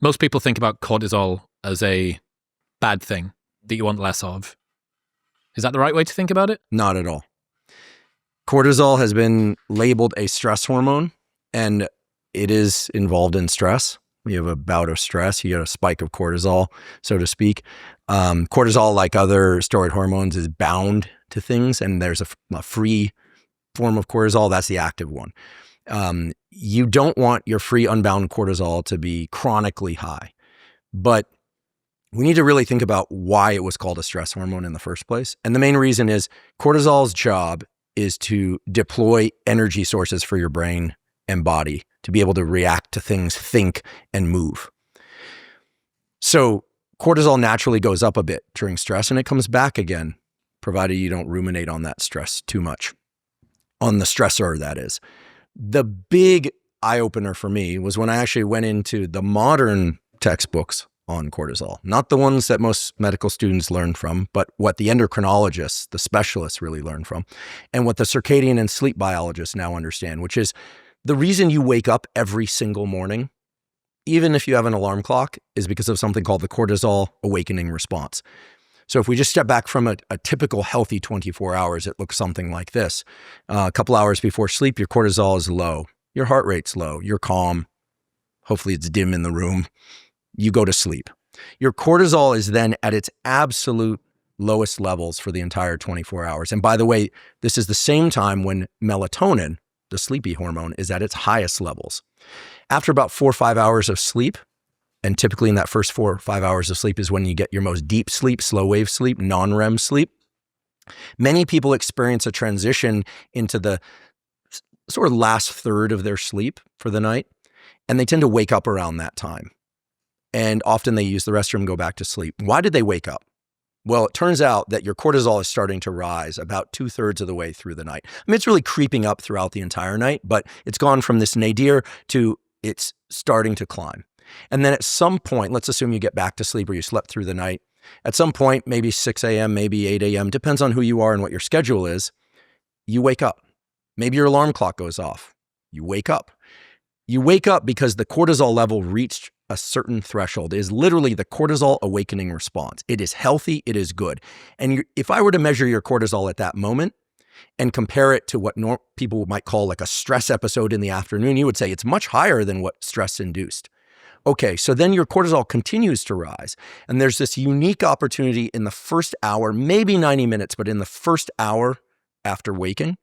Most people think about cortisol as a bad thing that you want less of. Is that the right way to think about it? Not at all. Cortisol has been labeled a stress hormone, and it is involved in stress. You have a bout of stress, you get a spike of cortisol, so to speak. Cortisol, like other steroid hormones, is bound to things, and there's a free form of cortisol. That's the active one. You don't want your free unbound cortisol to be chronically high, but we need to really think about why it was called a stress hormone in the first place. And the main reason is cortisol's job is to deploy energy sources for your brain and body to be able to react to things, think, and move. So cortisol naturally goes up a bit during stress, and it comes back again, provided you don't ruminate on that stress too much, on the stressor, that is. The big eye-opener for me was when I actually went into the modern textbooks on cortisol, not the ones that most medical students learn from, but what the endocrinologists, the specialists, really learn from, and what the circadian and sleep biologists now understand, which is the reason you wake up every single morning, even if you have an alarm clock, is because of something called the cortisol awakening response. So if we just step back from a typical healthy 24 hours, it looks something like this. A couple hours before sleep, your cortisol is low. Your heart rate's low. You're calm. Hopefully it's dim in the room. You go to sleep. Your cortisol is then at its absolute lowest levels for the entire 24 hours. And by the way, this is the same time when melatonin, the sleepy hormone, is at its highest levels. After about 4 or 5 hours of sleep, and typically in that first 4 or 5 hours of sleep is when you get your most deep sleep, slow wave sleep, non-REM sleep, many people experience a transition into the sort of last third of their sleep for the night, and they tend to wake up around that time. And often they use the restroom and go back to sleep. Why did they wake up? Well, it turns out that your cortisol is starting to rise about 2/3 of the way through the night. I mean, it's really creeping up throughout the entire night, but it's gone from this nadir to it's starting to climb. And then at some point, let's assume you get back to sleep or you slept through the night. At some point, maybe 6 a.m., maybe 8 a.m., depends on who you are and what your schedule is, you wake up. Maybe your alarm clock goes off. You wake up. You wake up because the cortisol level reached a certain threshold. It is literally the cortisol awakening response. It is healthy. It is good. And if I were to measure your cortisol at that moment and compare it to what people might call like a stress episode in the afternoon, you would say it's much higher than what stress induced. Okay, so then your cortisol continues to rise. And there's this unique opportunity in the first hour, maybe 90 minutes, but in the first hour after waking,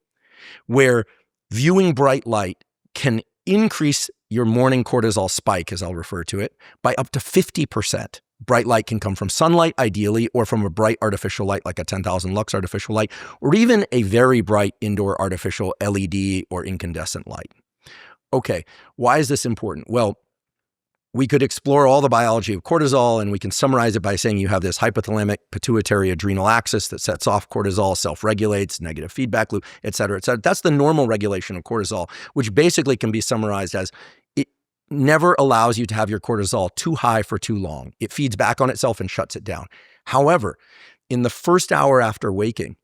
where viewing bright light can increase your morning cortisol spike, as I'll refer to it, by up to 50%. Bright light can come from sunlight, ideally, or from a bright artificial light, like a 10,000 lux artificial light, or even a very bright indoor artificial LED or incandescent light. Okay, why is this important? Well, we could explore all the biology of cortisol, and we can summarize it by saying you have this hypothalamic pituitary adrenal axis that sets off cortisol, self-regulates, negative feedback loop, et cetera, et cetera. That's the normal regulation of cortisol, which basically can be summarized as it never allows you to have your cortisol too high for too long. It feeds back on itself and shuts it down. However, in the first hour after waking,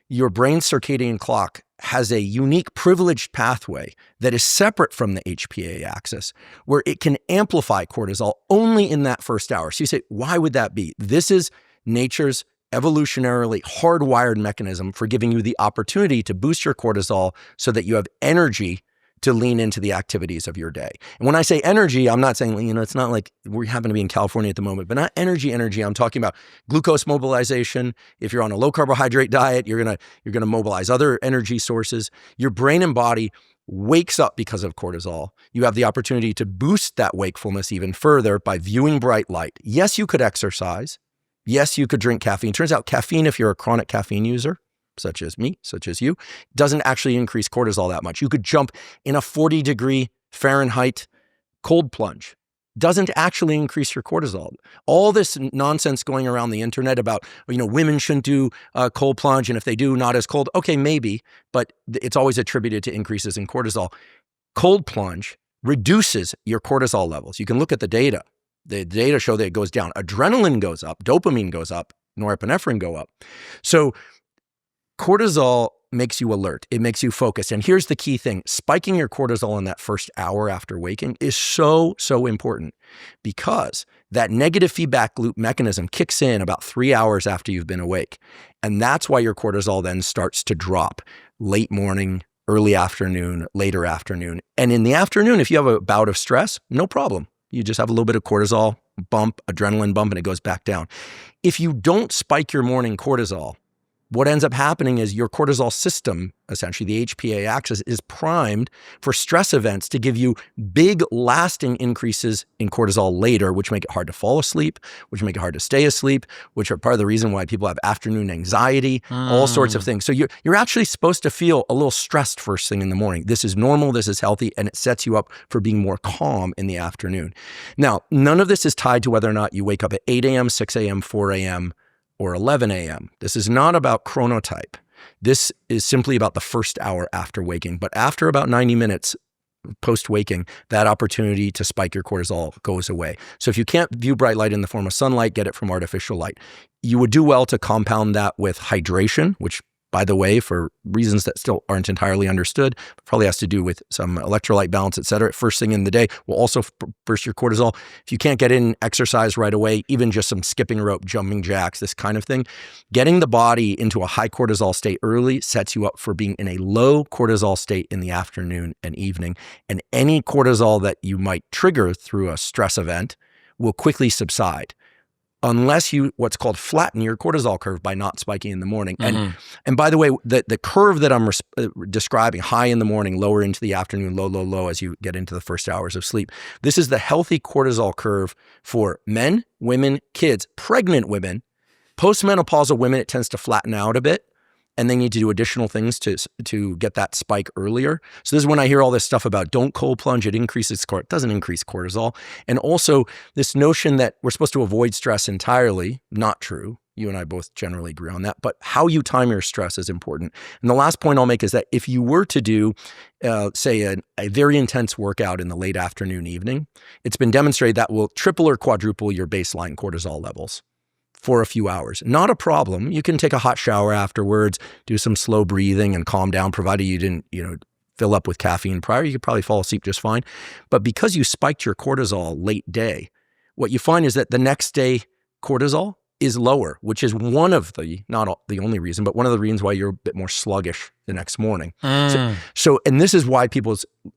your brain's circadian clock has a unique privileged pathway that is separate from the HPA axis, where it can amplify cortisol only in that first hour. So you say, why would that be? This is nature's evolutionarily hardwired mechanism for giving you the opportunity to boost your cortisol so that you have energy to lean into the activities of your day. And when I say energy, I'm not saying, it's not like we happen to be in California at the moment, but not energy. I'm talking about glucose mobilization. If you're on a low carbohydrate diet, you're gonna mobilize other energy sources. Your brain and body wakes up because of cortisol. You have the opportunity to boost that wakefulness even further by viewing bright light. Yes, you could exercise. Yes, you could drink caffeine. Turns out caffeine, if you're a chronic caffeine user, such as me, such as you, doesn't actually increase cortisol that much. You could jump in a 40-degree Fahrenheit cold plunge. Doesn't actually increase your cortisol. All this nonsense going around the internet about, women shouldn't do a cold plunge, and if they do, not as cold. Okay, maybe, but it's always attributed to increases in cortisol. Cold plunge reduces your cortisol levels. You can look at the data. The data show that it goes down. Adrenaline goes up, dopamine goes up, norepinephrine go up. So cortisol makes you alert. It makes you focused. And here's the key thing. Spiking your cortisol in that first hour after waking is so, so important because that negative feedback loop mechanism kicks in about 3 hours after you've been awake. And that's why your cortisol then starts to drop late morning, early afternoon, later afternoon. And in the afternoon, if you have a bout of stress, no problem. You just have a little bit of cortisol bump, adrenaline bump, and it goes back down. If you don't spike your morning cortisol, what ends up happening is your cortisol system, essentially the HPA axis, is primed for stress events to give you big lasting increases in cortisol later, which make it hard to fall asleep, which make it hard to stay asleep, which are part of the reason why people have afternoon anxiety, all sorts of things. So you're actually supposed to feel a little stressed first thing in the morning. This is normal, this is healthy, and it sets you up for being more calm in the afternoon. Now, none of this is tied to whether or not you wake up at 8 a.m., 6 a.m., 4 a.m., or 11 a.m. This is not about chronotype. This is simply about the first hour after waking. But after about 90 minutes post-waking, that opportunity to spike your cortisol goes away. So if you can't view bright light in the form of sunlight, get it from artificial light. You would do well to compound that with hydration, which, by the way, for reasons that still aren't entirely understood, probably has to do with some electrolyte balance, et cetera. First thing in the day will also burst your cortisol. If you can't get in exercise right away, even just some skipping rope, jumping jacks, this kind of thing, getting the body into a high cortisol state early sets you up for being in a low cortisol state in the afternoon and evening. And any cortisol that you might trigger through a stress event will quickly subside, unless you what's called flatten your cortisol curve by not spiking in the morning. And by the way, the curve that I'm describing, high in the morning, lower into the afternoon, low, low, low as you get into the first hours of sleep, this is the healthy cortisol curve for men, women, kids, pregnant women. Postmenopausal women, it tends to flatten out a bit, and they need to do additional things to get that spike earlier. So this is when I hear all this stuff about don't cold plunge, it increases cortisol. It doesn't increase cortisol. And also this notion that we're supposed to avoid stress entirely, not true. You and I both generally agree on that. But how you time your stress is important. And the last point I'll make is that if you were to do, say, a very intense workout in the late afternoon, evening, it's been demonstrated that will triple or quadruple your baseline cortisol levels for a few hours. Not a problem. You can take a hot shower afterwards, do some slow breathing and calm down, provided you didn't, fill up with caffeine prior. You could probably fall asleep just fine. But because you spiked your cortisol late day, what you find is that the next day cortisol is lower, which is one of the, not the only reason, but one of the reasons why you're a bit more sluggish the next morning. So, and this is why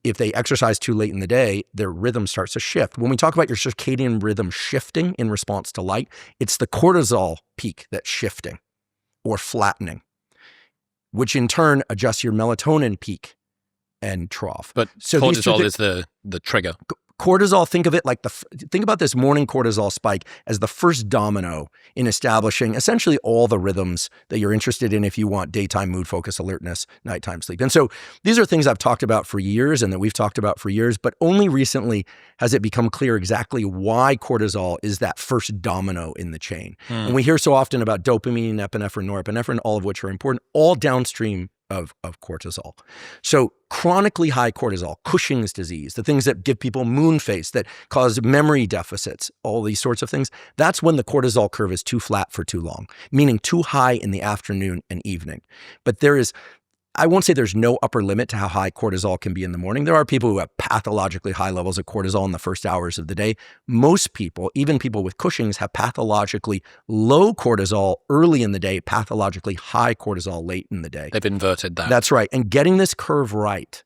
if they exercise too late in the day, their rhythm starts to shift. When we talk about your circadian rhythm shifting in response to light, it's the cortisol peak that's shifting or flattening, which in turn adjusts your melatonin peak and trough. But so cortisol is the trigger. Cortisol, think of it like think about this morning cortisol spike as the first domino in establishing essentially all the rhythms that you're interested in if you want daytime mood, focus, alertness, nighttime sleep. And so these are things I've talked about for years and that we've talked about for years, but only recently has it become clear exactly why cortisol is that first domino in the chain. And we hear so often about dopamine, epinephrine, norepinephrine, all of which are important, all downstream of cortisol. So chronically high cortisol, Cushing's disease, the things that give people moon face, that cause memory deficits, all these sorts of things, that's when the cortisol curve is too flat for too long, meaning too high in the afternoon and evening. But I won't say there's no upper limit to how high cortisol can be in the morning. There are people who have pathologically high levels of cortisol in the first hours of the day. Most people, even people with Cushing's, have pathologically low cortisol early in the day, pathologically high cortisol late in the day. They've inverted that. That's right. And getting this curve right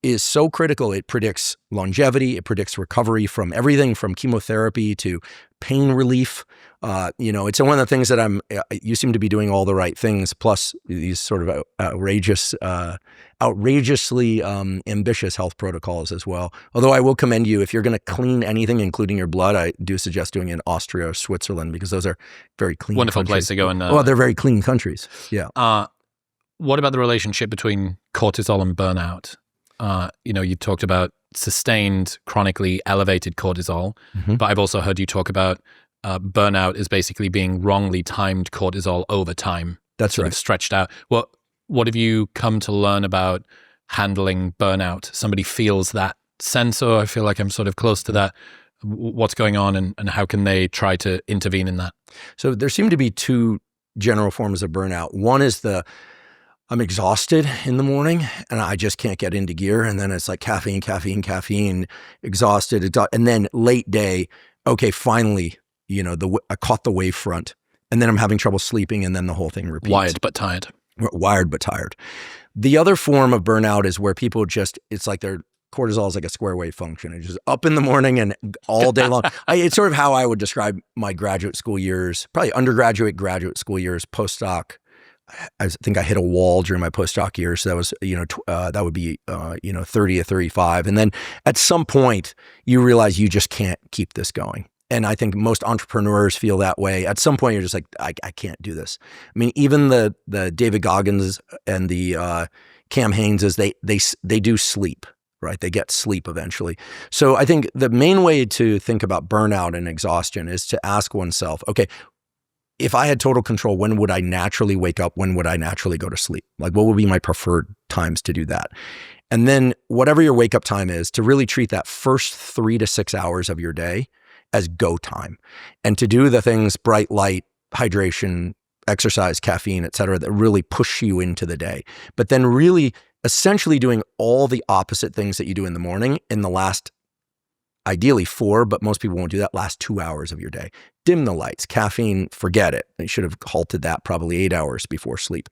is so critical. It predicts longevity. It predicts recovery from everything from chemotherapy to pain relief. It's one of the things that you seem to be doing all the right things, plus these sort of outrageously ambitious health protocols as well. Although I will commend you, if you're going to clean anything, including your blood, I do suggest doing it in Austria or Switzerland, because those are very clean Wonderful countries. Place to go. Well, they're very clean countries. Yeah. What about the relationship between cortisol and burnout? You talked about sustained, chronically elevated cortisol, but I've also heard you talk about burnout is basically being wrongly timed cortisol over time. That's sort right. of stretched out. What have you come to learn about handling burnout? Somebody feels that sensor. I feel like I'm sort of close to that. What's going on and how can they try to intervene in that? So there seem to be two general forms of burnout. One is the I'm exhausted in the morning and I just can't get into gear. And then it's like caffeine, exhausted. And then late day, okay, finally, I caught the wave front and then I'm having trouble sleeping and then the whole thing repeats. Wired but tired. The other form of burnout is where people it's like their cortisol is like a square wave function. It's just up in the morning and all day long. It's sort of how I would describe my graduate school years, probably undergraduate, graduate school years, postdoc. I think I hit a wall during my postdoc years. So that was, that would be, 30 to 35. And then at some point you realize you just can't keep this going. And I think most entrepreneurs feel that way. At some point you're just like, I can't do this. I mean, even the David Goggins and the Cam Hayneses, they do sleep, right? They get sleep eventually. So I think the main way to think about burnout and exhaustion is to ask oneself, okay, if I had total control, when would I naturally wake up? When would I naturally go to sleep? Like, what would be my preferred times to do that? And then whatever your wake up time is, to really treat that first 3 to 6 hours of your day as go time, and to do the things, bright light, hydration, exercise, caffeine, et cetera, that really push you into the day. But then really essentially doing all the opposite things that you do in the morning in the last, ideally 4, but most people won't do that, last 2 hours of your day. Dim the lights, caffeine, forget it. You should have halted that probably 8 hours before sleep.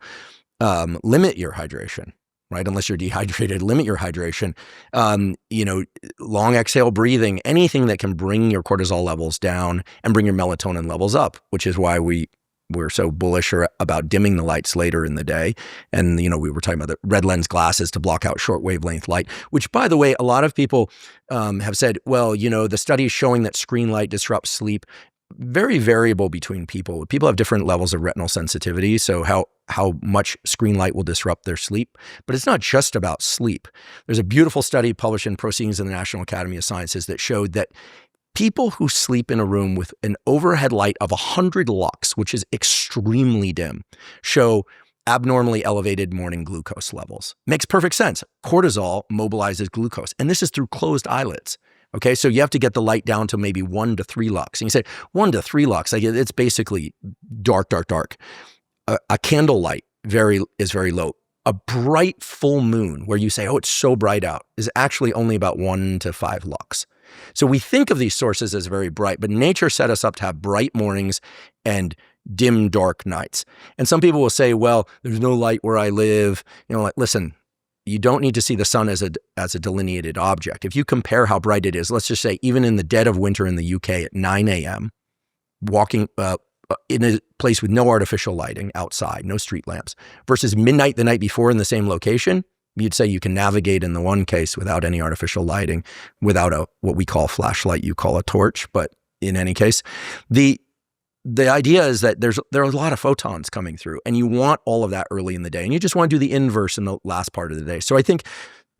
Limit your hydration, right? Unless you're dehydrated, limit your hydration. Long exhale breathing, anything that can bring your cortisol levels down and bring your melatonin levels up, which is why we're so bullish about dimming the lights later in the day. And, we were talking about the red lens glasses to block out short wavelength light, which, by the way, a lot of people have said, well, the study is showing that screen light disrupts sleep. Very variable between people. People have different levels of retinal sensitivity, so how much screen light will disrupt their sleep. But it's not just about sleep. There's a beautiful study published in Proceedings of the National Academy of Sciences that showed that people who sleep in a room with an overhead light of 100 lux, which is extremely dim, show abnormally elevated morning glucose levels. Makes perfect sense. Cortisol mobilizes glucose, and this is through closed eyelids. Okay, so you have to get the light down to maybe 1 to 3 lux. And you say 1 to 3 lux, like it's basically dark. A candle light is very low. A bright full moon where you say, oh, it's so bright out, is actually only about 1 to 5 lux. So we think of these sources as very bright, but nature set us up to have bright mornings and dim, dark nights. And some people will say, well, there's no light where I live. Listen, you don't need to see the sun as a delineated object. If you compare how bright it is, let's just say even in the dead of winter in the UK at 9 a.m., walking in a place with no artificial lighting outside, no street lamps, versus midnight the night before in the same location, you'd say you can navigate in the one case without any artificial lighting, without what we call flashlight, you call a torch. But in any case, the idea is that there are a lot of photons coming through, and you want all of that early in the day, and you just want to do the inverse in the last part of the day. So I think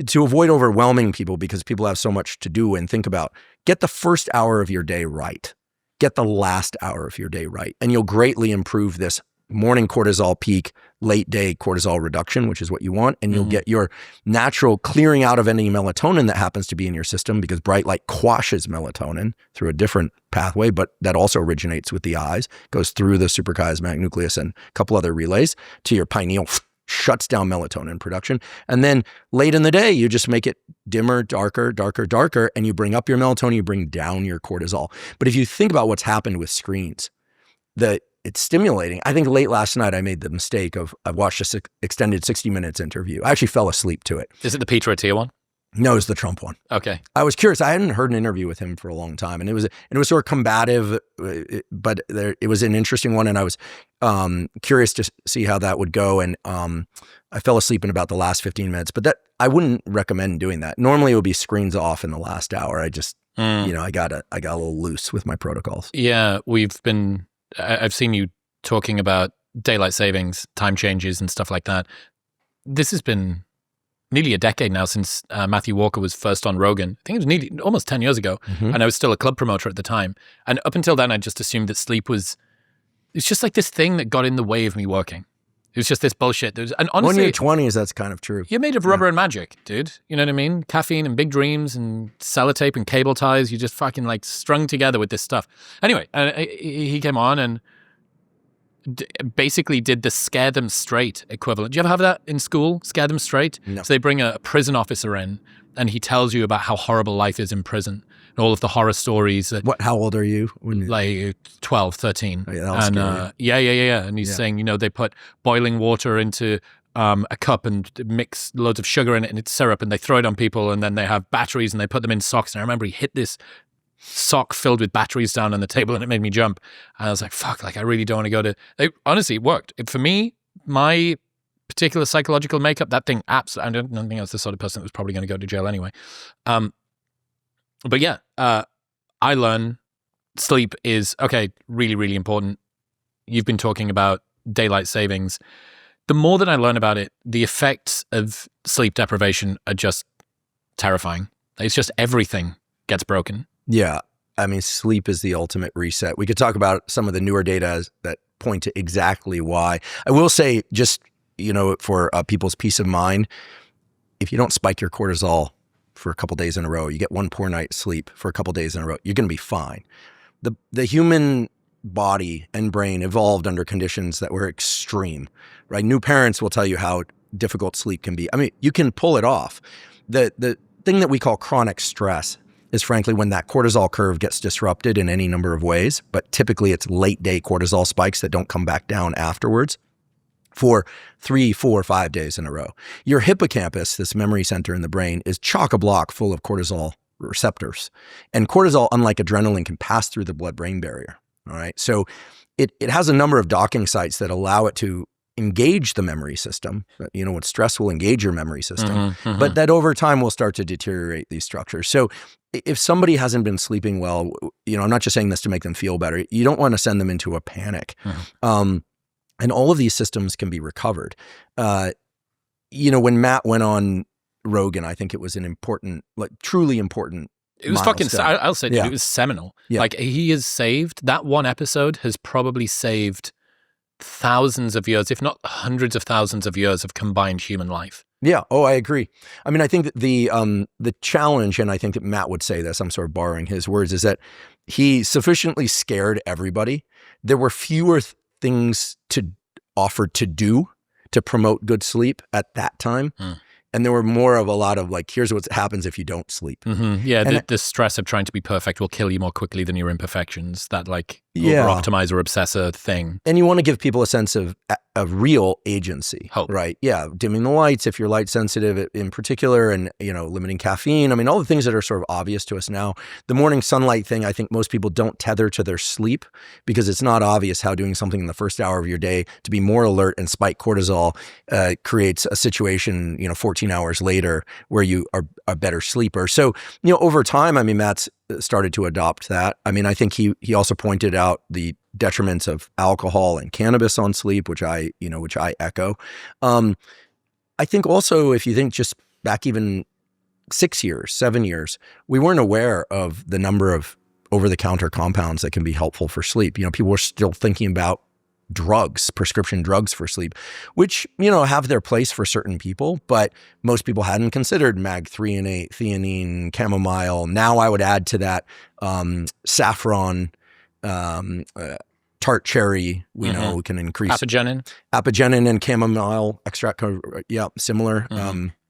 to avoid overwhelming people, because people have so much to do and think about, get the first hour of your day right. Get the last hour of your day right, and you'll greatly improve this morning cortisol peak, late day cortisol reduction, which is what you want. And you'll get your natural clearing out of any melatonin that happens to be in your system, because bright light quashes melatonin through a different pathway, but that also originates with the eyes, goes through the suprachiasmatic nucleus and a couple other relays to your pineal, shuts down melatonin production. And then late in the day, you just make it dimmer, darker, and you bring up your melatonin, you bring down your cortisol. But if you think about what's happened with screens, it's stimulating. I think late last night, I made the mistake of, I watched an extended 60 minutes interview. I actually fell asleep to it. Is it the Peter Attia one? No, it's the Trump one. Okay. I was curious. I hadn't heard an interview with him for a long time, and it was sort of combative, but it was an interesting one, and I was curious to see how that would go. And I fell asleep in about the last 15 minutes, but I wouldn't recommend doing that. Normally, it would be screens off in the last hour. I just, I got a little loose with my protocols. Yeah, I've seen you talking about daylight savings, time changes, and stuff like that. This has been nearly a decade now since Matthew Walker was first on Rogan. I think it was almost 10 years ago, and I was still a club promoter at the time. And up until then, I just assumed that sleep it's just like this thing that got in the way of me working. It was just this bullshit. And honestly, when you're 20s, that's kind of true. You're made of rubber and magic, dude. You know what I mean? Caffeine and big dreams and sellotape and cable ties. You just fucking like strung together with this stuff. Anyway, he came on, and basically did the scare them straight equivalent. Do you ever have that in school? Scare them straight? No. So they bring a prison officer in and he tells you about how horrible life is in prison and all of the horror stories. How old are you? Like 12, 13. Oh, yeah, that'll scare you. Yeah. And he's saying, they put boiling water into a cup and mix loads of sugar in it and it's syrup and they throw it on people and then they have batteries and they put them in socks. And I remember he hit this sock filled with batteries down on the table and it made me jump. And I was like, fuck, like I really don't want to go to... honestly, it worked. For me, my particular psychological makeup, that thing absolutely... I don't think I was the sort of person that was probably going to go to jail anyway. But yeah, I learn sleep is, okay, really, really important. You've been talking about daylight savings. The more that I learn about it, the effects of sleep deprivation are just terrifying. It's just everything gets broken. Yeah. I mean, sleep is the ultimate reset. We could talk about some of the newer data that point to exactly why. I will say, just, for people's peace of mind, if you don't spike your cortisol for a couple days in a row, you get one poor night's sleep for a couple days in a row, you're going to be fine. The human body and brain evolved under conditions that were extreme, right? New parents will tell you how difficult sleep can be. I mean, you can pull it off. The thing that we call chronic stress is frankly when that cortisol curve gets disrupted in any number of ways, but typically it's late day cortisol spikes that don't come back down afterwards for 3, 4, 5 days in a row. Your hippocampus, this memory center in the brain, is chock-a-block full of cortisol receptors. And cortisol, unlike adrenaline, can pass through the blood-brain barrier. All right. So it has a number of docking sites that allow it to engage the memory system. What stress will engage your memory system, but that over time will start to deteriorate these structures. So if somebody hasn't been sleeping well, I'm not just saying this to make them feel better. You don't want to send them into a panic. And all of these systems can be recovered. When Matt went on Rogan, I think it was an important, truly important. It was milestone. I'll say it was seminal. Yeah. Like he has saved, that one episode has probably saved thousands of years, if not hundreds of thousands of years of combined human life. Yeah. Oh, I agree. I mean, I think that the challenge, and I think that Matt would say this, I'm sort of borrowing his words, is that he sufficiently scared everybody. There were fewer things to offer to do to promote good sleep at that time. And there were more of a lot of here's what happens if you don't sleep. Yeah, the stress of trying to be perfect will kill you more quickly than your imperfections. That over-optimize or obsessor thing. And you want to give people a sense of real agency. Hope. Right? Yeah, dimming the lights if you're light sensitive in particular, and limiting caffeine. I mean, all the things that are sort of obvious to us now. The morning sunlight thing, I think most people don't tether to their sleep because it's not obvious how doing something in the first hour of your day to be more alert and spike cortisol creates a situation 14 hours later where you are a better sleeper. So over time, I mean, Matt's started to adopt that. I mean, I think he also pointed out the detriments of alcohol and cannabis on sleep, which I echo. I think also, if you think just back even 6 years, 7 years, we weren't aware of the number of over-the-counter compounds that can be helpful for sleep. People were still thinking about drugs, prescription drugs for sleep, which, have their place for certain people, but most people hadn't considered mag-threonate, theanine, chamomile. Now I would add to that saffron, tart cherry, we know can increase. Apigenin and chamomile extract, similar.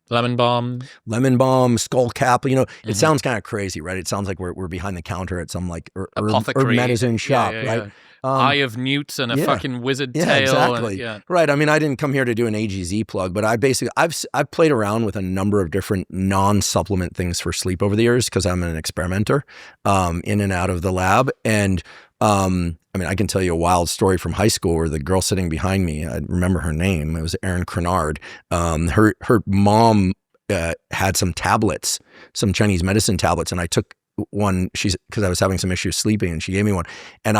Lemon balm, skull cap. It sounds kind of crazy, right? It sounds like we're behind the counter at some herb medicine shop, right? Yeah. Eye of newt and a fucking wizard tail. Exactly. Right. I mean, I didn't come here to do an AGZ plug, but I've played around with a number of different non-supplement things for sleep over the years because I'm an experimenter in and out of the lab. And I mean, I can tell you a wild story from high school where the girl sitting behind me, I remember her name, it was Erin Crenard. Her mom had some tablets, some Chinese medicine tablets, and I took one because I was having some issues sleeping, and she gave me one. And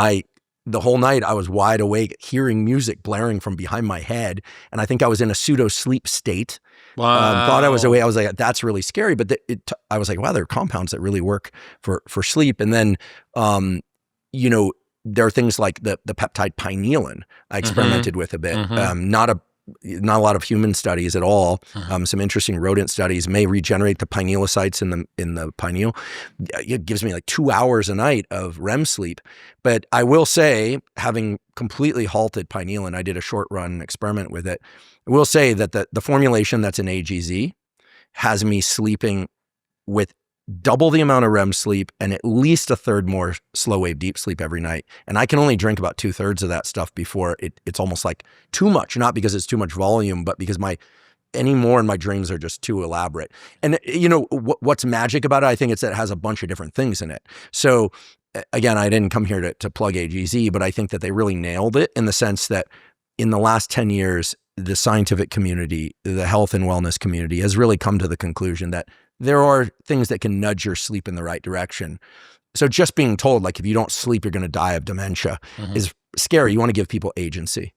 the whole night I was wide awake, hearing music blaring from behind my head. And I think I was in a pseudo sleep state. Wow. Thought I was awake. I was like, that's really scary. But I was like, wow, there are compounds that really work for sleep. And then, there are things like the peptide pinealin I experimented with a bit. not a lot of human studies at all. Some interesting rodent studies may regenerate the pinealocytes in the pineal. It gives me like 2 hours a night of REM sleep. But I will say, having completely halted pineal, and I did a short run experiment with it, I will say that the formulation that's in AGZ has me sleeping with double the amount of REM sleep and at least a third more slow wave deep sleep every night. And I can only drink about 2/3 of that stuff before it's almost like too much, not because it's too much volume, but because any more in my dreams are just too elaborate. And what's magic about it, I think it's that it has a bunch of different things in it. So again, I didn't come here to plug AGZ, but I think that they really nailed it in the sense that in the last 10 years, the scientific community, the health and wellness community has really come to the conclusion that there are things that can nudge your sleep in the right direction. So just being told, like, if you don't sleep, you're going to die of dementia is scary. You want to give people agency.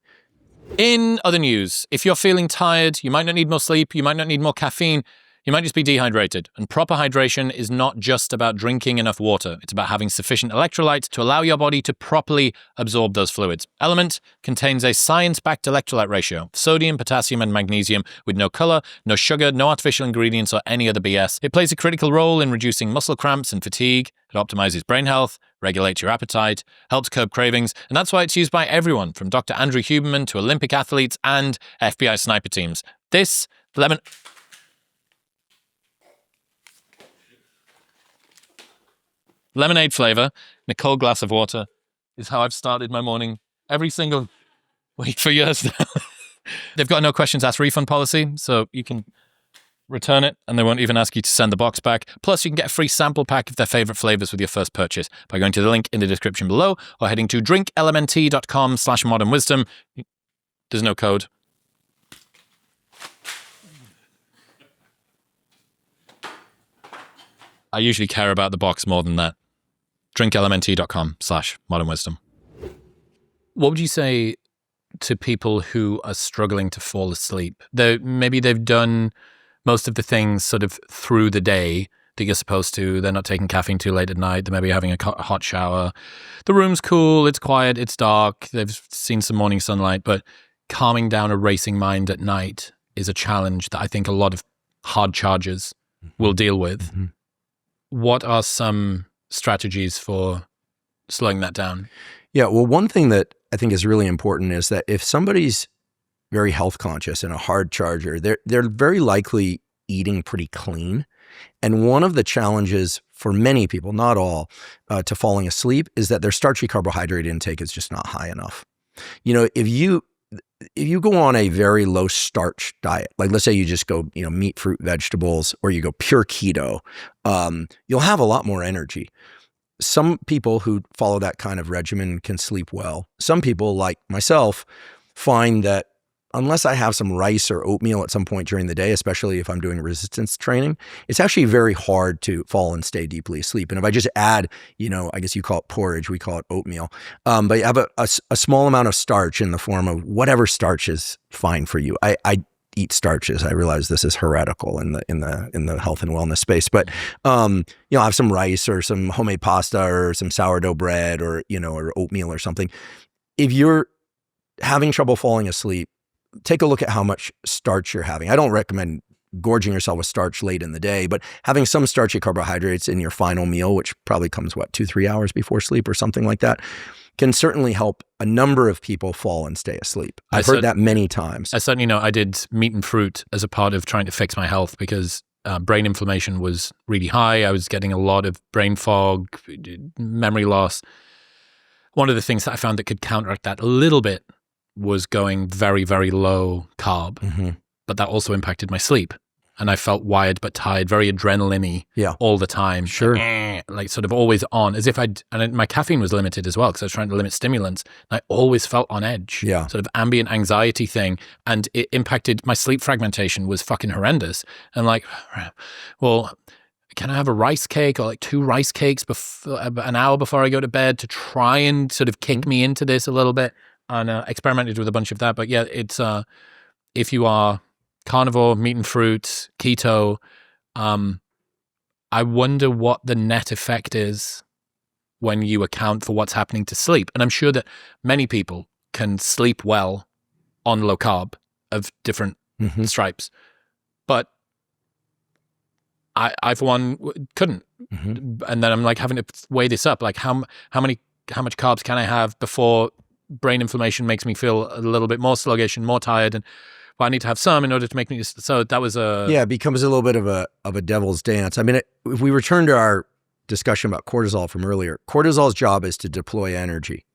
In other news, if you're feeling tired, you might not need more sleep, you might not need more caffeine, you might just be dehydrated. And proper hydration is not just about drinking enough water. It's about having sufficient electrolytes to allow your body to properly absorb those fluids. Element contains a science-backed electrolyte ratio, sodium, potassium, and magnesium, with no color, no sugar, no artificial ingredients, or any other BS. It plays a critical role in reducing muscle cramps and fatigue. It optimizes brain health, regulates your appetite, helps curb cravings, and that's why it's used by everyone, from Dr. Andrew Huberman to Olympic athletes and FBI sniper teams. This lemonade flavor in a cold glass of water is how I've started my morning every single week for years now. They've got no questions asked refund policy, so you can return it and they won't even ask you to send the box back. Plus, you can get a free sample pack of their favorite flavors with your first purchase by going to the link in the description below or heading to drinklmnt.com/modernwisdom. There's no code. I usually care about the box more than that. drinklmnt.com/modernwisdom. What would you say to people who are struggling to fall asleep? Maybe they've done most of the things sort of through the day that you're supposed to. They're not taking caffeine too late at night. They may be having a hot shower. The room's cool. It's quiet. It's dark. They've seen some morning sunlight. But calming down a racing mind at night is a challenge that I think a lot of hard chargers will deal with. What are some strategies for slowing that down? Yeah, well, one thing that I think is really important is that if somebody's very health conscious and a hard charger, they're very likely eating pretty clean. And one of the challenges for many people, not all, to falling asleep is that their starchy carbohydrate intake is just not high enough. If you go on a very low starch diet, like let's say you just go, meat, fruit, vegetables, or you go pure keto, you'll have a lot more energy. Some people who follow that kind of regimen can sleep well. Some people, like myself, find that unless I have some rice or oatmeal at some point during the day, especially if I'm doing resistance training, it's actually very hard to fall and stay deeply asleep. And if I just add, I guess you call it porridge, we call it oatmeal, but you have a small amount of starch in the form of whatever starch is fine for you. I eat starches. I realize this is heretical in the health and wellness space, but I have some rice or some homemade pasta or some sourdough bread or or oatmeal or something. If you're having trouble falling asleep, take a look at how much starch you're having. I don't recommend gorging yourself with starch late in the day, but having some starchy carbohydrates in your final meal, which probably comes 2-3 hours before sleep or something like that, can certainly help a number of people fall and stay asleep. I've heard that many times. I certainly know I did meat and fruit as a part of trying to fix my health because brain inflammation was really high. I was getting a lot of brain fog, memory loss. One of the things that I found that could counteract that a little bit was going very, very low carb, but that also impacted my sleep. And I felt wired but tired, very adrenaline-y all the time. Sure. Like sort of always on, as if and my caffeine was limited as well because I was trying to limit stimulants. And I always felt on edge. Yeah. Sort of ambient anxiety thing. And it impacted my sleep fragmentation was fucking horrendous. And like, well, can I have a rice cake or 2 rice cakes an hour before I go to bed to try and sort of kink me into this a little bit? And experimented with a bunch of that. But yeah, it's if you are carnivore, meat and fruit, keto, I wonder what the net effect is when you account for what's happening to sleep. And I'm sure that many people can sleep well on low carb of different stripes. But I for one couldn't. And then I'm like having to weigh this up. Like how much carbs can I have before brain inflammation makes me feel a little bit more sluggish and more tired? And I need to have some in order to make me. So that was it becomes a little bit of a devil's dance. I mean, if we return to our discussion about cortisol from earlier, cortisol's job is to deploy energy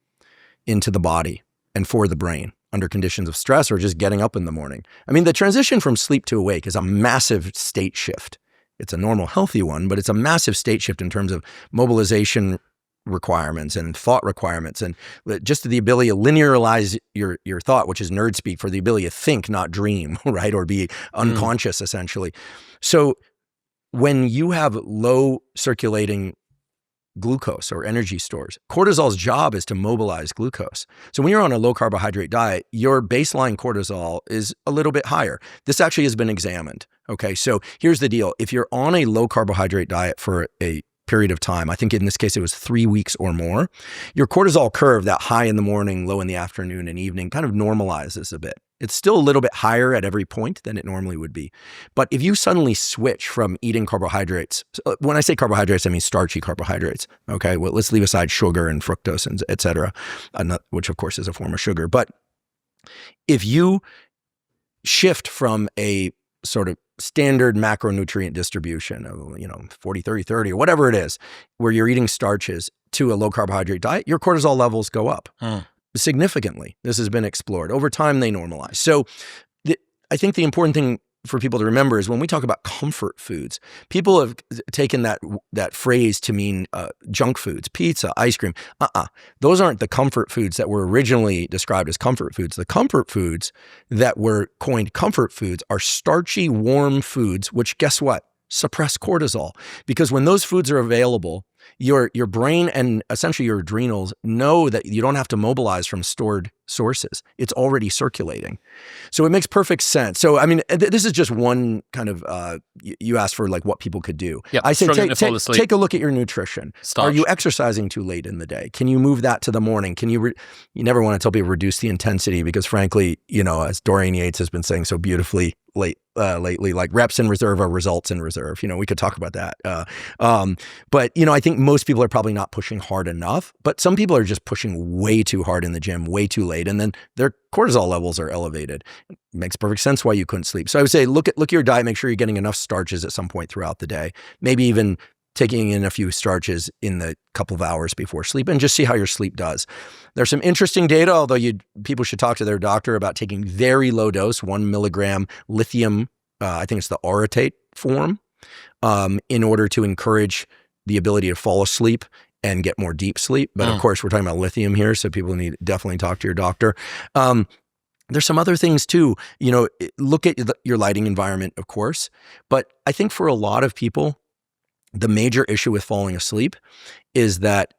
into the body and for the brain under conditions of stress or just getting up in the morning. I mean, the transition from sleep to awake is a massive state shift. It's a normal, healthy one, but it's a massive state shift in terms of mobilization requirements and thought requirements, and just the ability to linearize your thought, which is nerd speak for the ability to think, not dream, right? Or be unconscious, essentially. So when you have low circulating glucose or energy stores, cortisol's job is to mobilize glucose. So when you're on a low carbohydrate diet, your baseline cortisol is a little bit higher. This actually has been examined. Okay, so here's the deal. If you're on a low carbohydrate diet for a period of time, I think in this case it was 3 weeks or more, your cortisol curve, that high in the morning, low in the afternoon and evening, kind of normalizes a bit. It's still a little bit higher at every point than it normally would be. But if you suddenly switch from eating carbohydrates, when I say carbohydrates, I mean starchy carbohydrates. Okay, well, let's leave aside sugar and fructose and et cetera, which of course is a form of sugar. But if you shift from a sort of standard macronutrient distribution of 40, 30, 30, or whatever it is, where you're eating starches, to a low carbohydrate diet, your cortisol levels go up significantly. This has been explored. Over time, they normalize. So I think the important thing for people to remember is when we talk about comfort foods, people have taken that phrase to mean junk foods, pizza, ice cream. Those aren't the comfort foods that were originally described as comfort foods. The comfort foods that were coined comfort foods are starchy, warm foods, which guess what? Suppress cortisol. Because when those foods are available, your brain and essentially your adrenals know that you don't have to mobilize from stored sources. It's already circulating. So it makes perfect sense. So, I mean, this is just one kind of, you asked for like what people could do. Yep, I say take a look at your nutrition. Starch. Are you exercising too late in the day? Can you move that to the morning? Can you, you never want to tell people reduce the intensity because frankly, as Dorian Yates has been saying so beautifully lately, like reps in reserve are results in reserve. We could talk about that. But, I think most people are probably not pushing hard enough, but some people are just pushing way too hard in the gym, way too late. And then their cortisol levels are elevated. It makes perfect sense why you couldn't sleep. So I would say, look at your diet, make sure you're getting enough starches at some point throughout the day, maybe even taking in a few starches in the couple of hours before sleep, and just see how your sleep does. There's some interesting data, although people should talk to their doctor about taking very low dose, 1 milligram lithium, I think it's the orotate form, in order to encourage the ability to fall asleep and get more deep sleep. But of course, we're talking about lithium here, so people need to definitely talk to your doctor. There's some other things too. Look at your lighting environment, of course. But I think for a lot of people, the major issue with falling asleep is that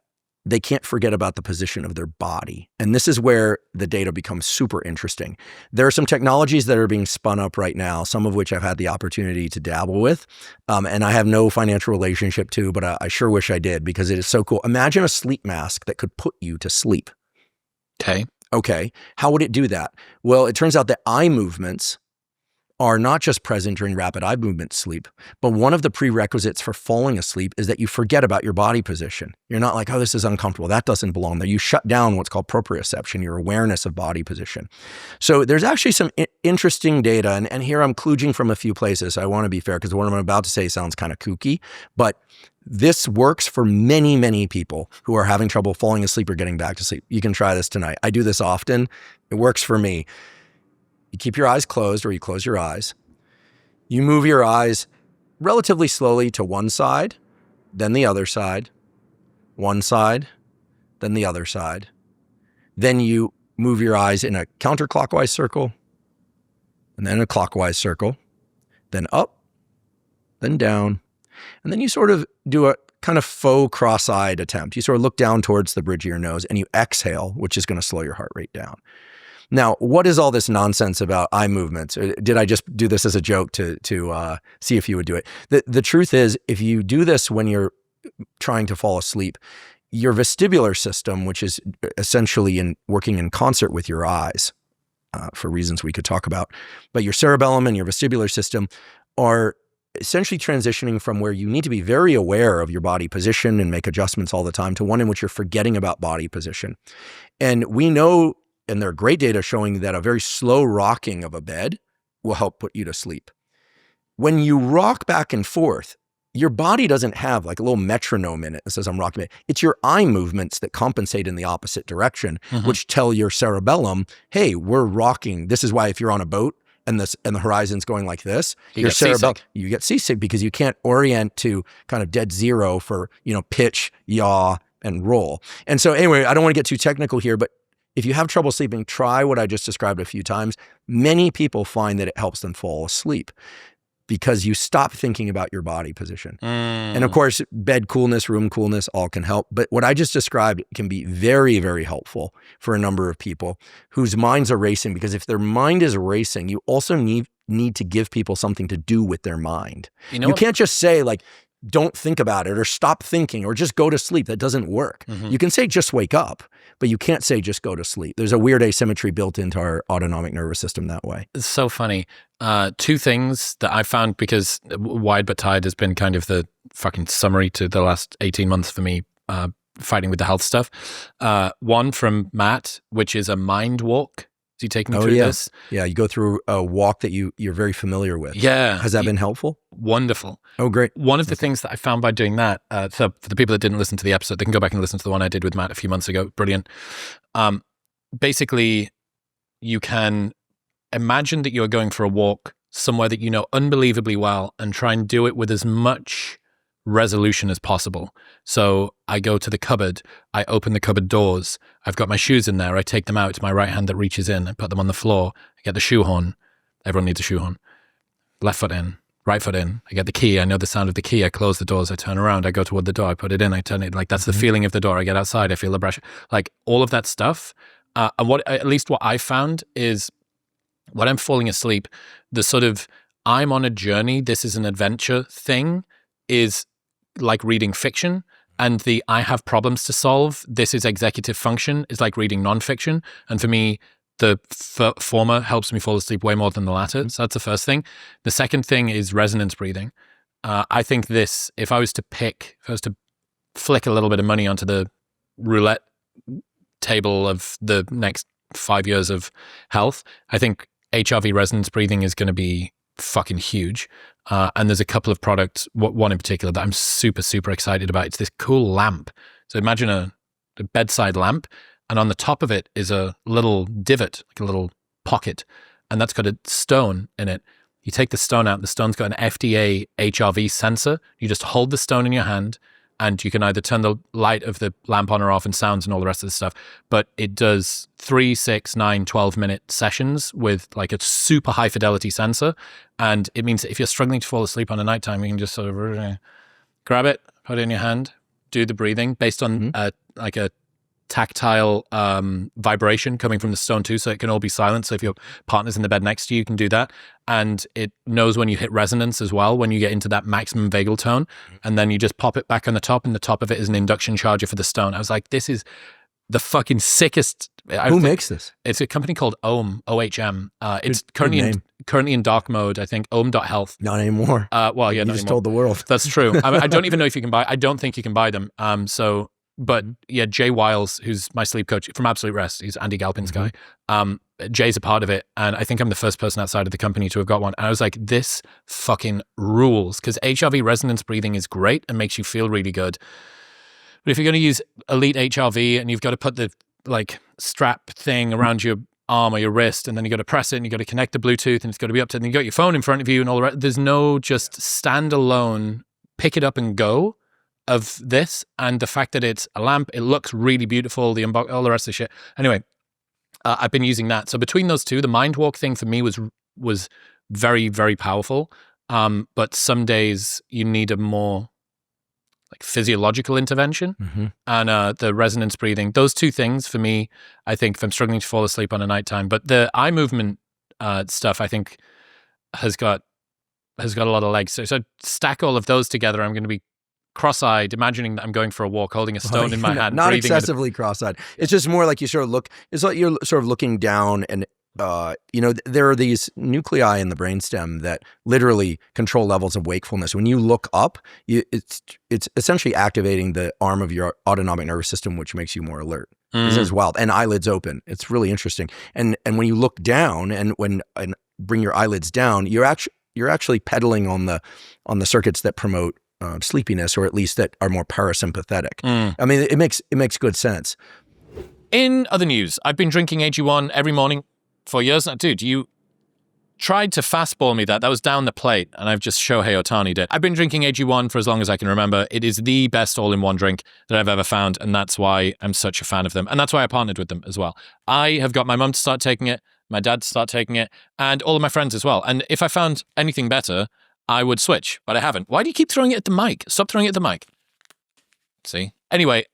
they can't forget about the position of their body. And this is where the data becomes super interesting. There are some technologies that are being spun up right now, some of which I've had the opportunity to dabble with. And I have no financial relationship to, but I sure wish I did because it is so cool. Imagine a sleep mask that could put you to sleep. Okay. How would it do that? Well, it turns out that eye movements are not just present during rapid eye movement sleep, but one of the prerequisites for falling asleep is that you forget about your body position. You're not like, oh, this is uncomfortable. That doesn't belong there. You shut down what's called proprioception, your awareness of body position. So there's actually some interesting data, and here I'm kludging from a few places. I want to be fair because what I'm about to say sounds kind of kooky, but this works for many, many people who are having trouble falling asleep or getting back to sleep. You can try this tonight. I do this often. It works for me. You keep your eyes closed or you close your eyes. You move your eyes relatively slowly to one side, then the other side, one side, then the other side. Then you move your eyes in a counterclockwise circle, and then a clockwise circle, then up, then down. And then you sort of do a kind of faux cross-eyed attempt. You sort of look down towards the bridge of your nose and you exhale, which is going to slow your heart rate down. Now, what is all this nonsense about eye movements? Did I just do this as a joke to see if you would do it? The truth is, if you do this when you're trying to fall asleep, your vestibular system, which is essentially working in concert with your eyes, for reasons we could talk about. But your cerebellum and your vestibular system are essentially transitioning from where you need to be very aware of your body position and make adjustments all the time to one in which you're forgetting about body position. And we know, and there are great data showing that a very slow rocking of a bed will help put you to sleep. When you rock back and forth, your body doesn't have like a little metronome in it that says I'm rocking it. It's your eye movements that compensate in the opposite direction, which tell your cerebellum, hey, we're rocking. This is why if you're on a boat and the horizon's going like this, your cerebellum, you get seasick because you can't orient to kind of dead zero for, pitch, yaw, and roll. And so anyway, I don't want to get too technical here, but if you have trouble sleeping, try what I just described a few times. Many people find that it helps them fall asleep, because you stop thinking about your body position. And of course, bed coolness, room coolness, all can help. But what I just described can be very, very helpful for a number of people whose minds are racing, because if their mind is racing, you also need to give people something to do with their mind. You can't just say like, don't think about it or stop thinking or just go to sleep. That doesn't work. You can say just wake up, but you can't say just go to sleep. There's a weird asymmetry built into our autonomic nervous system that way. It's so funny. Two things that I found, because Wide But Tired has been kind of the fucking summary to the last 18 months for me, fighting with the health stuff. One from Matt, which is a mind walk. Is he taking me through this? Yeah, you go through a walk that you're very familiar with. Yeah. Has that been helpful? Wonderful. Oh, great. One of the things that I found by doing that, so for the people that didn't listen to the episode, they can go back and listen to the one I did with Matt a few months ago. Brilliant. Basically, you can imagine that you're going for a walk somewhere that you know unbelievably well and try and do it with as much resolution as possible. So I go to the cupboard, I open the cupboard doors, I've got my shoes in there, I take them out, it's my right hand that reaches in, I put them on the floor, I get the shoehorn, everyone needs a shoehorn, left foot in, right foot in, I get the key, I know the sound of the key, I close the doors, I turn around, I go toward the door, I put it in, I turn it, like that's the feeling of the door, I get outside, I feel the brush, like all of that stuff. And what I found is when I'm falling asleep, the sort of I'm on a journey, this is an adventure thing is like reading fiction, and the I have problems to solve, this is executive function, is like reading nonfiction. And for me, the former helps me fall asleep way more than the latter. So that's the first thing. The second thing is resonance breathing. I think this, if I was to flick a little bit of money onto the roulette table of the next 5 years of health, I think HRV resonance breathing is going to be fucking huge. And there's a couple of products, one in particular that I'm super, super excited about. It's this cool lamp. So imagine a bedside lamp, and on the top of it is a little divot, like a little pocket, and that's got a stone in it. You take the stone out, the stone's got an FDA HRV sensor. You just hold the stone in your hand, and you can either turn the light of the lamp on or off and sounds and all the rest of the stuff. But it does 3, 6, 9, 12-minute sessions with like a super high fidelity sensor. And it means that if you're struggling to fall asleep on a nighttime, you can just sort of grab it, put it in your hand, do the breathing based on like a tactile vibration coming from the stone too, so it can all be silent. So if your partner's in the bed next to you, you can do that. And it knows when you hit resonance as well, when you get into that maximum vagal tone, and then you just pop it back on the top, and the top of it is an induction charger for the stone. I was like, this is the fucking sickest. Who makes this? It's a company called Ohm, OHM. It's currently in dark mode, I think, ohm.health. Not anymore. Well, yeah, you not just anymore. told the world. That's true. I don't even know if you can buy, I don't think you can buy them. But yeah, Jay Wiles, who's my sleep coach from Absolute Rest, he's Andy Galpin's guy. Jay's a part of it. And I think I'm the first person outside of the company to have got one. And I was like, this fucking rules. Because HRV resonance breathing is great and makes you feel really good. But if you're going to use Elite HRV and you've got to put the like strap thing around your arm or your wrist, and then you got to press it and you got to connect the Bluetooth and it's got to be up to, and you got your phone in front of you and all the rest. There's no just standalone, pick it up and go of this. And the fact that it's a lamp, it looks really beautiful, all the rest of the shit. Anyway, I've been using that. So between those two, the mind walk thing for me was very, very powerful. But some days you need a more like physiological intervention, and the resonance breathing. Those two things for me, I think, if I'm struggling to fall asleep on a nighttime. But the eye movement stuff, I think, has got a lot of legs. So stack all of those together, I'm going to be cross-eyed, imagining that I'm going for a walk, holding a stone in my hand. Not excessively cross-eyed. It's just more like you sort of look, it's like you're sort of looking down and there are these nuclei in the brainstem that literally control levels of wakefulness. When you look up, it's essentially activating the arm of your autonomic nervous system, which makes you more alert. This is wild. And eyelids open. It's really interesting. And when you look down and bring your eyelids down, you're actually pedaling on the circuits that promote sleepiness, or at least that are more parasympathetic. I mean, it makes good sense. In other news, I've been drinking AG1 every morning for years now. Dude, you tried to fastball me that. That was down the plate, and I've just Shohei Ohtani did. I've been drinking AG1 for as long as I can remember. It is the best all-in-one drink that I've ever found, and that's why I'm such a fan of them. And that's why I partnered with them as well. I have got my mum to start taking it, my dad to start taking it, and all of my friends as well. And if I found anything better, I would switch, but I haven't. Why do you keep throwing it at the mic? Stop throwing it at the mic. See? Anyway,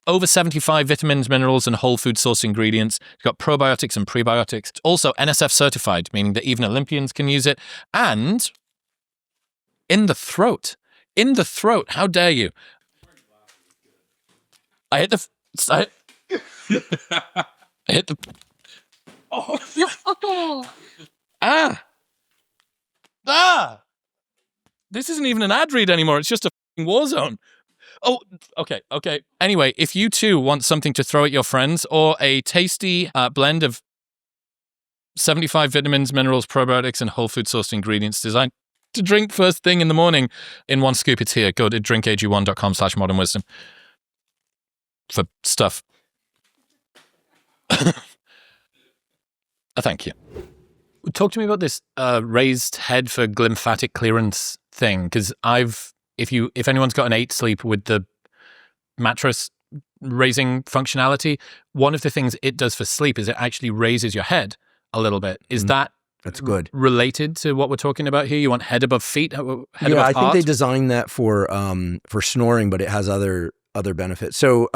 over 75 vitamins, minerals, and whole food source ingredients. It's got probiotics and prebiotics. It's also NSF certified, meaning that even Olympians can use it. And in the throat. How dare you? I hit the... Oh. This isn't even an ad read anymore. It's just a war zone. Oh, okay. Anyway, if you too want something to throw at your friends, or a tasty blend of 75 vitamins, minerals, probiotics, and whole food sourced ingredients designed to drink first thing in the morning in one scoop, it's here. Go to drinkag1.com/modernwisdom for stuff. Thank you. Talk to me about this raised head for glymphatic clearance thing, because if anyone's got an 8 sleep with the mattress raising functionality, one of the things it does for sleep is it actually raises your head a little bit. Is that's good related to what we're talking about here? You want head above feet, head above heart? I think they designed that for snoring, but it has other benefits. So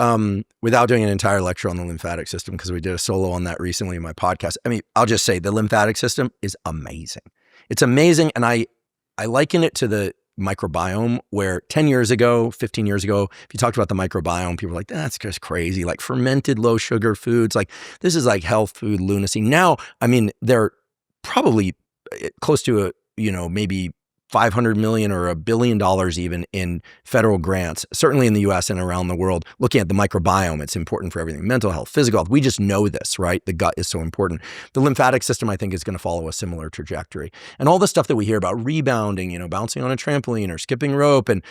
without doing an entire lecture on the lymphatic system, because we did a solo on that recently in my podcast, I mean, I'll just say the lymphatic system is amazing. It's amazing, and I liken it to the microbiome, where 10 years ago, 15 years ago, if you talked about the microbiome, people were like, that's just crazy, like fermented low sugar foods, like this is like health food lunacy. Now, I mean, they're probably close to maybe 500 million or $1 billion even in federal grants, certainly in the US and around the world, looking at the microbiome. It's important for everything, mental health, physical health. We just know this, right? The gut is so important. The lymphatic system, I think, is going to follow a similar trajectory. And all the stuff that we hear about rebounding, bouncing on a trampoline or skipping rope, and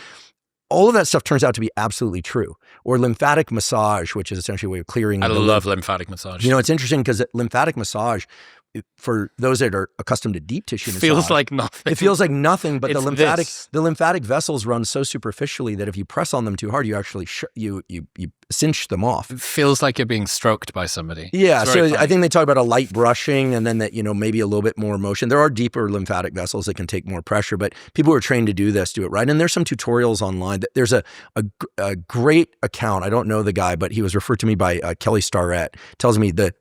all of that stuff turns out to be absolutely true. Or lymphatic massage, which is essentially a way of clearing. I love lymphatic massage. It's interesting because lymphatic massage, for those that are accustomed to deep tissue massage, feels like nothing. It feels like nothing, but the lymphatic vessels run so superficially that if you press on them too hard, you actually you cinch them off. It feels like you're being stroked by somebody. Yeah, so funny. I think they talk about a light brushing, and then that maybe a little bit more motion. There are deeper lymphatic vessels that can take more pressure, but people who are trained to do this do it right. And there's some tutorials online. There's a great account. I don't know the guy, but he was referred to me by Kelly Starrett. Tells me the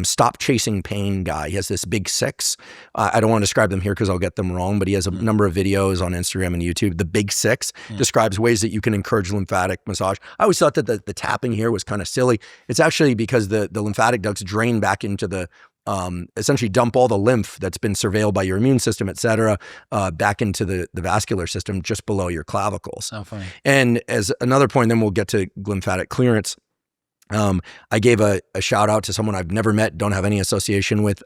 Stop Chasing Pain guy. He has this big 6. I don't want to describe them here because I'll get them wrong, but he has a number of videos on Instagram and YouTube. The big 6 describes ways that you can encourage lymphatic massage. I always thought that the tapping here was kind of silly. It's actually because the lymphatic ducts drain back into the essentially dump all the lymph that's been surveilled by your immune system, et cetera, back into the vascular system just below your clavicles. Oh, funny. And as another point, then we'll get to lymphatic clearance. I gave a shout out to someone I've never met, don't have any association with,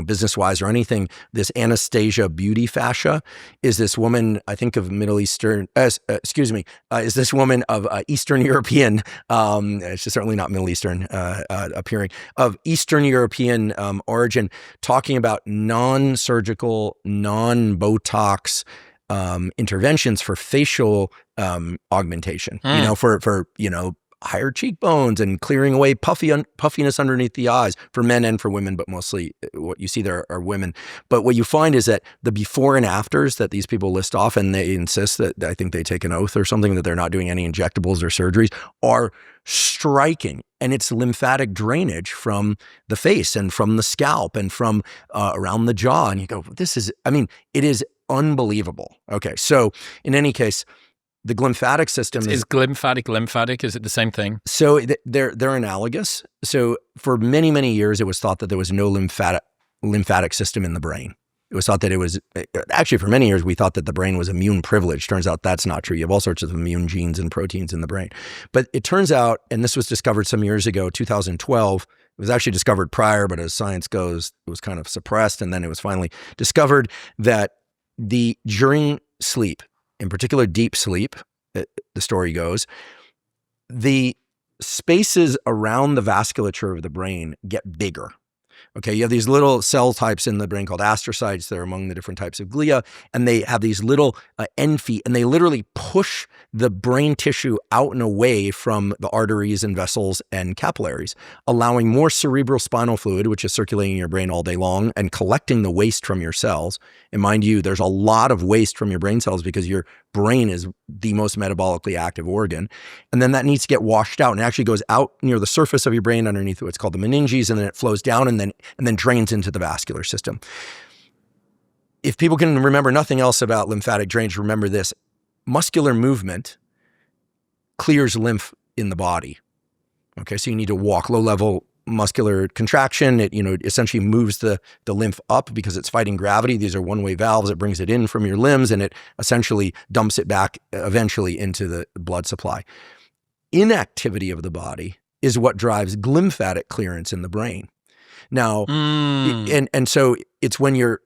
business wise or anything. This Anastasia Beauty Fascia is this woman, I think of is this woman of Eastern European, she's certainly not Middle Eastern appearing, of Eastern European origin, talking about non-surgical, non-Botox interventions for facial augmentation, for higher cheekbones and clearing away puffiness underneath the eyes for men and for women, but mostly what you see there are women. But what you find is that the before and afters that these people list off, and they insist that, I think they take an oath or something, that they're not doing any injectables or surgeries, are striking. And it's lymphatic drainage from the face and from the scalp and from around the jaw. And you go, it is unbelievable. Okay, so in any case, the glymphatic system is lymphatic. Is it the same thing? So they're analogous. So for many, many years, it was thought that there was no lymphatic system in the brain. It was thought that it was, actually for many years, we thought that the brain was immune privileged. Turns out that's not true. You have all sorts of immune genes and proteins in the brain. But it turns out, and this was discovered some years ago, 2012, it was actually discovered prior, but as science goes, it was kind of suppressed. And then it was finally discovered that during sleep, in particular deep sleep, the story goes, the spaces around the vasculature of the brain get bigger. Okay, you have these little cell types in the brain called astrocytes. They're among the different types of glia, and they have these little end feet, and they literally push the brain tissue out and away from the arteries and vessels and capillaries, allowing more cerebral spinal fluid, which is circulating in your brain all day long and collecting the waste from your cells. And mind you, there's a lot of waste from your brain cells because your brain is the most metabolically active organ. And then that needs to get washed out, and it actually goes out near the surface of your brain underneath what's called the meninges, and then it flows down and then drains into the vascular system. If people can remember nothing else about lymphatic drainage, remember this: muscular movement clears lymph in the body. Okay, so you need to walk. Low-level muscular contraction, it essentially moves the lymph up because it's fighting gravity. These are one-way valves. It brings it in from your limbs, and it essentially dumps it back eventually into the blood supply. Inactivity of the body is what drives glymphatic clearance in the brain. Now, and so it's when you're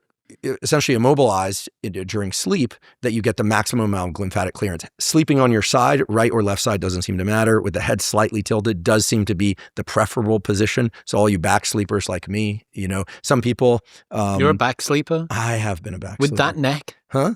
essentially immobilized during sleep that you get the maximum amount of glymphatic clearance. Sleeping on your side, right or left side, doesn't seem to matter. With the head slightly tilted does seem to be the preferable position. So all you back sleepers like me, some people... You're a back sleeper? I have been a back sleeper. With that neck? Huh?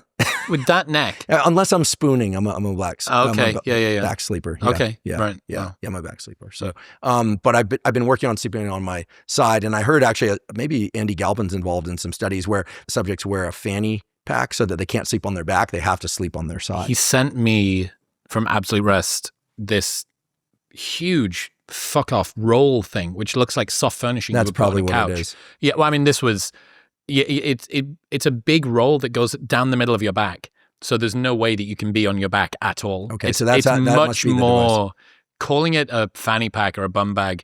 With that neck? Unless I'm spooning, I'm a back sleeper. Okay, yeah. Back sleeper. Okay, yeah, right. Yeah, Wow. yeah, I'm a back sleeper. So, but I've been working on sleeping on my side, and I heard actually maybe Andy Galpin's involved in some studies where subjects wear a fanny pack so that they can't sleep on their back; they have to sleep on their side. He sent me from Absolute Rest this huge fuck off roll thing, which looks like soft furnishing. That's probably what it is. Yeah, well, I mean, this was. Yeah, it's a big roll that goes down the middle of your back, so there's no way that you can be on your back at all. Okay, it's, so that's it's much much more. Calling it a fanny pack or a bum bag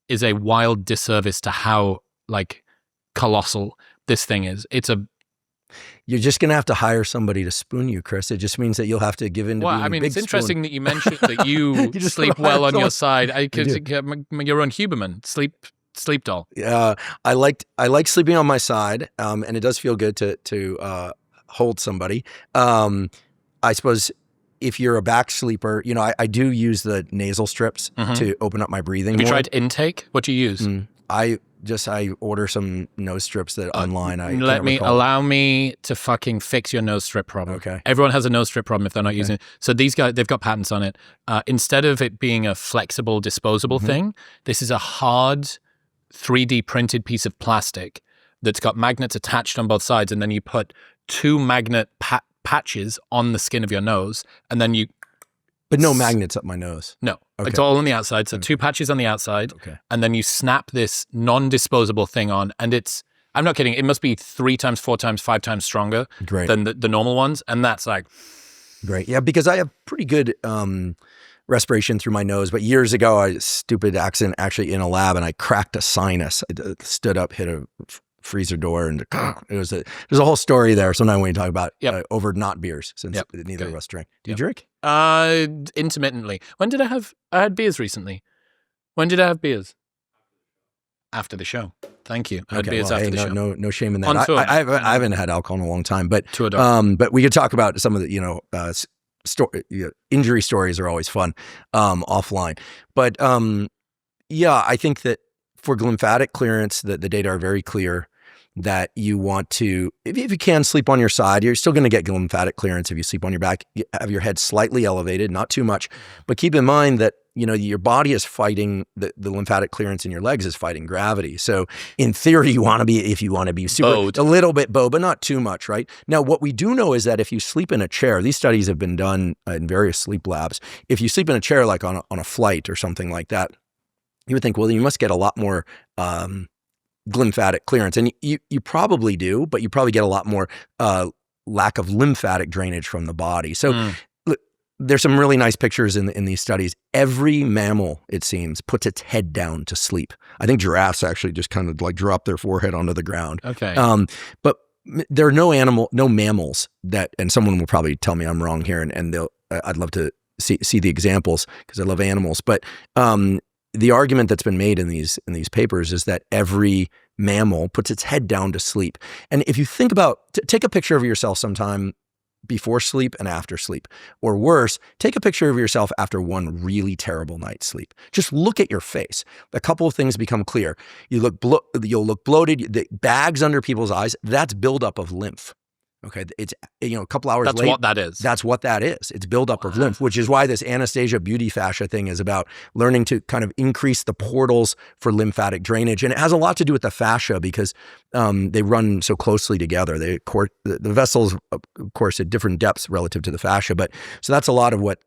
is a wild disservice to how colossal this thing is. You're just going to have to hire somebody to spoon you, Chris. It just means that you'll have to give in to being a big it's interesting spoon. that you mentioned that you sleep well on your side. You're on Huberman, sleep doll. Yeah, I like sleeping on my side, and it does feel good to hold somebody. I suppose if you're a back sleeper, I do use the nasal strips to open up my breathing. Have you tried intake? What do you use? I order some nose strips that online. Allow me to fucking fix your nose strip problem. Okay. Everyone has a nose strip problem if they're not using it. So these guys, they've got patents on it. Instead of it being a flexible, disposable thing, this is a hard 3D printed piece of plastic that's got magnets attached on both sides, and then you put two magnet patches on the skin of your nose, and then you... But no magnets up my nose. No, okay. It's all on the outside. So two patches on the outside, and then you snap this non-disposable thing on, and it's... I'm not kidding. It must be 3 times, 4 times, 5 times stronger than the normal ones, and that's great. Yeah, because I have pretty good... respiration through my nose, but years ago, stupid accident actually in a lab, and I cracked a sinus. I stood up, hit a freezer door, and there's a whole story there. Sometime when you talk about over not beers, since neither of us drink. Do you drink? Intermittently. I had beers recently. When did I have beers? After the show. Thank you. I had beers after the show. No shame in that. I haven't had alcohol in a long time, but we could talk about some of the injury stories are always fun offline. But I think that for glymphatic clearance, the data are very clear that you want to, if you can sleep on your side, you're still going to get glymphatic clearance. If you sleep on your back, you have your head slightly elevated, not too much, but keep in mind that your body is fighting the lymphatic clearance in your legs is fighting gravity. So in theory, if you want to be super bowed. A little bit bowed, but not too much, right? Now, what we do know is that if you sleep in a chair, these studies have been done in various sleep labs. If you sleep in a chair, like on a flight or something like that, you would think, well, you must get a lot more glymphatic clearance, and you probably do, but you probably get a lot more lack of lymphatic drainage from the body. So there's some really nice pictures in these studies. Every mammal, it seems, puts its head down to sleep. I think giraffes actually just kind of like drop their forehead onto the ground. Okay. But there are no mammals that, and someone will probably tell me I'm wrong here, and I'd love to see the examples because I love animals. But the argument that's been made in these papers is that every mammal puts its head down to sleep. And if you think about, take a picture of yourself sometime before sleep and after sleep, or worse, take a picture of yourself after one really terrible night's sleep. Just look at your face. A couple of things become clear. You'll look bloated. The bags under people's eyes, that's buildup of lymph. Okay, it's a couple hours late. That's what that is. That's what that is. It's buildup of lymph, which is why this Anastasia beauty fascia thing is about learning to kind of increase the portals for lymphatic drainage, and it has a lot to do with the fascia because they run so closely together. The vessels, of course, at different depths relative to the fascia, but so that's a lot of what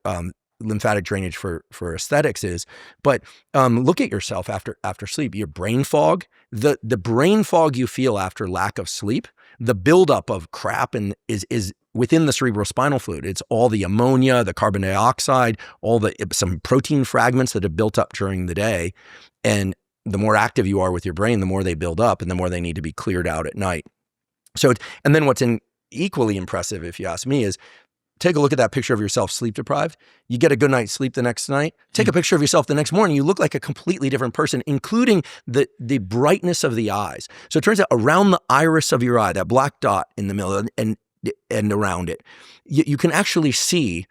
lymphatic drainage for aesthetics is. But look at yourself after sleep. Your brain fog, the brain fog you feel after lack of sleep, the buildup of crap is within the cerebrospinal fluid. It's all the ammonia, the carbon dioxide, some protein fragments that have built up during the day. And the more active you are with your brain, the more they build up and the more they need to be cleared out at night. So, and then what's equally impressive, if you ask me, is take a look at that picture of yourself sleep deprived. You get a good night's sleep the next night. Take a picture of yourself the next morning. You look like a completely different person, including the brightness of the eyes. So it turns out around the iris of your eye, that black dot in the middle and around it, you can actually see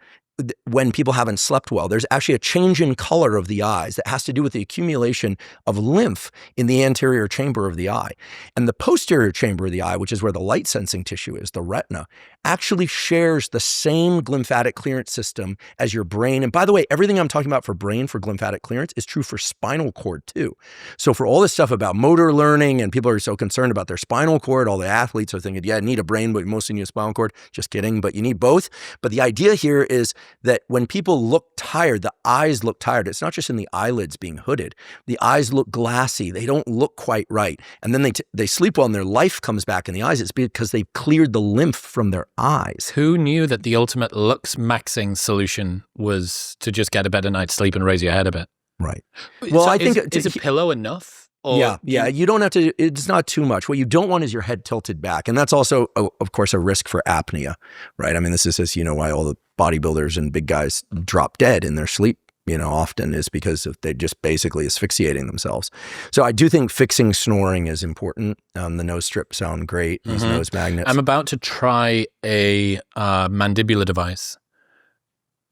when people haven't slept well. There's actually a change in color of the eyes that has to do with the accumulation of lymph in the anterior chamber of the eye. And the posterior chamber of the eye, which is where the light sensing tissue is, the retina, actually shares the same lymphatic clearance system as your brain. And by the way, everything I'm talking about for brain, for lymphatic clearance, is true for spinal cord too. So for all this stuff about motor learning, and people are so concerned about their spinal cord, all the athletes are thinking, yeah, I need a brain, but mostly need a spinal cord. Just kidding, but you need both. But the idea here is that when people look tired, the eyes look tired. It's not just in the eyelids being hooded. The eyes look glassy. They don't look quite right. And then they sleep well and their life comes back in the eyes. It's because they've cleared the lymph from their eyes. Who knew that the ultimate looks maxing solution was to just get a better night's sleep and raise your head a bit? Right. Well, so I think is a pillow enough? Yeah. You don't have to, it's not too much. What you don't want is your head tilted back. And that's also, of course, a risk for apnea, right? I mean, this is why all the bodybuilders and big guys drop dead in their sleep, often is because they just basically asphyxiating themselves. So I do think fixing snoring is important. The nose strips sound great, these nose magnets. I'm about to try a mandibular device,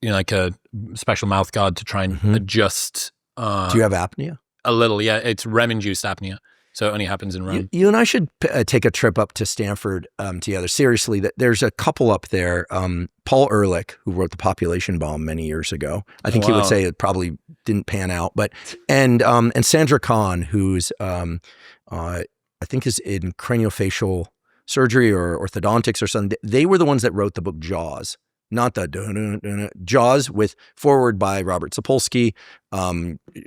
like a special mouth guard to try and adjust. Do you have apnea? A little, yeah. It's REM-induced apnea, so it only happens in REM. You and I should take a trip up to Stanford together. Seriously, there's a couple up there. Paul Ehrlich, who wrote The Population Bomb many years ago. I think he would say it probably didn't pan out, but and Sandra Kahn, who's I think is in craniofacial surgery or orthodontics or something. They were the ones that wrote the book Jaws. Not the Jaws, with foreword by Robert Sapolsky.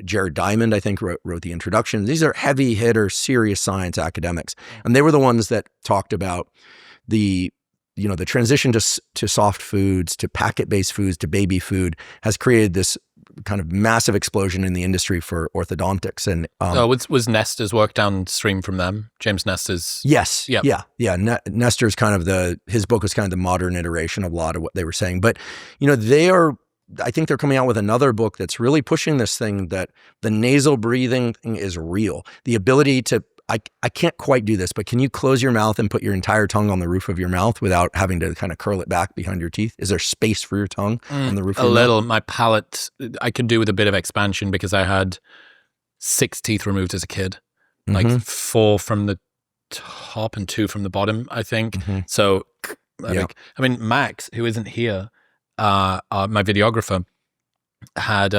Jared Diamond, I think, wrote the introduction. These are heavy hitter, serious science academics. And they were the ones that talked about the transition to soft foods, to packet-based foods, to baby food has created this kind of massive explosion in the industry for orthodontics. And was Nestor's work downstream from them? James Nestor's? Yes. Yep. Yeah. Nestor's kind of his book was kind of the modern iteration of a lot of what they were saying. But, I think they're coming out with another book that's really pushing this thing that the nasal breathing thing is real. The ability to, I can't quite do this, but can you close your mouth and put your entire tongue on the roof of your mouth without having to kind of curl it back behind your teeth? Is there space for your tongue on the roof of your mouth? A little. My palate, I could do with a bit of expansion because I had 6 teeth removed as a kid, like 4 from the top and 2 from the bottom, I think. So, Max, who isn't here, my videographer, had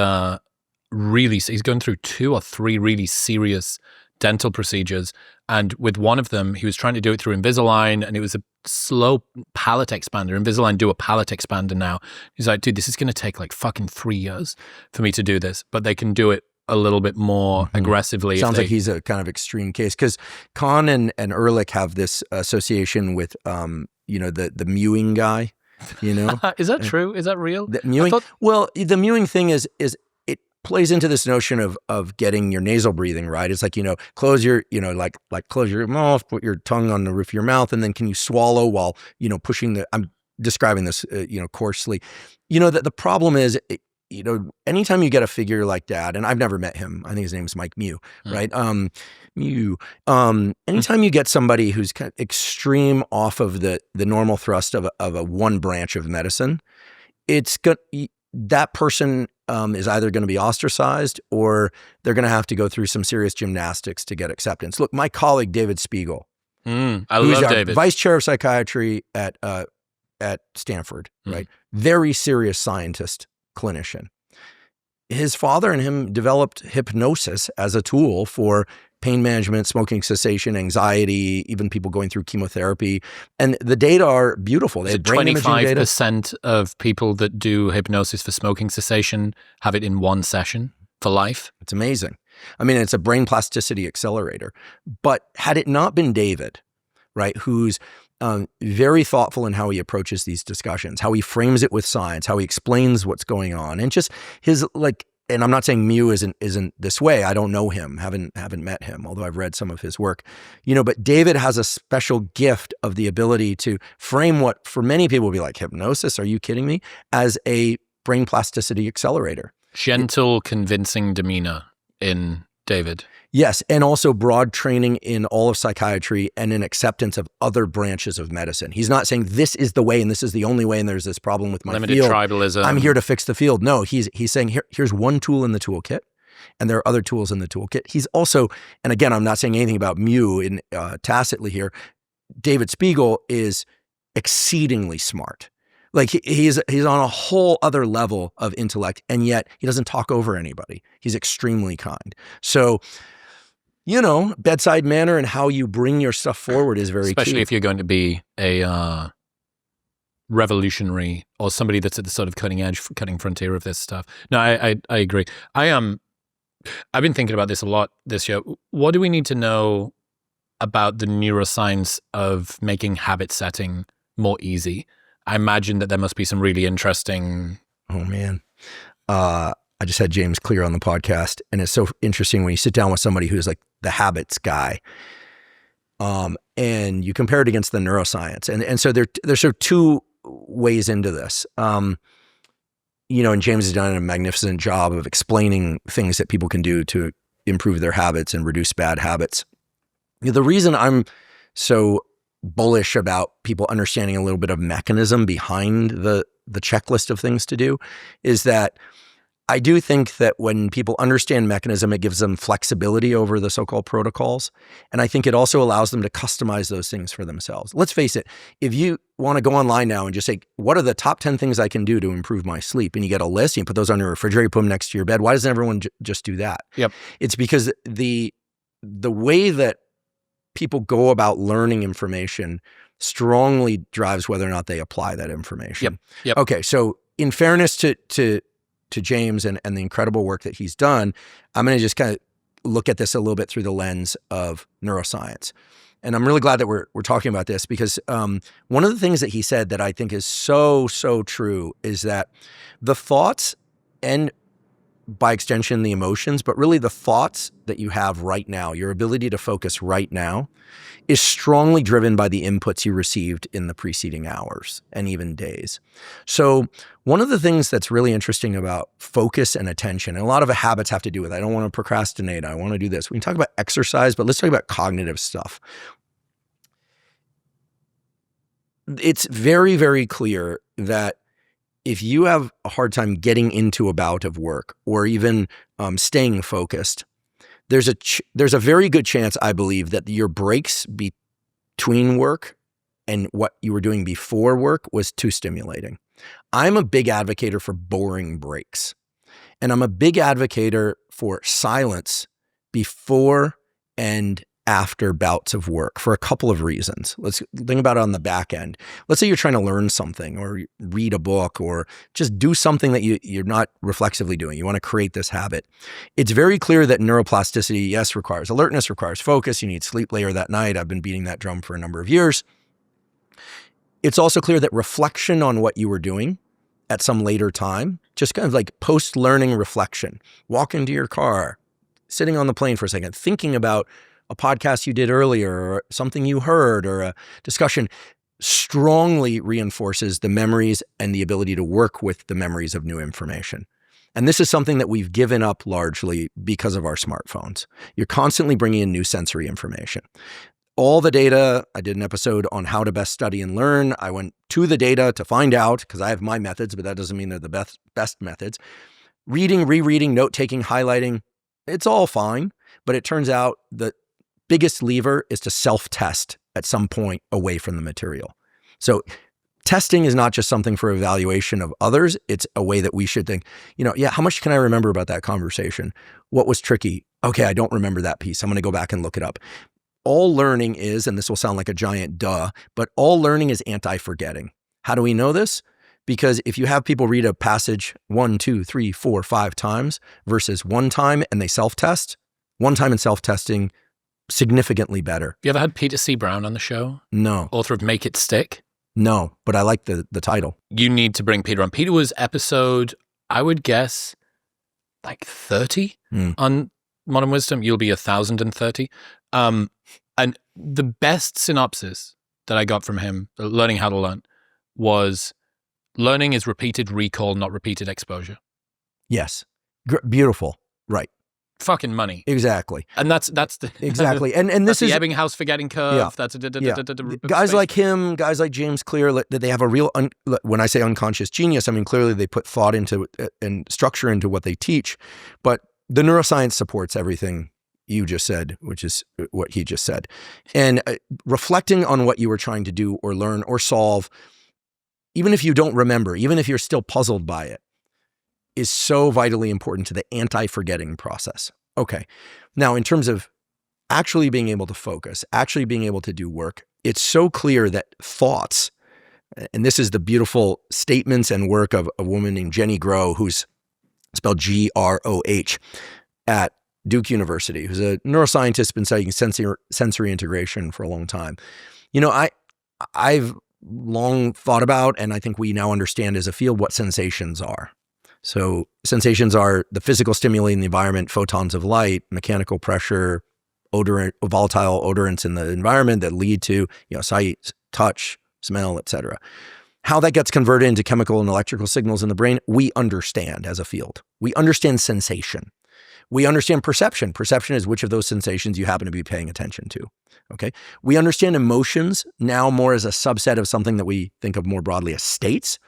he's going through 2 or 3 really serious dental procedures, and with one of them he was trying to do it through Invisalign, and it was a slow palate expander. Invisalign do a palate expander now. He's like, dude, this is going to take like fucking 3 years for me to do this, but they can do it a little bit more aggressively. Sounds like he's a kind of extreme case, because Kahn and Ehrlich have this association with the mewing guy. Is that true? Is that real? The mewing, the mewing thing is it plays into this notion of getting your nasal breathing right. It's like, close your, close your mouth, put your tongue on the roof of your mouth, and then can you swallow while, pushing I'm describing this, coarsely. The problem is, anytime you get a figure like that, and I've never met him, I think his name is Mike Mew, right? Mew. Anytime you get somebody who's kind of extreme off of the normal thrust of a one branch of medicine, that person is either going to be ostracized or they're going to have to go through some serious gymnastics to get acceptance. Look, my colleague David Spiegel, I love David, vice chair of psychiatry at Stanford, right? Very serious scientist, clinician. His father and him developed hypnosis as a tool for pain management, smoking cessation, anxiety, even people going through chemotherapy. And the data are beautiful. They have brain imaging data. 25% of people that do hypnosis for smoking cessation have it in one session for life. It's amazing. I mean, it's a brain plasticity accelerator. But had it not been David, right, who's very thoughtful in how he approaches these discussions, how he frames it with science, how he explains what's going on, and just his and I'm not saying Mew isn't this way. I don't know him, haven't met him, although I've read some of his work. But David has a special gift of the ability to frame what for many people would be like hypnosis, are you kidding me, as a brain plasticity accelerator. Gentle, convincing demeanor in David. Yes, and also broad training in all of psychiatry and an acceptance of other branches of medicine. He's not saying this is the way and this is the only way and there's this problem with my limited field. Tribalism. I'm here to fix the field. No, he's saying here's one tool in the toolkit, and there are other tools in the toolkit. He's also, and again, I'm not saying anything about Mew tacitly here. David Spiegel is exceedingly smart. Like he's on a whole other level of intellect, and yet he doesn't talk over anybody. He's extremely kind. So, bedside manner and how you bring your stuff forward is very especially key. If you're going to be a revolutionary or somebody that's at the sort of cutting frontier of this stuff. No, I agree. I've been thinking about this a lot this year. What do we need to know about the neuroscience of making habit setting more easy? I imagine that there must be some really interesting. Oh man. I just had James Clear on the podcast, and it's so interesting when you sit down with somebody who's like the habits guy, and you compare it against the neuroscience. And so there's sort of two ways into this. And James has done a magnificent job of explaining things that people can do to improve their habits and reduce bad habits. The reason I'm so bullish about people understanding a little bit of mechanism behind the checklist of things to do is that I do think that when people understand mechanism, it gives them flexibility over the so-called protocols. And I think it also allows them to customize those things for themselves. Let's face it, if you want to go online now and just say, what are the top 10 things I can do to improve my sleep? And you get a list, you put those on your refrigerator, put them next to your bed. Why doesn't everyone just do that? Yep. It's because the way that people go about learning information strongly drives whether or not they apply that information. Yep. Okay, so in fairness to James and the incredible work that he's done, I'm going to just kind of look at this a little bit through the lens of neuroscience. And I'm really glad that we're talking about this because one of the things that he said that I think is so true is that the thoughts and by extension, the emotions, but really the thoughts that you have right now, your ability to focus right now is strongly driven by the inputs you received in the preceding hours and even days. So one of the things that's really interesting about focus and attention, and a lot of habits have to do with, I don't want to procrastinate, I want to do this. We can talk about exercise, but let's talk about cognitive stuff. It's very, very clear that if you have a hard time getting into a bout of work or even staying focused, there's a very good chance, I believe, that your breaks between work and what you were doing before work was too stimulating. I'm a big advocate for boring breaks, and I'm a big advocate for silence before and after bouts of work for a couple of reasons. Let's think about it on the back end. Let's say you're trying to learn something or read a book or just do something that you're not reflexively doing. You want to create this habit. It's very clear that neuroplasticity, yes, requires alertness, requires focus. You need sleep later that night. I've been beating that drum for a number of years. It's also clear that reflection on what you were doing at some later time, just kind of like post-learning reflection, walk into your car, sitting on the plane for a second, thinking about a podcast you did earlier or something you heard or a discussion, strongly reinforces the memories and the ability to work with the memories of new information. And this is something that we've given up largely because of our smartphones. You're constantly bringing in new sensory information. All the data, I did an episode on how to best study and learn. I went to the data to find out, because I have my methods, but that doesn't mean they're the best methods. Reading, rereading, note-taking, highlighting, it's all fine. But it turns out the biggest lever is to self-test at some point away from the material. So testing is not just something for evaluation of others. It's a way that we should think, how much can I remember about that conversation? What was tricky? Okay, I don't remember that piece. I'm going to go back and look it up. All learning is, and this will sound like a giant duh, but all learning is anti-forgetting. How do we know this? Because if you have people read a passage 1, 2, 3, 4, 5 times versus one time and they self-test, one time in self-testing, significantly better. You ever had Peter C. Brown on the show? No. Author of Make It Stick? No, but I like the title. You need to bring Peter on. Peter was episode, I would guess, like 30 on Modern Wisdom. You'll be 1,030. And the best synopsis that I got from him, learning how to learn, was learning is repeated recall, not repeated exposure. Yes. Beautiful. Right. Fucking money. Exactly. And that's the exactly. And this is the Ebbinghaus forgetting curve. Yeah. That's guys like him, guys like James Clear, that they have a real when I say unconscious genius, I mean clearly they put thought into and structure into what they teach. But the neuroscience supports everything you just said, which is what he just said. And reflecting on what you were trying to do or learn or solve, even if you don't remember, even if you're still puzzled by it, is so vitally important to the anti-forgetting process. Okay. Now, in terms of actually being able to focus, actually being able to do work, it's so clear that thoughts, and this is the beautiful statements and work of a woman named Jenny Groh, who's spelled Groh, at Duke University, who's a neuroscientist, been studying sensory integration for a long time. I've long thought about, and I think we now understand as a field, what sensations are. So sensations are the physical stimuli in the environment, photons of light, mechanical pressure, volatile odorants in the environment that lead to sight, touch, smell, etc. How that gets converted into chemical and electrical signals in the brain, we understand as a field. We understand sensation. We understand perception. Perception is which of those sensations you happen to be paying attention to. Okay. We understand emotions now more as a subset of something that we think of more broadly as states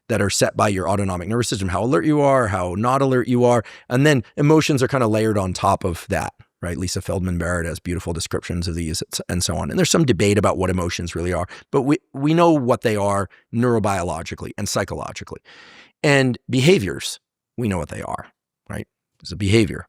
that are set by your autonomic nervous system, how alert you are, how not alert you are. And then emotions are kind of layered on top of that, right? Lisa Feldman Barrett has beautiful descriptions of these and so on. And there's some debate about what emotions really are, but we know what they are neurobiologically and psychologically. And behaviors, we know what they are, right? There's a behavior.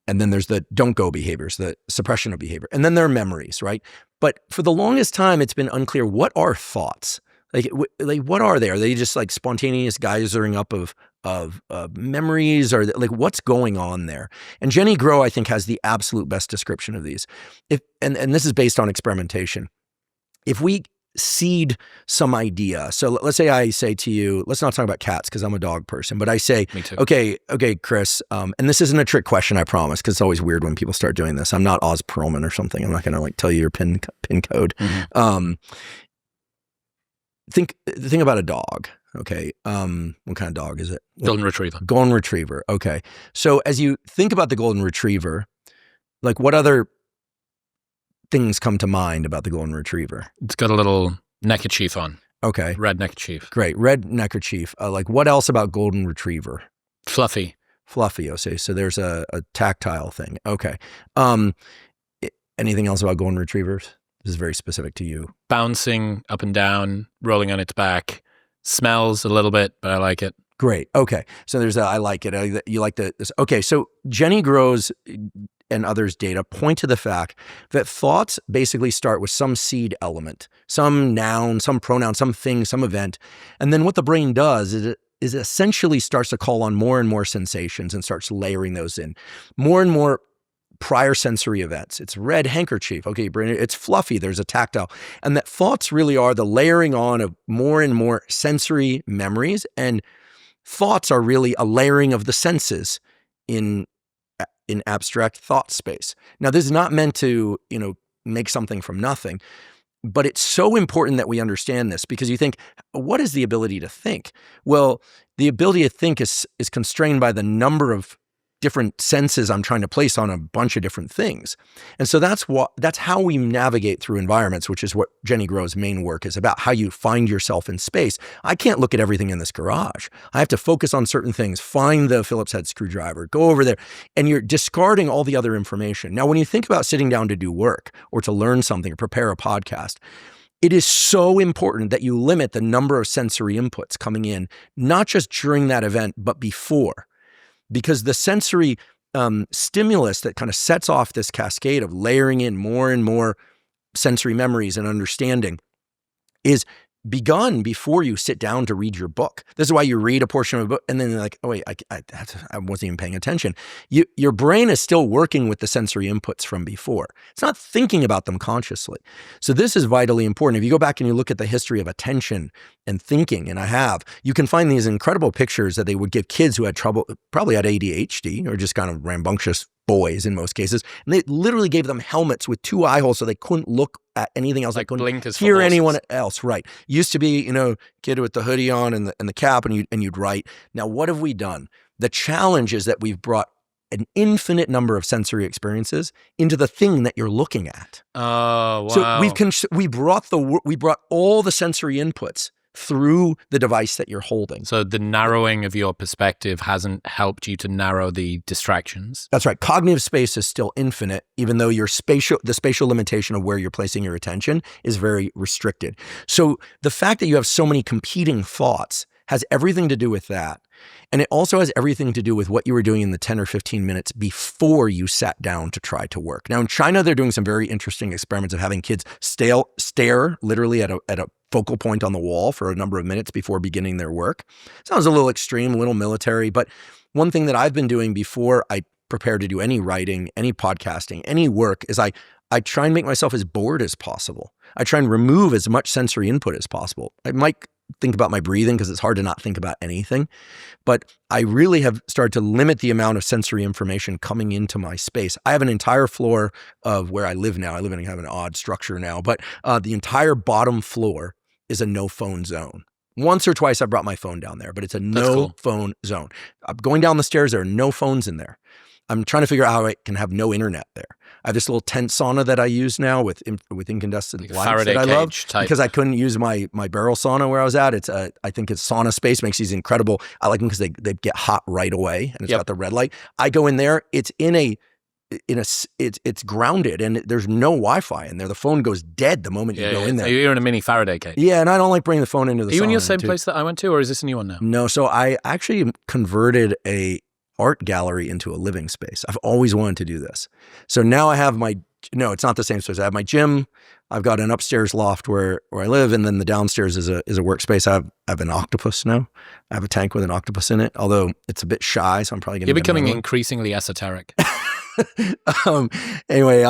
And then there's the don't go behaviors, the suppression of behavior. And then there are memories, right? But for the longest time, it's been unclear, what are thoughts? Like what are they? Are they just like spontaneous geysering up of memories, or like what's going on there? And Jenny Groh, I think, has the absolute best description of these. And this is based on experimentation. If we seed some idea, so let's say I say to you, let's not talk about cats because I'm a dog person, but I say, Me too. okay, Chris, and this isn't a trick question, I promise, because it's always weird when people start doing this. I'm not Oz Perlman or something. I'm not going to tell you your pin code. Mm-hmm. Think about a dog. Okay. What kind of dog is it? Golden Retriever. Golden Retriever. Okay. So as you think about the Golden Retriever, like what other things come to mind about the Golden Retriever? It's got a little neckerchief on. Okay. Red neckerchief. Great. Red neckerchief. Like what else about Golden Retriever? Fluffy. Okay. So there's a tactile thing. Okay. Anything else about Golden Retrievers? This is very specific to you. Bouncing up and down, rolling on its back. Smells a little bit, but I like it. Great. Okay. So there's I like it. You like this. Okay. So Jenny Groh's and others' data point to the fact that thoughts basically start with some seed element, some noun, some pronoun, some thing, some event. And then what the brain does is it essentially starts to call on more and more sensations and starts layering those in. More and more prior sensory events. It's red handkerchief. Okay, it's fluffy. There's a tactile. And that thoughts really are the layering on of more and more sensory memories. And thoughts are really a layering of the senses in abstract thought space. Now, this is not meant to, make something from nothing, but it's so important that we understand this, because you think, what is the ability to think? Well, the ability to think is constrained by the number of different senses I'm trying to place on a bunch of different things. And so that's how we navigate through environments, which is what Jenny Groh's main work is about, how you find yourself in space. I can't look at everything in this garage. I have to focus on certain things, find the Phillips head screwdriver, go over there, and you're discarding all the other information. Now, when you think about sitting down to do work or to learn something or prepare a podcast, it is so important that you limit the number of sensory inputs coming in, not just during that event, but before. Because the sensory stimulus that kind of sets off this cascade of layering in more and more sensory memories and understanding is begun before you sit down to read your book. This is why you read a portion of a book and then you're like, oh wait, I wasn't even paying attention. Your brain is still working with the sensory inputs from before. It's not thinking about them consciously. So this is vitally important. If you go back and you look at the history of attention and thinking, and you can find these incredible pictures that they would give kids who had trouble, probably had ADHD or just kind of rambunctious boys in most cases. And they literally gave them helmets with 2 eye holes so they couldn't look at anything else. Like they couldn't blinkers hear for anyone horses. else. Right. Used to be, kid with the hoodie on and the cap and you'd write. Now, what have we done? The challenge is that we've brought an infinite number of sensory experiences into the thing that you're looking at. Oh, wow. So we brought all the sensory inputs through the device that you're holding. So the narrowing of your perspective hasn't helped you to narrow the distractions. That's right. Cognitive space is still infinite, even though the spatial limitation of where you're placing your attention is very restricted. So the fact that you have so many competing thoughts has everything to do with that. And it also has everything to do with what you were doing in the 10 or 15 minutes before you sat down to try to work. Now in China, they're doing some very interesting experiments of having kids stare literally at a focal point on the wall for a number of minutes before beginning their work. Sounds a little extreme, a little military, but one thing that I've been doing before I prepare to do any writing, any podcasting, any work is I try and make myself as bored as possible. I try and remove as much sensory input as possible. I might think about my breathing because it's hard to not think about anything, but I really have started to limit the amount of sensory information coming into my space. I have an entire floor of where I live now. I have an odd structure now, but the entire bottom floor is a no phone zone. Once or twice I brought my phone down there, but it's a no phone zone. I'm going down the stairs, there are no phones in there. I'm trying to figure out how I can have no internet there. I have this little tent sauna that I use now with incandescent lights Faraday that I love type. Because I couldn't use my barrel sauna where I was at. I think it's sauna space, makes these incredible. I like them because they get hot right away and it's got the red light. I go in there, it's it's grounded and there's no Wi-Fi in there. The phone goes dead the moment you go in there. So you're in a mini Faraday cage. Yeah, and I don't like bringing the phone into the sauna. Are you in your same place that I went to, or is this a new one now? No, so I actually converted a art gallery into a living space. I've always wanted to do this. So now I have no, it's not the same space. I have my gym. I've got an upstairs loft where I live, and then the downstairs is a workspace. I have an octopus now. I have a tank with an octopus in it, although it's a bit shy, so I'm probably going to You're becoming increasingly esoteric. Anyway,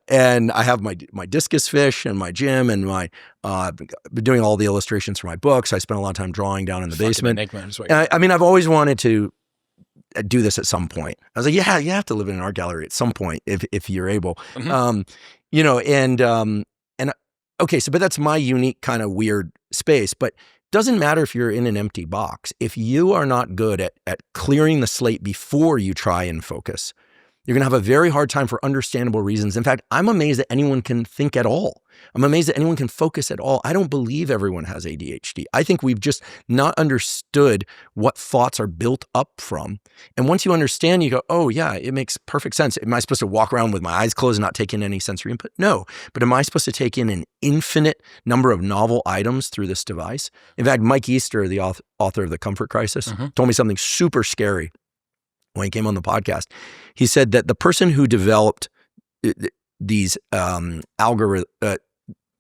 and I have my discus fish and my gym and my I've been doing all the illustrations for my books. I spent a lot of time drawing down in the basement. I mean, I've always wanted to do this at some point. I was like, yeah, you have to live in an art gallery at some point if you're able. Mm-hmm. Okay, so but that's my unique kind of weird space. But doesn't matter if you're in an empty box. If you are not good at clearing the slate before you try and focus, you're going to have a very hard time for understandable reasons. In fact, I'm amazed that anyone can think at all. I'm amazed that anyone can focus at all. I don't believe everyone has ADHD. I think we've just not understood what thoughts are built up from. And once you understand, you go, oh yeah, it makes perfect sense. Am I supposed to walk around with my eyes closed and not take in any sensory input? No. But am I supposed to take in an infinite number of novel items through this device? In fact, Mike Easter, the author of The Comfort Crisis, told me something super scary when he came on the podcast. He said that the person who developed these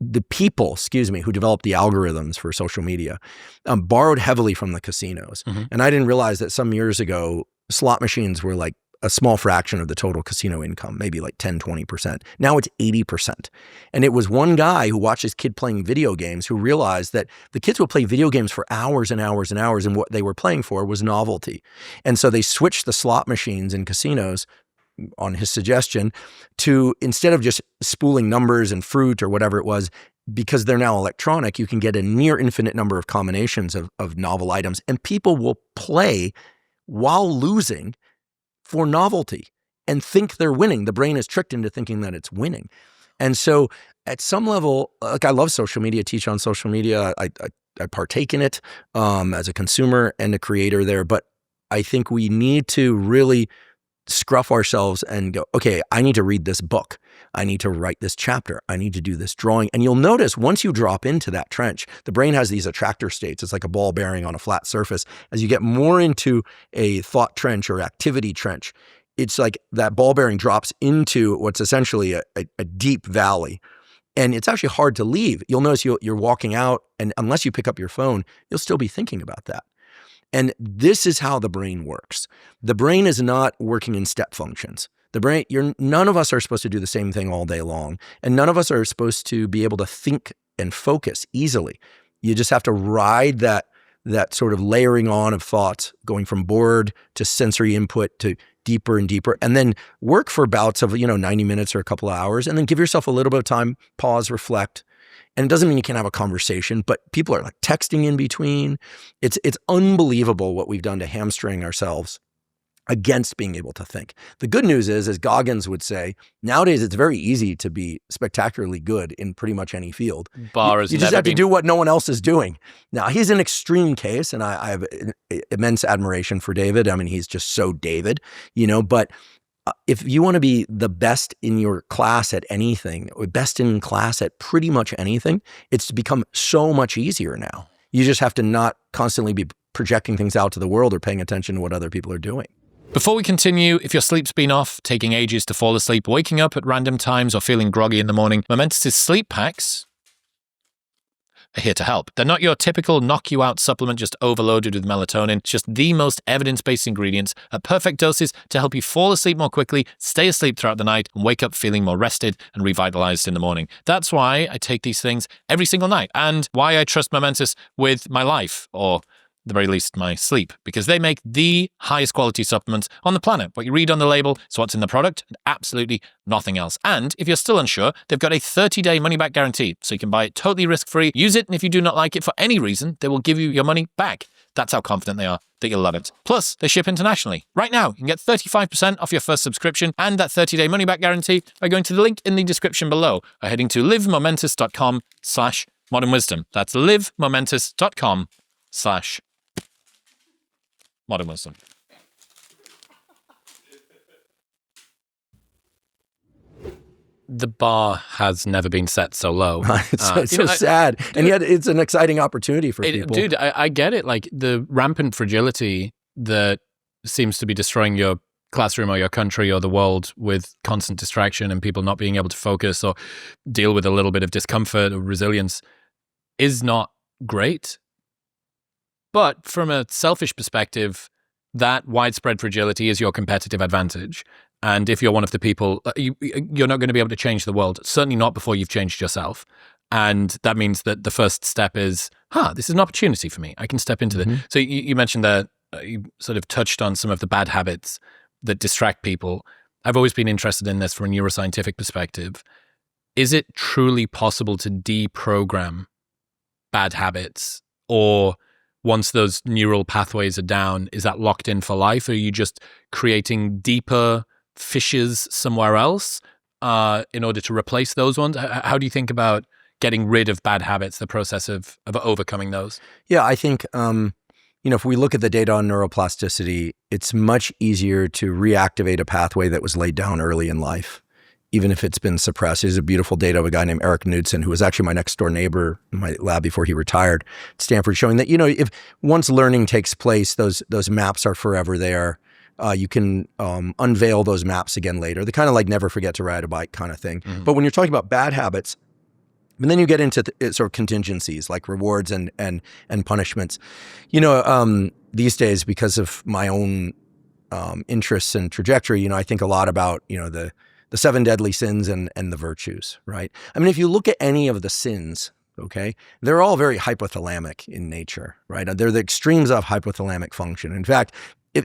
the people who developed the algorithms for social media borrowed heavily from the casinos. And I didn't realize that some years ago, slot machines were like a small fraction of the total casino income, maybe like 10, 20%. Now it's 80%. And it was one guy who watched his kid playing video games who realized that the kids would play video games for hours and hours and hours, and what they were playing for was novelty. And so they switched the slot machines in casinos on his suggestion to, instead of just spooling numbers and fruit or whatever it was, because they're now electronic, you can get a near infinite number of combinations of novel items, and people will play while losing for novelty and think they're winning. The brain is tricked into thinking that it's winning. And so at some level, like, I love social media, teach on social media. I partake in it as a consumer and a creator there. But I think we need to really scruff ourselves and go, okay, I need to read this book. I need to write this chapter. I need to do this drawing. And you'll notice once you drop into that trench, the brain has these attractor states. It's like a ball bearing on a flat surface. As you get more into a thought trench or activity trench, it's like that ball bearing drops into what's essentially a deep valley. And it's actually hard to leave. You'll notice you're walking out, and unless you pick up your phone, you'll still be thinking about that. And this is how the brain works. The brain is not working in step functions. The brain, none of us are supposed to do the same thing all day long. And none of us are supposed to be able to think and focus easily. You just have to ride that sort of layering on of thoughts, going from bored to sensory input to deeper and deeper, and then work for bouts of 90 minutes or a couple of hours, and then give yourself a little bit of time, pause, reflect. And it doesn't mean you can't have a conversation, but people are like texting in between. It's unbelievable what we've done to hamstring ourselves against being able to think. The good news is, as Goggins would say, nowadays it's very easy to be spectacularly good in pretty much any field. You just have to do what no one else is doing. Now, he's an extreme case, and I have immense admiration for David. I mean, he's just so David, but if you want to be the best in your class at anything, or best in class at pretty much anything, it's become so much easier now. You just have to not constantly be projecting things out to the world or paying attention to what other people are doing. Before we continue, if your sleep's been off, taking ages to fall asleep, waking up at random times, or feeling groggy in the morning, Momentous' sleep packs are here to help. They're not your typical knock-you-out supplement just overloaded with melatonin. It's just the most evidence-based ingredients at perfect doses to help you fall asleep more quickly, stay asleep throughout the night, and wake up feeling more rested and revitalized in the morning. That's why I take these things every single night, and why I trust Momentous with my life, or at the very least my sleep, because they make the highest quality supplements on the planet. What you read on the label is what's in the product, and absolutely nothing else. And if you're still unsure, they've got a 30-day money-back guarantee, so you can buy it totally risk-free, use it, and if you do not like it for any reason, they will give you your money back. That's how confident they are that you'll love it. Plus, they ship internationally. Right now, you can get 35% off your first subscription and that 30-day money-back guarantee by going to the link in the description below, or heading to livemomentous.com/modern wisdom. That's livemomentous.com/modern wisdom. The bar has never been set so low. It's so sad. And yet it's an exciting opportunity for people. Dude, I get it. Like, the rampant fragility that seems to be destroying your classroom or your country or the world with constant distraction and people not being able to focus or deal with a little bit of discomfort or resilience is not great. But from a selfish perspective, that widespread fragility is your competitive advantage. And if you're one of the people, you're not going to be able to change the world, certainly not before you've changed yourself. And that means that the first step is, this is an opportunity for me. I can step into it. So you mentioned that you sort of touched on some of the bad habits that distract people. I've always been interested in this from a neuroscientific perspective. Is it truly possible to deprogram bad habits, or once those neural pathways are down, is that locked in for life? Or are you just creating deeper fissures somewhere else in order to replace those ones? How do you think about getting rid of bad habits, the process of overcoming those? Yeah, I think, if we look at the data on neuroplasticity, it's much easier to reactivate a pathway that was laid down early in life, even if it's been suppressed. There's a beautiful data of a guy named Eric Knudsen, who was actually my next door neighbor in my lab before he retired at Stanford, showing that, if once learning takes place, those maps are forever there. You can unveil those maps again later. They kind of like never forget to ride a bike kind of thing. But when you're talking about bad habits, and then you get into sort of contingencies like rewards and punishments. These days, because of my own interests and trajectory, I think a lot about, the 7 deadly sins and the virtues, right? I mean, if you look at any of the sins, okay, they're all very hypothalamic in nature, right? They're the extremes of hypothalamic function. In fact,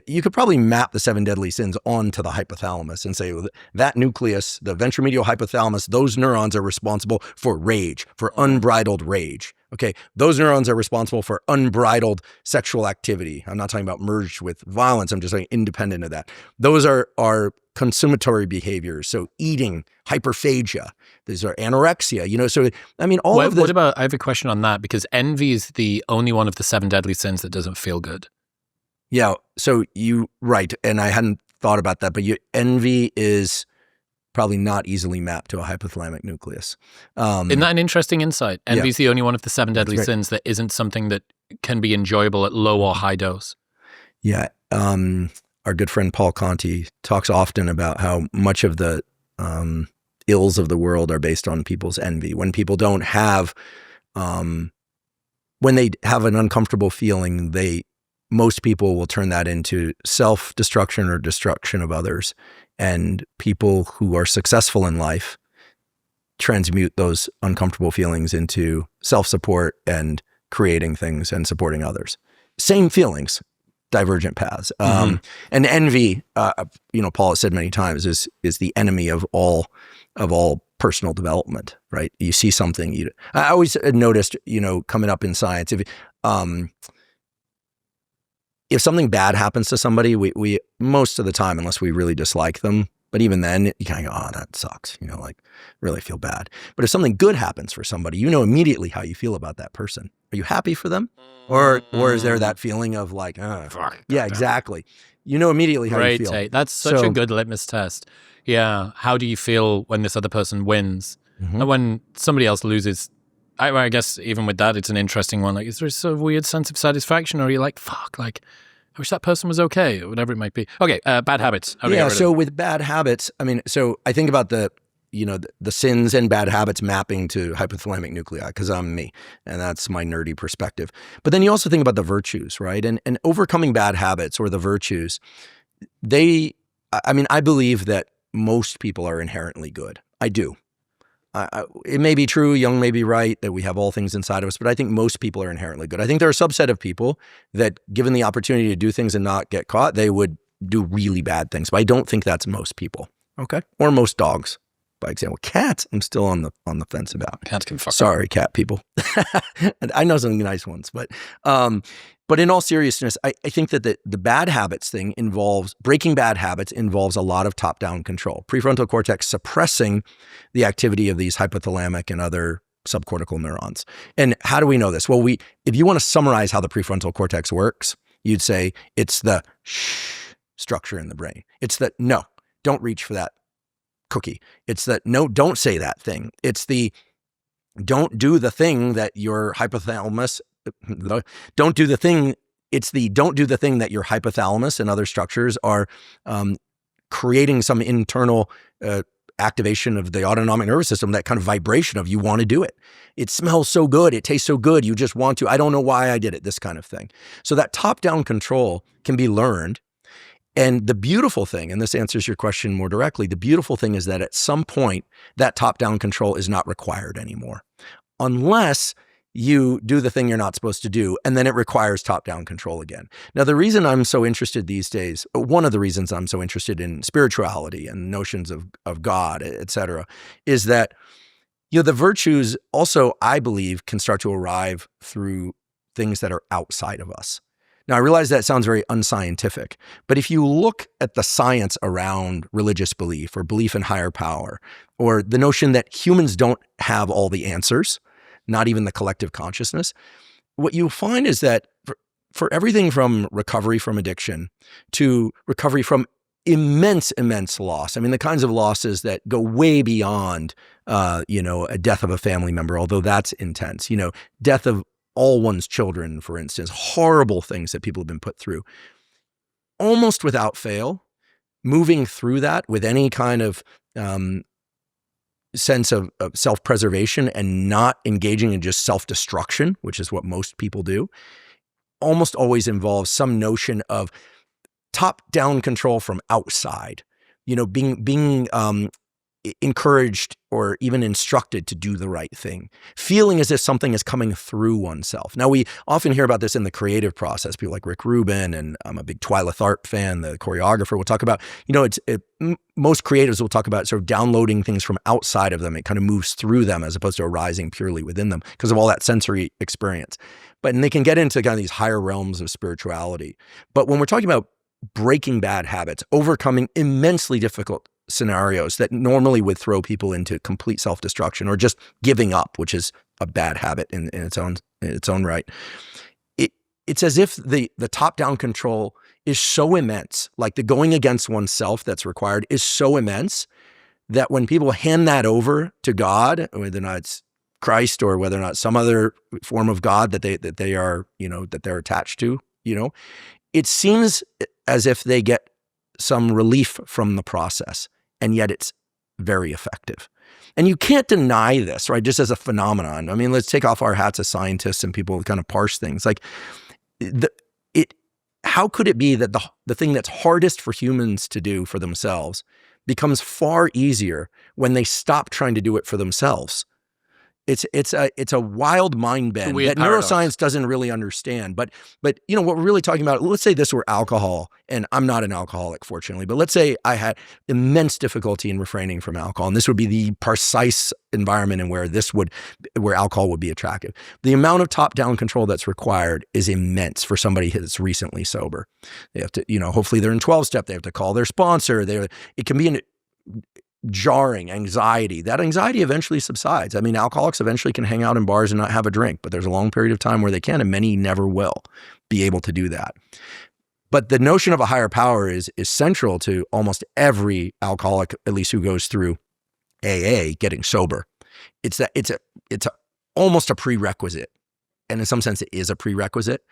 you could probably map the 7 deadly sins onto the hypothalamus and say, well, that nucleus, the ventromedial hypothalamus, those neurons are responsible for rage, for unbridled rage. Okay, those neurons are responsible for unbridled sexual activity. I'm not talking about merged with violence. I'm just saying independent of that. Those are consumatory behaviors. So eating, hyperphagia. These are anorexia. So I mean, What about? I have a question on that, because envy is the only one of the 7 deadly sins that doesn't feel good. Yeah. So right, and I hadn't thought about that, but envy is probably not easily mapped to a hypothalamic nucleus. Isn't that an interesting insight? Envy is the only one of the 7 deadly sins that isn't something that can be enjoyable at low or high dose. Yeah. Our good friend Paul Conti talks often about how much of the ills of the world are based on people's envy. When people don't have, when they have an uncomfortable feeling, most people will turn that into self-destruction or destruction of others. And people who are successful in life transmute those uncomfortable feelings into self-support and creating things and supporting others. Same feelings, divergent paths. And envy, Paul has said many times, is the enemy of all personal development, right? You see something, I always noticed, coming up in science, if something bad happens to somebody, we most of the time, unless we really dislike them, but even then, you kind of go, oh, that sucks, really feel bad. But if something good happens for somebody, you know immediately how you feel about that person. Are you happy for them? Or is there that feeling of like, yeah, exactly. You know immediately how you feel. That's such a good litmus test. Yeah. How do you feel when this other person wins? And when somebody else loses? I guess even with that, it's an interesting one. Like, is there a weird sense of satisfaction, or are you like, fuck, like, I wish that person was okay, or whatever it might be. Okay, bad habits. So with bad habits, I mean, so I think about the sins and bad habits mapping to hypothalamic nuclei, because I'm me, and that's my nerdy perspective. But then you also think about the virtues, right? And overcoming bad habits or the virtues, I believe that most people are inherently good. I do. It may be true, Jung may be right, that we have all things inside of us, but I think most people are inherently good. I think there are a subset of people that, given the opportunity to do things and not get caught, they would do really bad things. But I don't think that's most people. Okay. Or most dogs, by example. Cats, I'm still on the fence about. Cats can fuck. Sorry, cat people. I know some nice ones, but in all seriousness, I think that the bad habits thing breaking bad habits involves a lot of top-down control. Prefrontal cortex suppressing the activity of these hypothalamic and other subcortical neurons. And how do we know this? Well, if you want to summarize how the prefrontal cortex works, you'd say it's the shh structure in the brain. It's the no, don't reach for that cookie. It's the no, don't say that thing. It's the don't do the thing that your hypothalamus don't do the thing. It's the don't do the thing that your hypothalamus and other structures are creating some internal activation of the autonomic nervous system, that kind of vibration of you want to do it. It smells so good. It tastes so good. You just want to. I don't know why I did it, this kind of thing. So that top-down control can be learned. And the beautiful thing, and this answers your question more directly, the beautiful thing is that at some point, that top-down control is not required anymore, unless you do the thing you're not supposed to do, and then it requires top-down control again. Now, the reason I'm so interested these days, one of the reasons I'm so interested in spirituality and notions of God, et cetera, is that the virtues also, I believe, can start to arrive through things that are outside of us. Now, I realize that sounds very unscientific, but if you look at the science around religious belief or belief in higher power, or the notion that humans don't have all the answers, not even the collective consciousness, what you'll find is that for everything from recovery from addiction to recovery from immense loss, I mean, the kinds of losses that go way beyond, a death of a family member, although that's intense, death of all one's children, for instance, horrible things that people have been put through, almost without fail, moving through that with any kind of sense of self-preservation and not engaging in just self-destruction, which is what most people do, almost always involves some notion of top-down control from outside, being encouraged or even instructed to do the right thing, feeling as if something is coming through oneself. Now, we often hear about this in the creative process. People like Rick Rubin, and I'm a big Twyla Tharp fan, the choreographer, will talk about, most creatives will talk about sort of downloading things from outside of them. It kind of moves through them as opposed to arising purely within them because of all that sensory experience. And they can get into kind of these higher realms of spirituality. But when we're talking about breaking bad habits, overcoming immensely difficult scenarios that normally would throw people into complete self-destruction or just giving up, which is a bad habit in its own right. It's as if the top-down control is so immense, like the going against oneself that's required is so immense that when people hand that over to God, whether or not it's Christ or whether or not some other form of God that they are, that they're attached to, it seems as if they get some relief from the process, and yet it's very effective. And you can't deny this, right? Just as a phenomenon. I mean, let's take off our hats as scientists and people kind of parse things. Like, how could it be that the thing that's hardest for humans to do for themselves becomes far easier when they stop trying to do it for themselves? It's a wild mind bend that neuroscience doesn't really understand. But what we're really talking about, let's say this were alcohol, and I'm not an alcoholic, fortunately, but let's say I had immense difficulty in refraining from alcohol, and this would be the precise environment in where alcohol would be attractive. The amount of top-down control that's required is immense for somebody that's recently sober. They have to, hopefully they're in 12-step, they have to call their sponsor. It can be an jarring anxiety. That anxiety eventually subsides. I mean, alcoholics eventually can hang out in bars and not have a drink, but there's a long period of time where they can, and many never will be able to do that. But the notion of a higher power is central to almost every alcoholic, at least who goes through AA, getting sober. It's almost a prerequisite. And in some sense, it is a prerequisite.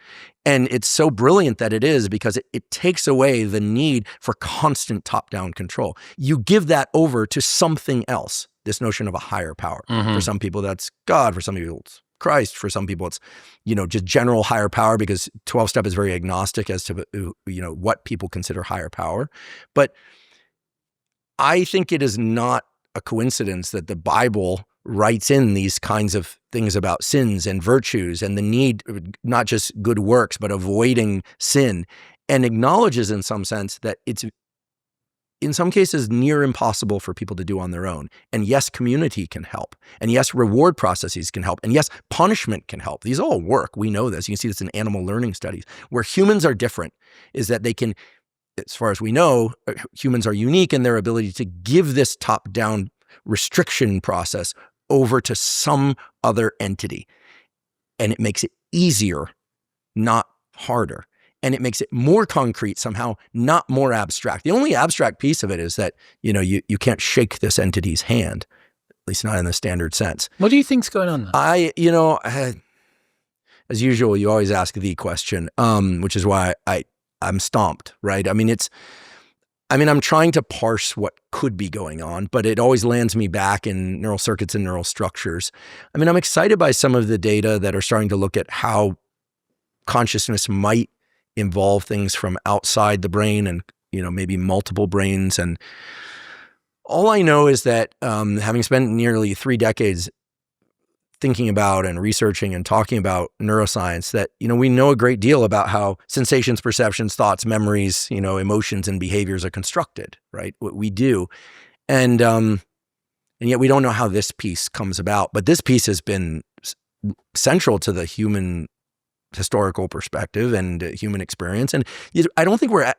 And it's so brilliant that it is because it takes away the need for constant top-down control. You give that over to something else, this notion of a higher power. Mm-hmm. For some people, that's God. For some people, it's Christ. For some people, it's, just general higher power, because 12-step is very agnostic as to, what people consider higher power. But I think it is not a coincidence that the Bible writes in these kinds of things about sins and virtues and the need, not just good works, but avoiding sin, and acknowledges in some sense that it's in some cases near impossible for people to do on their own. And yes, community can help. And yes, reward processes can help. And yes, punishment can help. These all work. We know this. You can see this in animal learning studies. Where humans are different is that they can, as far as we know, humans are unique in their ability to give this top-down restriction process over to some other entity. And it makes it easier, not harder. And it makes it more concrete somehow, not more abstract. The only abstract piece of it is that, you can't shake this entity's hand, at least not in the standard sense. What do you think's going on there? As usual, you always ask the question, which is why I'm stumped, right? I'm trying to parse what could be going on, but it always lands me back in neural circuits and neural structures. I'm excited by some of the data that are starting to look at how consciousness might involve things from outside the brain and, maybe multiple brains. And all I know is that having spent nearly 3 decades thinking about and researching and talking about neuroscience, that, we know a great deal about how sensations, perceptions, thoughts, memories, emotions and behaviors are constructed, right? What we do. And yet we don't know how this piece comes about. But this piece has been central to the human historical perspective and human experience. And I don't think we're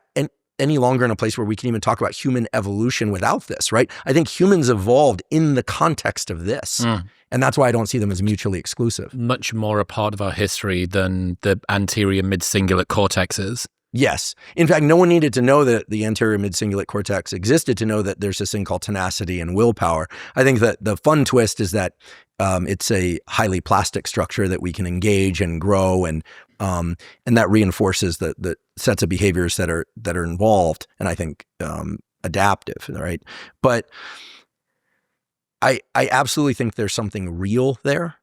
any longer in a place where we can even talk about human evolution without this, right? I think humans evolved in the context of this. And that's why I don't see them as mutually exclusive. Much more a part of our history than the anterior mid-cingulate cortex is. Yes. In fact, no one needed to know that the anterior mid-cingulate cortex existed to know that there's this thing called tenacity and willpower. I think that the fun twist is that it's a highly plastic structure that we can engage and grow, and that reinforces the sets of behaviors that are involved, and I think adaptive, right? But I absolutely think there's something real there,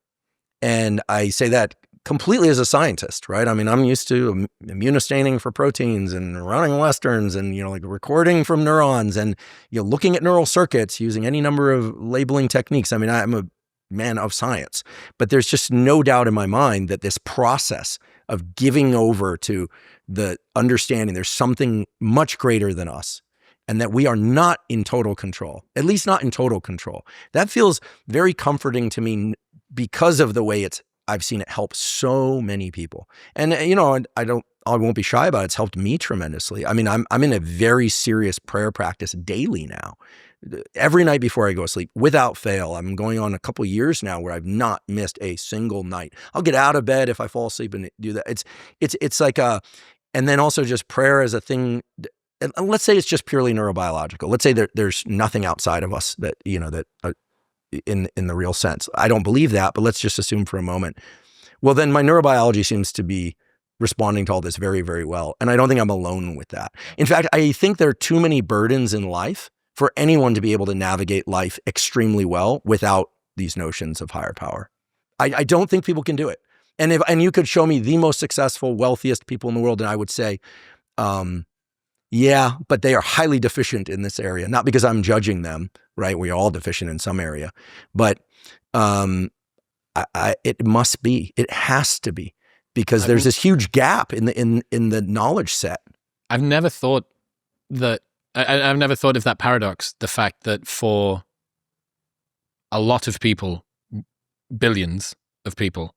and I say that completely as a scientist, right? I mean, I'm used to immunostaining for proteins and running Westerns and, like recording from neurons and, looking at neural circuits using any number of labeling techniques. I mean, I'm a man of science, but there's just no doubt in my mind that this process of giving over to the understanding there's something much greater than us and that we are not in total control, at least not in total control. That feels very comforting to me because of the way I've seen it help so many people. And, I won't be shy about it. It's helped me tremendously. I mean, I'm in a very serious prayer practice daily now. Every night before I go to sleep, without fail. I'm going on a couple years now where I've not missed a single night. I'll get out of bed if I fall asleep and do that. It's like and then also just prayer as a thing. And let's say it's just purely neurobiological. Let's say there's nothing outside of us that, in the real sense. I don't believe that, but let's just assume for a moment. Well, then my neurobiology seems to be responding to all this very, very well. And I don't think I'm alone with that. In fact, I think there are too many burdens in life for anyone to be able to navigate life extremely well without these notions of higher power. I don't think people can do it. And you could show me the most successful, wealthiest people in the world, and I would say, yeah, but they are highly deficient in this area. Not because I'm judging them, right? We're all deficient in some area, but it must be. It has to be, because there's this huge gap in the knowledge set. I've never thought that. I've never thought of that paradox, the fact that for a lot of people, billions of people,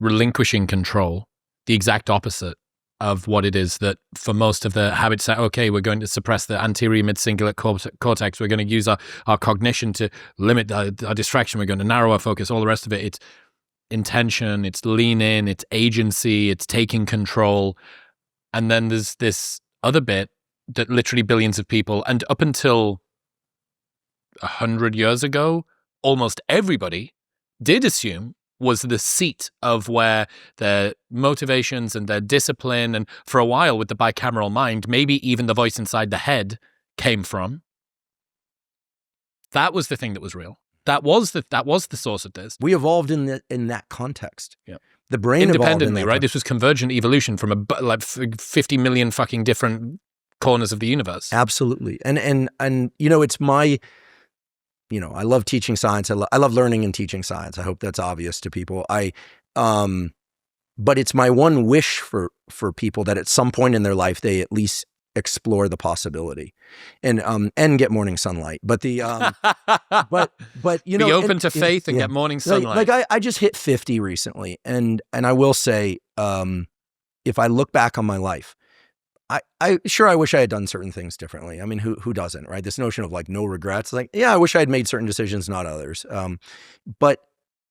relinquishing control, the exact opposite of what it is that for most of the habits that, okay, we're going to suppress the anterior mid-cingulate cortex, we're going to use our cognition to limit our distraction, we're going to narrow our focus, all the rest of it. It's intention, it's lean in, it's agency, it's taking control. And then there's this other bit that literally billions of people, and up until 100 years ago, almost everybody did assume was the seat of where their motivations and their discipline, and for a while with the bicameral mind, maybe even the voice inside the head came from. That was the thing that was real. That was the source of this. We evolved in that context. Yeah. The brain independently, evolved right? This was convergent evolution from like 50 million fucking different corners of the universe. Absolutely. And it's my, I love teaching science. I love learning and teaching science. I hope that's obvious to people. But it's my one wish for people that at some point in their life, they at least explore the possibility and get morning sunlight. But but be open to faith and get morning sunlight. Like I just hit 50 recently. And I will say, if I look back on my life, I wish I had done certain things differently. I mean, who doesn't, right? This notion of like no regrets, like, yeah, I wish I had made certain decisions, not others. But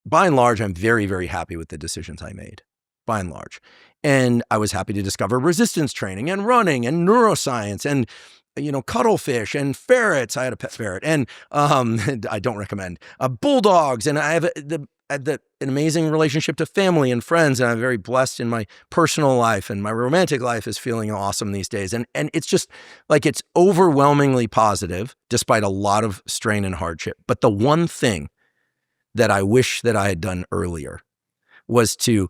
by and large, I'm very, very happy with the decisions I made, by and large. And I was happy to discover resistance training and running and neuroscience and, cuttlefish and ferrets. I had a pet ferret, and I don't recommend bulldogs. And I have an amazing relationship to family and friends, and I'm very blessed in my personal life, and my romantic life is feeling awesome these days. And it's just like, it's overwhelmingly positive despite a lot of strain and hardship. But the one thing that I wish that I had done earlier was to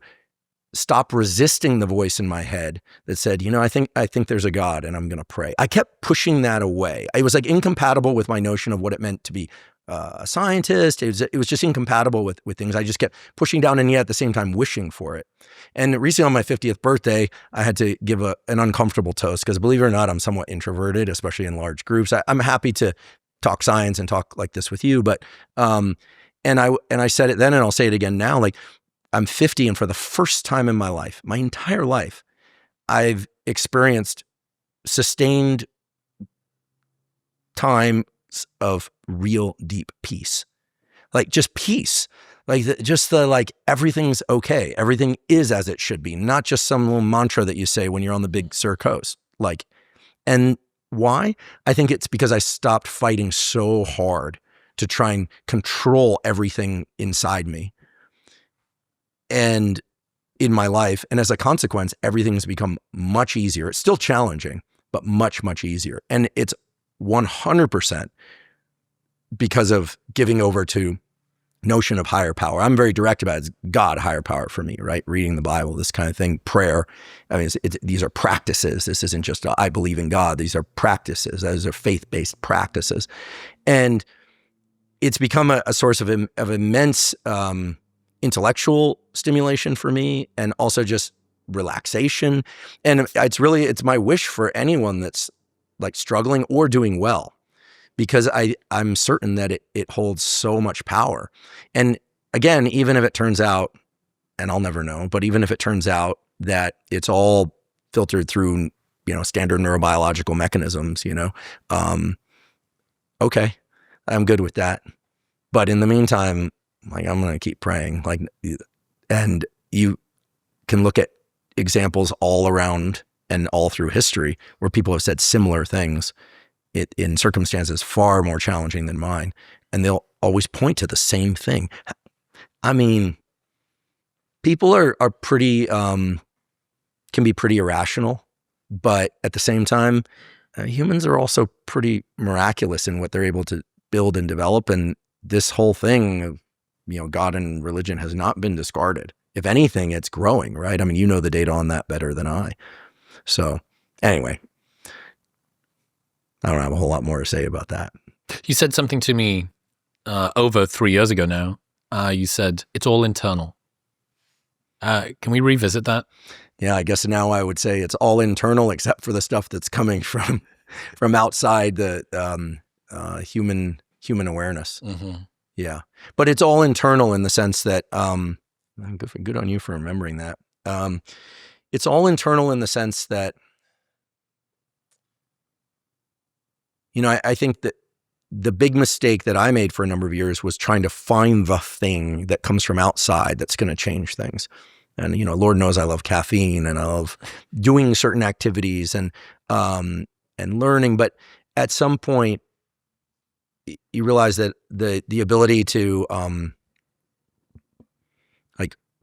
stop resisting the voice in my head that said, I think there's a God and I'm going to pray. I kept pushing that away. It was like incompatible with my notion of what it meant to be a scientist. It was just incompatible with things. I just kept pushing down, and yet at the same time wishing for it. And recently on my 50th birthday, I had to give an uncomfortable toast, because believe it or not, I'm somewhat introverted, especially in large groups. I'm happy to talk science and talk like this with you, but and I said it then, and I'll say it again now, like, I'm 50, and for the first time in my life, my entire life, I've experienced sustained time of real deep peace. Like just peace. Like like everything's okay. Everything is as it should be. Not just some little mantra that you say when you're on the Big Sur coast. Like, and why? I think it's because I stopped fighting so hard to try and control everything inside me and in my life. And as a consequence, everything's become much easier. It's still challenging, but much, much easier. And it's 100% because of giving over to notion of higher power. I'm very direct about it. It's God, higher power for me, right? Reading the Bible, this kind of thing, prayer. I mean, these are practices. This isn't just I believe in God. These are practices. Those are faith-based practices. And it's become a source of immense intellectual stimulation for me, and also just relaxation. And it's my wish for anyone that's like struggling or doing well, because I'm certain that it holds so much power. And again, even if it turns out, and I'll never know, but even if it turns out that it's all filtered through, standard neurobiological mechanisms, okay, I'm good with that. But in the meantime, like, I'm going to keep praying. Like, and you can look at examples all around and all through history where people have said similar things in circumstances far more challenging than mine, and they'll always point to the same thing. I mean, people are pretty can be pretty irrational, but at the same time, humans are also pretty miraculous in what they're able to build and develop. And this whole thing of God and religion has not been discarded. If anything, it's growing, right? I mean, the data on that better than I. So anyway, I don't have a whole lot more to say about that. You said something to me over 3 years ago now. You said it's all internal. Can we revisit that? Yeah, I guess now I would say it's all internal except for the stuff that's coming from outside the human awareness. Mm-hmm. Yeah, but it's all internal in the sense that good on you for remembering that. It's all internal in the sense that, I think that the big mistake that I made for a number of years was trying to find the thing that comes from outside that's going to change things. And, Lord knows I love caffeine and I love doing certain activities and learning. But at some point, you realize that the ability to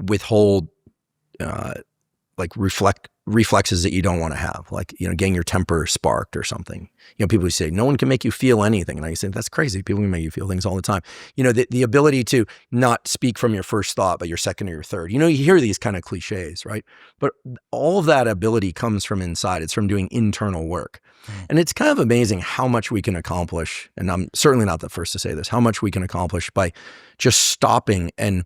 withhold reflexes that you don't want to have, like, getting your temper sparked or something. People who say no one can make you feel anything, and I say that's crazy. People can make you feel things all the time. The ability to not speak from your first thought but your second or your third. You hear these kind of cliches, right? But all of that ability comes from inside. It's from doing internal work. And it's kind of amazing how much we can accomplish, and I'm certainly not the first to say this, how much we can accomplish by just stopping and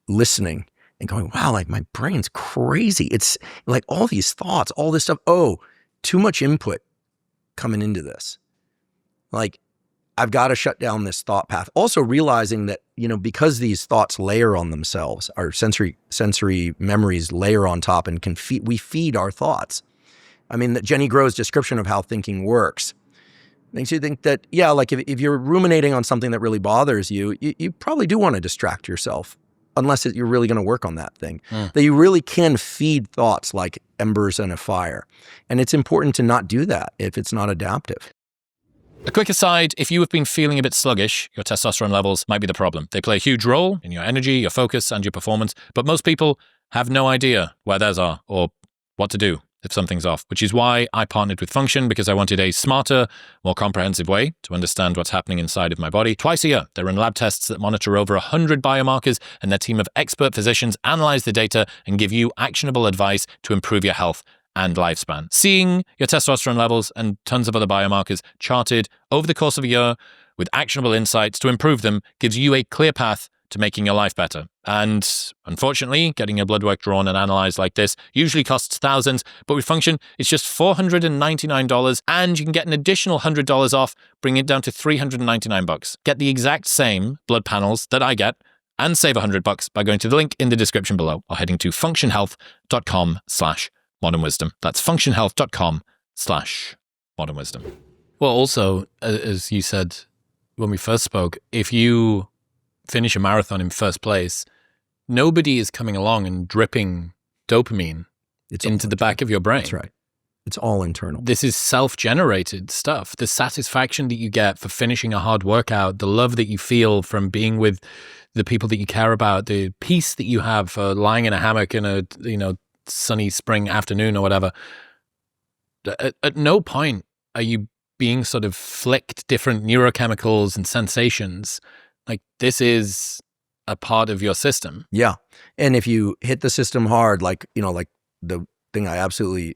listening and going, wow, like my brain's crazy. It's like all these thoughts, all this stuff. Oh, too much input coming into this. Like, I've got to shut down this thought path. Also realizing that, because these thoughts layer on themselves, our sensory memories layer on top and we feed our thoughts. I mean, that Jenny Grove's description of how thinking works makes you think that, yeah, like if you're ruminating on something that really bothers you, you probably do want to distract yourself, unless you're really going to work on that thing. That you really can feed thoughts like embers in a fire. And it's important to not do that if it's not adaptive. A quick aside, if you have been feeling a bit sluggish, your testosterone levels might be the problem. They play a huge role in your energy, your focus, and your performance, but most people have no idea where theirs are or what to do if something's off, which is why I partnered with Function, because I wanted a smarter, more comprehensive way to understand what's happening inside of my body. Twice a year, they run lab tests that monitor over 100 biomarkers, and their team of expert physicians analyze the data and give you actionable advice to improve your health and lifespan. Seeing your testosterone levels and tons of other biomarkers charted over the course of a year with actionable insights to improve them gives you a clear path to making your life better. And unfortunately, getting your blood work drawn and analyzed like this usually costs thousands, but with Function, it's just $499, and you can get an additional $100 off, bringing it down to $399. Get the exact same blood panels that I get and save $100 by going to the link in the description below or heading to functionhealth.com/modernwisdom. That's functionhealth.com/modernwisdom. Well, also, as you said when we first spoke, if you finish a marathon in first place, nobody is coming along and dripping dopamine into the back of your brain. That's right. It's all internal. This is self-generated stuff. The satisfaction that you get for finishing a hard workout, the love that you feel from being with the people that you care about, the peace that you have for lying in a hammock in a sunny spring afternoon or whatever. At no point are you being sort of flicked different neurochemicals and sensations Like, this is a part of your system. Yeah. And if you hit the system hard, like the thing I absolutely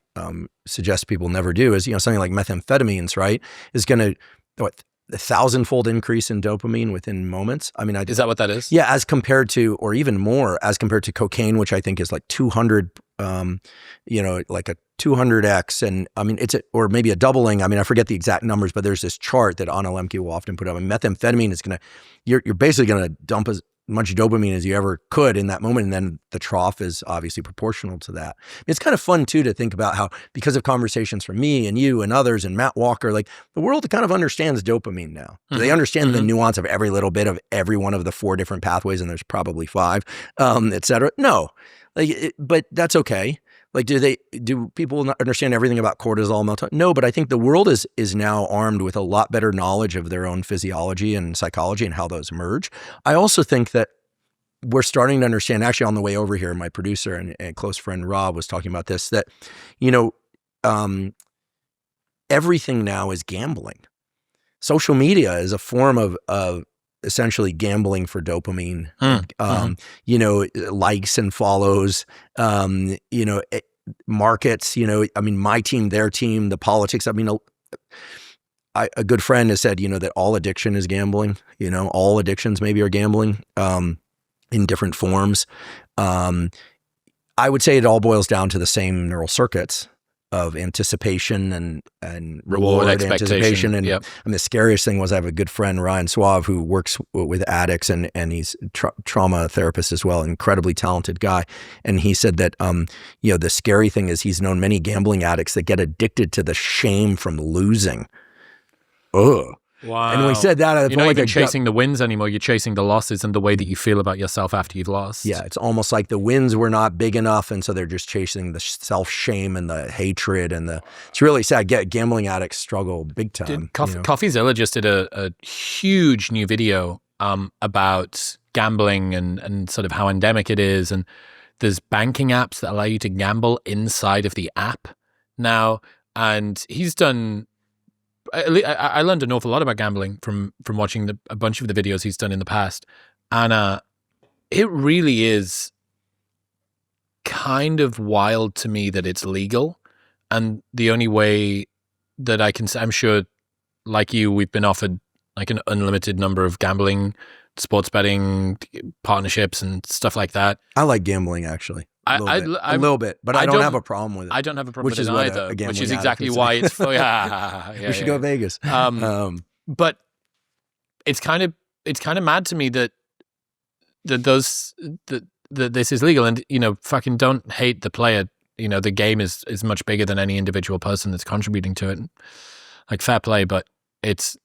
suggest people never do is, something like methamphetamines, right, is going to, 1,000-fold increase in dopamine within moments. I mean, is that what that is? Yeah, as compared to, or even more, as compared to cocaine, which I think is like 200, like a 200x. And I mean, or maybe a doubling. I mean, I forget the exact numbers, but there's this chart that Anna Lemke will often put up. And methamphetamine is you're basically going to dump as much dopamine as you ever could in that moment. And then the trough is obviously proportional to that. It's kind of fun too to think about how, because of conversations from me and you and others and Matt Walker, like the world kind of understands dopamine now. Mm-hmm. They understand the nuance of every little bit of every one of the 4 different pathways, and there's probably 5, et cetera. No, but that's okay. Like, do people not understand everything about cortisol, melatonin? No, but I think the world is now armed with a lot better knowledge of their own physiology and psychology and how those merge. I also think that we're starting to understand, actually on the way over here, my producer and close friend Rob was talking about this, that, everything now is gambling. Social media is a form of essentially gambling for dopamine, likes and follows, markets, I mean, my team, their team, the politics. I mean, a good friend has said, that all addiction is gambling, all addictions maybe are gambling, in different forms. I would say it all boils down to the same neural circuits of anticipation and reward anticipation. And I mean, the scariest thing was I have a good friend, Ryan Suave, who works with addicts and he's trauma therapist as well, incredibly talented guy. And he said that, the scary thing is he's known many gambling addicts that get addicted to the shame from losing. Ugh. Wow. And when we said that, you're not even chasing the wins anymore. You're chasing the losses and the way that you feel about yourself after you've lost. Yeah, it's almost like the wins were not big enough, and so they're just chasing the self-shame and the hatred and it's really sad. Gambling addicts struggle big time. CoffeeZilla just did a huge new video about gambling and sort of how endemic it is. And there's banking apps that allow you to gamble inside of the app now. And he's done... I learned an awful lot about gambling from watching a bunch of the videos he's done in the past. And it really is kind of wild to me that it's legal. And the only way that I can say, I'm sure, like you, we've been offered like an unlimited number of gambling, sports betting, partnerships and stuff like that. I like gambling, actually. A little bit, but I don't have a problem with it. I don't have a problem with it either, which is exactly exactly why it's... we should go Vegas. But it's kind of mad to me that this is legal, and fucking don't hate the player. The game is much bigger than any individual person that's contributing to it. Like, fair play, but it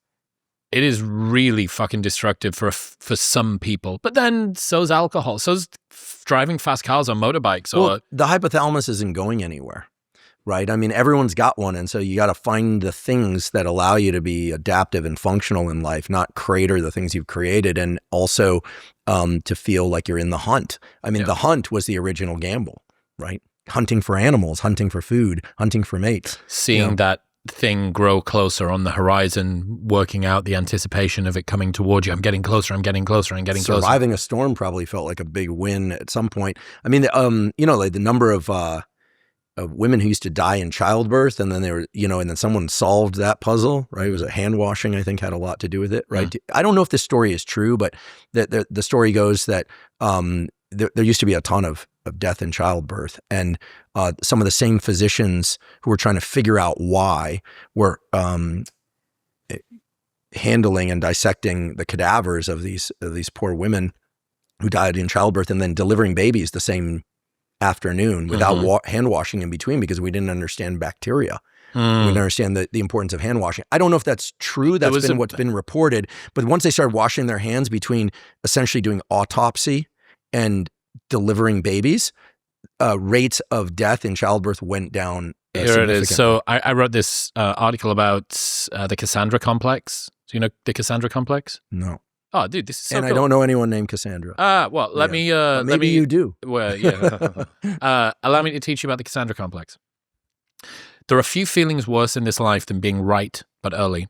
is really fucking destructive for some people. But then so's alcohol, so's driving fast cars on motorbikes. Or the hypothalamus isn't going anywhere, right? I mean, everyone's got one, and so you got to find the things that allow you to be adaptive and functional in life, not crater the things you've created, and also to feel like you're in the hunt. I mean, the hunt was the original gamble, right? Hunting for animals, hunting for food, hunting for mates. Seeing that thing grow closer on the horizon, working out the anticipation of it coming towards you. I'm getting closer, I'm getting closer, I'm getting closer. Surviving a storm probably felt like a big win at some point. I mean, like the number of women who used to die in childbirth, and then they were, and then someone solved that puzzle, right? It was hand washing, I think, had a lot to do with it, right? I don't know if this story is true, but the story goes that there used to be a ton of death in childbirth, and some of the same physicians who were trying to figure out why were handling and dissecting the cadavers of these poor women who died in childbirth, and then delivering babies the same afternoon without hand washing in between, because we didn't understand bacteria. We didn't understand the importance of hand washing. I don't know if that's true. That's been what's been reported. But once they started washing their hands between essentially doing autopsy and delivering babies, rates of death in childbirth went down. Here it is. So I wrote this article about the Cassandra complex. Do you know the Cassandra complex? No. Oh, dude, this is so cool. I don't know anyone named Cassandra. Well, let me... maybe you do. Well, yeah. Allow me to teach you about the Cassandra complex. There are few feelings worse in this life than being right, but early.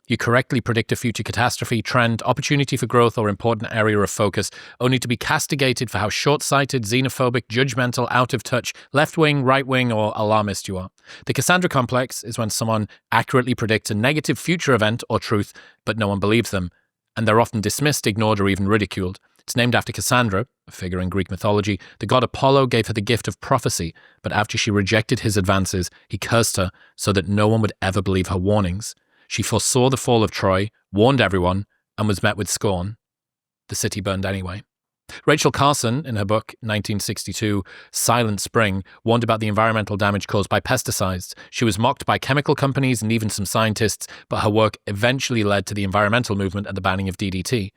You correctly predict a future catastrophe, trend, opportunity for growth, or important area of focus, only to be castigated for how short-sighted, xenophobic, judgmental, out of touch, left-wing, right-wing, or alarmist you are. The Cassandra complex is when someone accurately predicts a negative future event or truth, but no one believes them, and they're often dismissed, ignored, or even ridiculed. It's named after Cassandra, a figure in Greek mythology. The god Apollo gave her the gift of prophecy, but after she rejected his advances, he cursed her so that no one would ever believe her warnings. She foresaw the fall of Troy, warned everyone, and was met with scorn. The city burned anyway. Rachel Carson, in her book 1962, Silent Spring, warned about the environmental damage caused by pesticides. She was mocked by chemical companies and even some scientists, but her work eventually led to the environmental movement and the banning of DDT.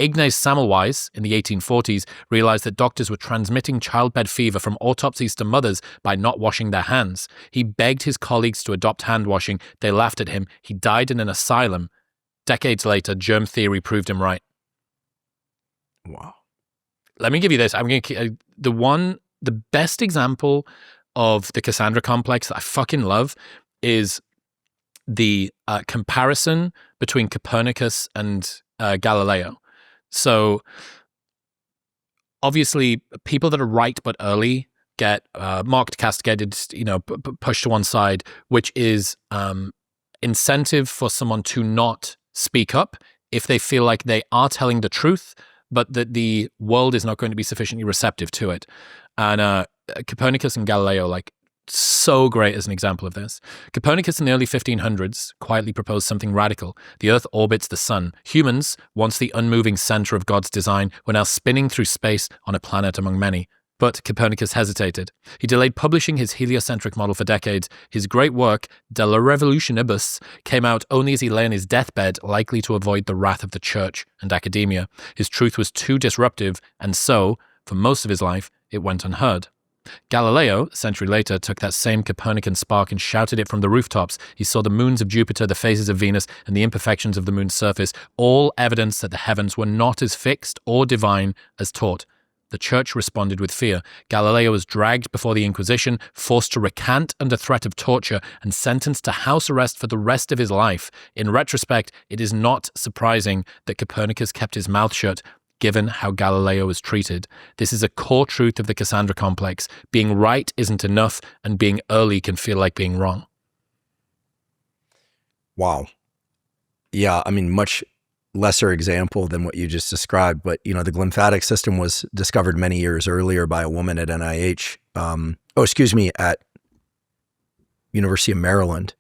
Ignaz Semmelweis, in the 1840s, realized that doctors were transmitting childbed fever from autopsies to mothers by not washing their hands. He begged his colleagues to adopt hand washing. They laughed at him. He died in an asylum. Decades later, germ theory proved him right. Wow. Let me give you this. I'm going to the best example of the Cassandra complex that I fucking love is the comparison between Copernicus and Galileo. So obviously people that are right but early get mocked, castigated, pushed to one side, which is incentive for someone to not speak up if they feel like they are telling the truth, but that the world is not going to be sufficiently receptive to it. And Copernicus and Galileo, so great as an example of this. Copernicus in the early 1500s quietly proposed something radical. The Earth orbits the sun. Humans, once the unmoving center of God's design, were now spinning through space on a planet among many. But Copernicus hesitated. He delayed publishing his heliocentric model for decades. His great work, De la Revolutionibus, came out only as he lay on his deathbed, likely to avoid the wrath of the church and academia. His truth was too disruptive, and so, for most of his life, it went unheard. Galileo, a century later, took that same Copernican spark and shouted it from the rooftops. He saw the moons of Jupiter, the phases of Venus, and the imperfections of the moon's surface, all evidence that the heavens were not as fixed or divine as taught. The church responded with fear. Galileo was dragged before the Inquisition, forced to recant under threat of torture, and sentenced to house arrest for the rest of his life. In retrospect, it is not surprising that Copernicus kept his mouth shut, given how Galileo was treated. This is a core truth of the Cassandra complex. Being right isn't enough, and being early can feel like being wrong. Wow. Yeah, much lesser example than what you just described, but the glymphatic system was discovered many years earlier by a woman at NIH, at University of Maryland.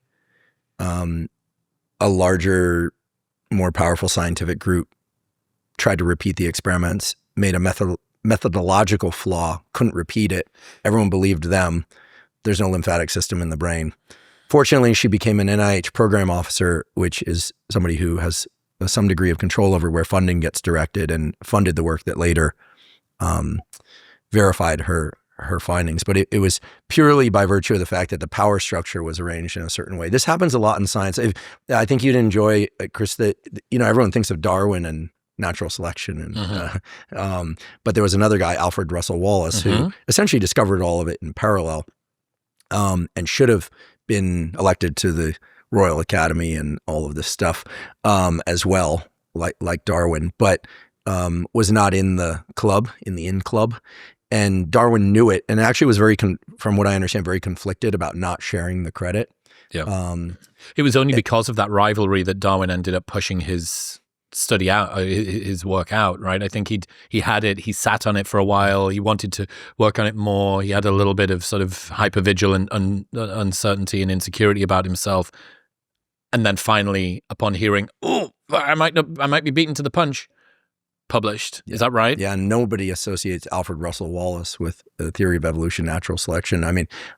A larger, more powerful scientific group tried to repeat the experiments, made a methodological flaw, couldn't repeat it. Everyone believed them. There's no lymphatic system in the brain. Fortunately, she became an NIH program officer, which is somebody who has some degree of control over where funding gets directed, and funded the work that later verified her findings. But it was purely by virtue of the fact that the power structure was arranged in a certain way. This happens a lot in science. I think you'd enjoy, Chris, that everyone thinks of Darwin and natural selection, and but there was another guy, Alfred Russel Wallace, who essentially discovered all of it in parallel, and should have been elected to the Royal Academy and all of this stuff as well, like Darwin, but was not in the club, in club. And Darwin knew it, and actually was from what I understand, very conflicted about not sharing the credit. Yeah, it was only because of that rivalry that Darwin ended up pushing his study out, his work out, right? I think he had it, he sat on it for a while, he wanted to work on it more, he had a little bit of sort of hypervigilant uncertainty and insecurity about himself. And then finally, upon hearing, I might be beaten to the punch, published. Is that right? Yeah, nobody associates Alfred Russel Wallace with the theory of evolution, natural selection.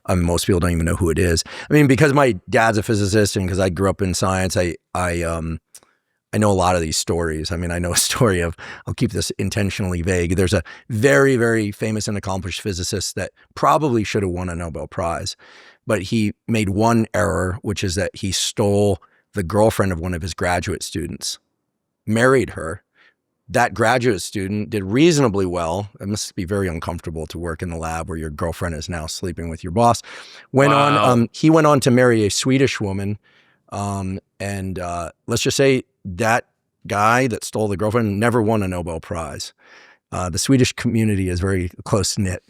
Most people don't even know who it is. Because my dad's a physicist and because I grew up in science, I know a lot of these stories. I know a story of, I'll keep this intentionally vague. There's a very, very famous and accomplished physicist that probably should have won a Nobel Prize, but he made one error, which is that he stole the girlfriend of one of his graduate students, married her. That graduate student did reasonably well. It must be very uncomfortable to work in the lab where your girlfriend is now sleeping with your boss. He went on to marry a Swedish woman, And let's just say that guy that stole the girlfriend never won a Nobel Prize. The Swedish community is very close knit,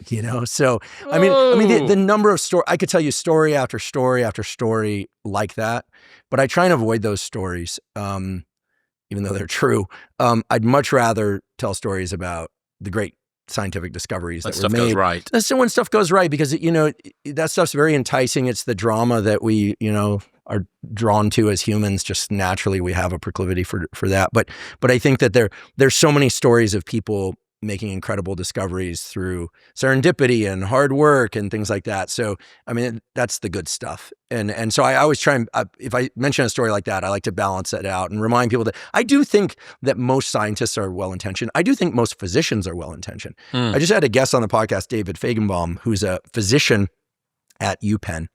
So, I mean, the number of stories, I could tell you story after story after story like that, but I try and avoid those stories, even though they're true. I'd much rather tell stories about the great scientific discoveries that were made. Goes right. That's when stuff goes right, because, that stuff's very enticing. It's the drama that we, are drawn to as humans. Just naturally, we have a proclivity for that. But I think that there's so many stories of people making incredible discoveries through serendipity and hard work and things like that. So, I mean, that's the good stuff. And so I always try and, if I mention a story like that, I like to balance that out and remind people that I do think that most scientists are well-intentioned. I do think most physicians are well-intentioned. I just had a guest on the podcast, David Feigenbaum, who's a physician at UPenn.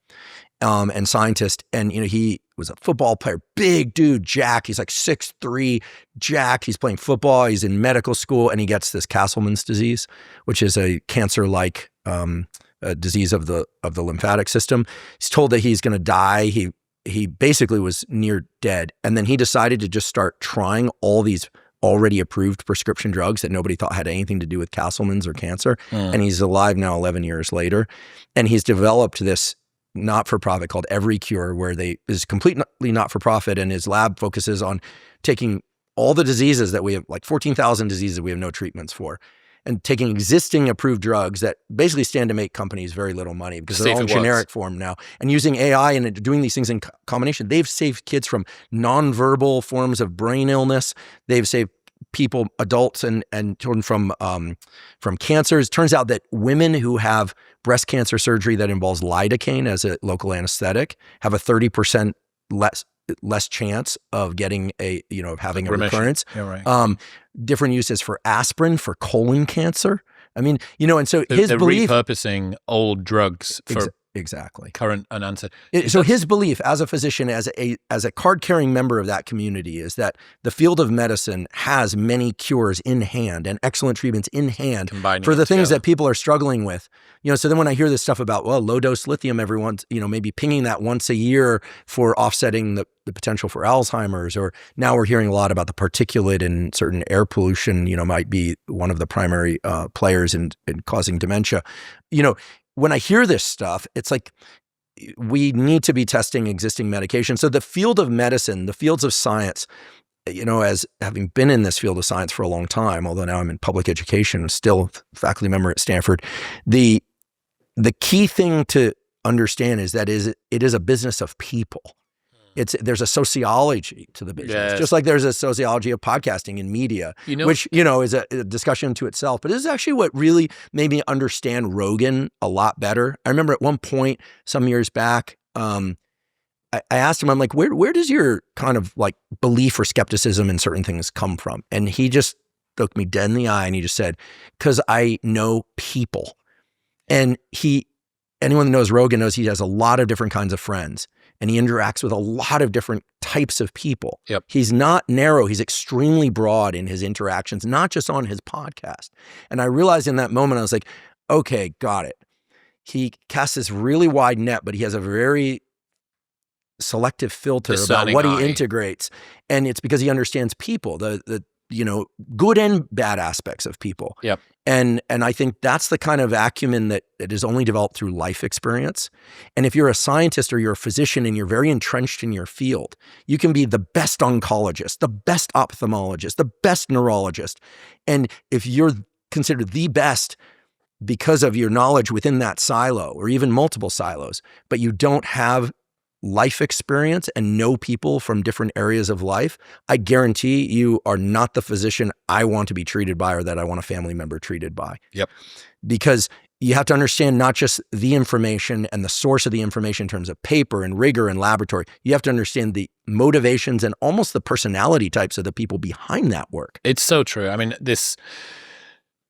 And scientist, and he was a football player, big dude, Jack. He's like 6'3", Jack. He's playing football. He's in medical school, and he gets this Castleman's disease, which is a cancer-like a disease of the lymphatic system. He's told that he's going to die. He basically was near dead, and then he decided to just start trying all these already approved prescription drugs that nobody thought had anything to do with Castleman's or cancer. And he's alive now 11 years later, and he's developed this not-for-profit called Every Cure, where is completely not-for-profit, and his lab focuses on taking all the diseases that we have, like 14,000 diseases we have no treatments for, and taking existing approved drugs that basically stand to make companies very little money because they're all in generic form now, and using AI and doing these things in combination. They've saved kids from nonverbal forms of brain illness. They've saved people, adults and children from cancers. Turns out that women who have breast cancer surgery that involves lidocaine as a local anesthetic have a 30% less chance of getting having a recurrence. Yeah, right. Different uses for aspirin for colon cancer. I mean, and so his belief, repurposing old drugs for exactly current unanswered. So his belief as a physician, as a card-carrying member of that community, is that the field of medicine has many cures in hand and excellent treatments in hand for the things that people are struggling with. So then when I hear this stuff about, low-dose lithium, everyone's, maybe pinging that once a year for offsetting the potential for Alzheimer's, or now we're hearing a lot about the particulate in certain air pollution, might be one of the primary players in causing dementia. When I hear this stuff, it's like we need to be testing existing medication. So the field of medicine, the fields of science, as having been in this field of science for a long time, although now I'm in public education, still a faculty member at Stanford, the key thing to understand is that it is a business of people. There's a sociology to the business, just like there's a sociology of podcasting and media, which, is a discussion to itself. But this is actually what really made me understand Rogan a lot better. I remember at one point, some years back, I asked him, I'm like, where does your kind of like belief or skepticism in certain things come from? And he just looked me dead in the eye and he just said, because I know people. And anyone that knows Rogan knows he has a lot of different kinds of friends. And he interacts with a lot of different types of people. Yep. He's not narrow. He's extremely broad in his interactions, not just on his podcast. And I realized in that moment, I was like, okay, got it. He casts this really wide net, but he has a very selective filter about what he integrates. And it's because he understands people, the good and bad aspects of people. Yep. And I think that's the kind of acumen that is only developed through life experience. And if you're a scientist or you're a physician and you're very entrenched in your field, you can be the best oncologist, the best ophthalmologist, the best neurologist. And if you're considered the best because of your knowledge within that silo or even multiple silos, but you don't have life experience and know people from different areas of life, I guarantee you are not the physician I want to be treated by or that I want a family member treated by. Yep. Because you have to understand not just the information and the source of the information in terms of paper and rigor and laboratory. You have to understand the motivations and almost the personality types of the people behind that work. It's so true. I mean, this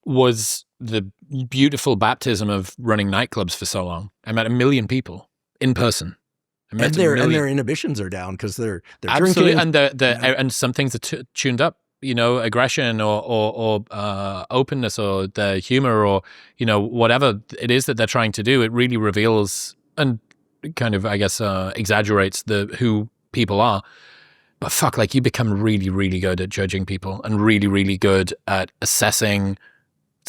was the beautiful baptism of running nightclubs for so long. I met 1 million people in person. And their inhibitions are down because they're absolutely drinking. And some things are tuned up. Aggression or openness or the humor or whatever it is that they're trying to do. It really reveals and kind of, I guess, exaggerates who people are. But fuck, like you become really, really good at judging people and really, really good at assessing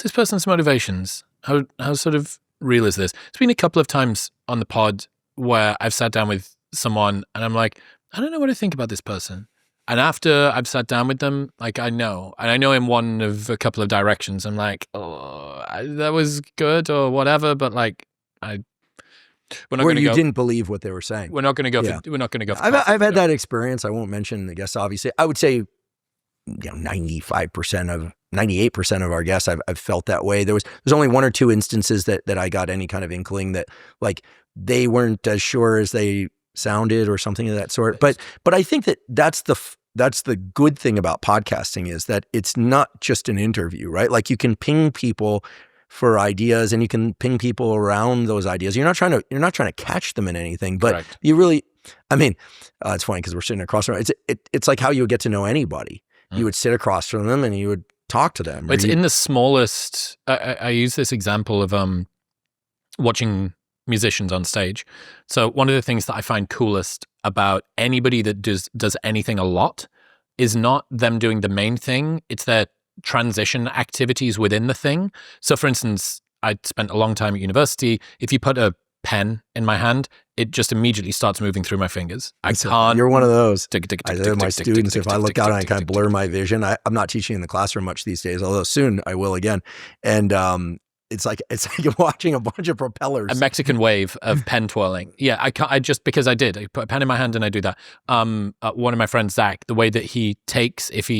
this person's motivations. How sort of real is this? It's been a couple of times on the pod where I've sat down with someone and I'm like, I don't know what to think about this person. And after I've sat down with them, like I know in one of a couple of directions. I'm like, oh, that was good or whatever, but like we're not where going to you go. didn't believe what they were saying. We're not going to go. Yeah. We're not going to go. I've had that experience. I won't mention the guests, obviously. I would say, 98% of our guests, I've felt that way. There's only one or two instances that I got any kind of inkling that like they weren't as sure as they sounded or something of that sort. But I think that's the good thing about podcasting is that it's not just an interview, right? Like you can ping people for ideas and you can ping people around those ideas. You're not trying to catch them in anything, but Correct. you really, I mean, it's funny because we're sitting across from it's like how you would get to know anybody. You would sit across from them and you would talk to them. It's in the smallest. I use this example of watching musicians on stage. So one of the things that I find coolest about anybody that does anything a lot is not them doing the main thing. It's their transition activities within the thing. So for instance, I spent a long time at university. If you put a pen in my hand, it just immediately starts moving through my fingers. I can't. You're one of those. I tell my students, if I look out and I kind of blur my vision, I'm not teaching in the classroom much these days, although soon I will again. And it's like watching a bunch of propellers. A Mexican wave of pen twirling. Yeah, I just because I did. I put a pen in my hand and I do that. One of my friends, Zach, the way that he takes, if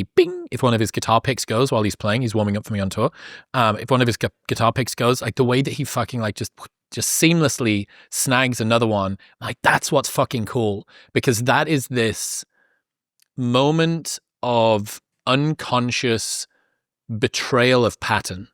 one of his guitar picks goes while he's playing, he's warming up for me on tour. If one of his guitar picks goes, like the way that he fucking like just seamlessly snags another one, like that's what's fucking cool, because that is this moment of unconscious betrayal of pattern.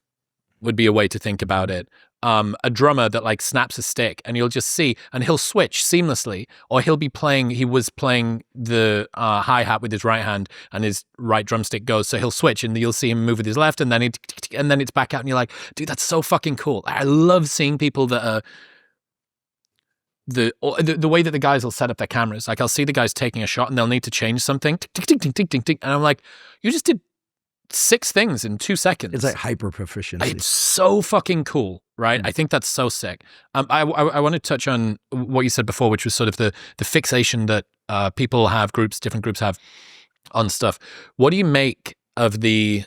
Would be a way to think about it. A drummer that like snaps a stick and you'll just see, and he'll switch seamlessly, or he was playing the hi-hat with his right hand and his right drumstick goes, so he'll switch and you'll see him move with his left and then it's back out and you're like, dude, that's so fucking cool. I love seeing people that are the way that the guys will set up their cameras. Like I'll see the guys taking a shot and they'll need to change something, and I'm like, you just did 6 things in 2 seconds. It's like hyper proficiency. It's so fucking cool, right? I think that's so sick. I want to touch on what you said before, which was sort of the fixation that people have, different groups have on stuff. What do you make of the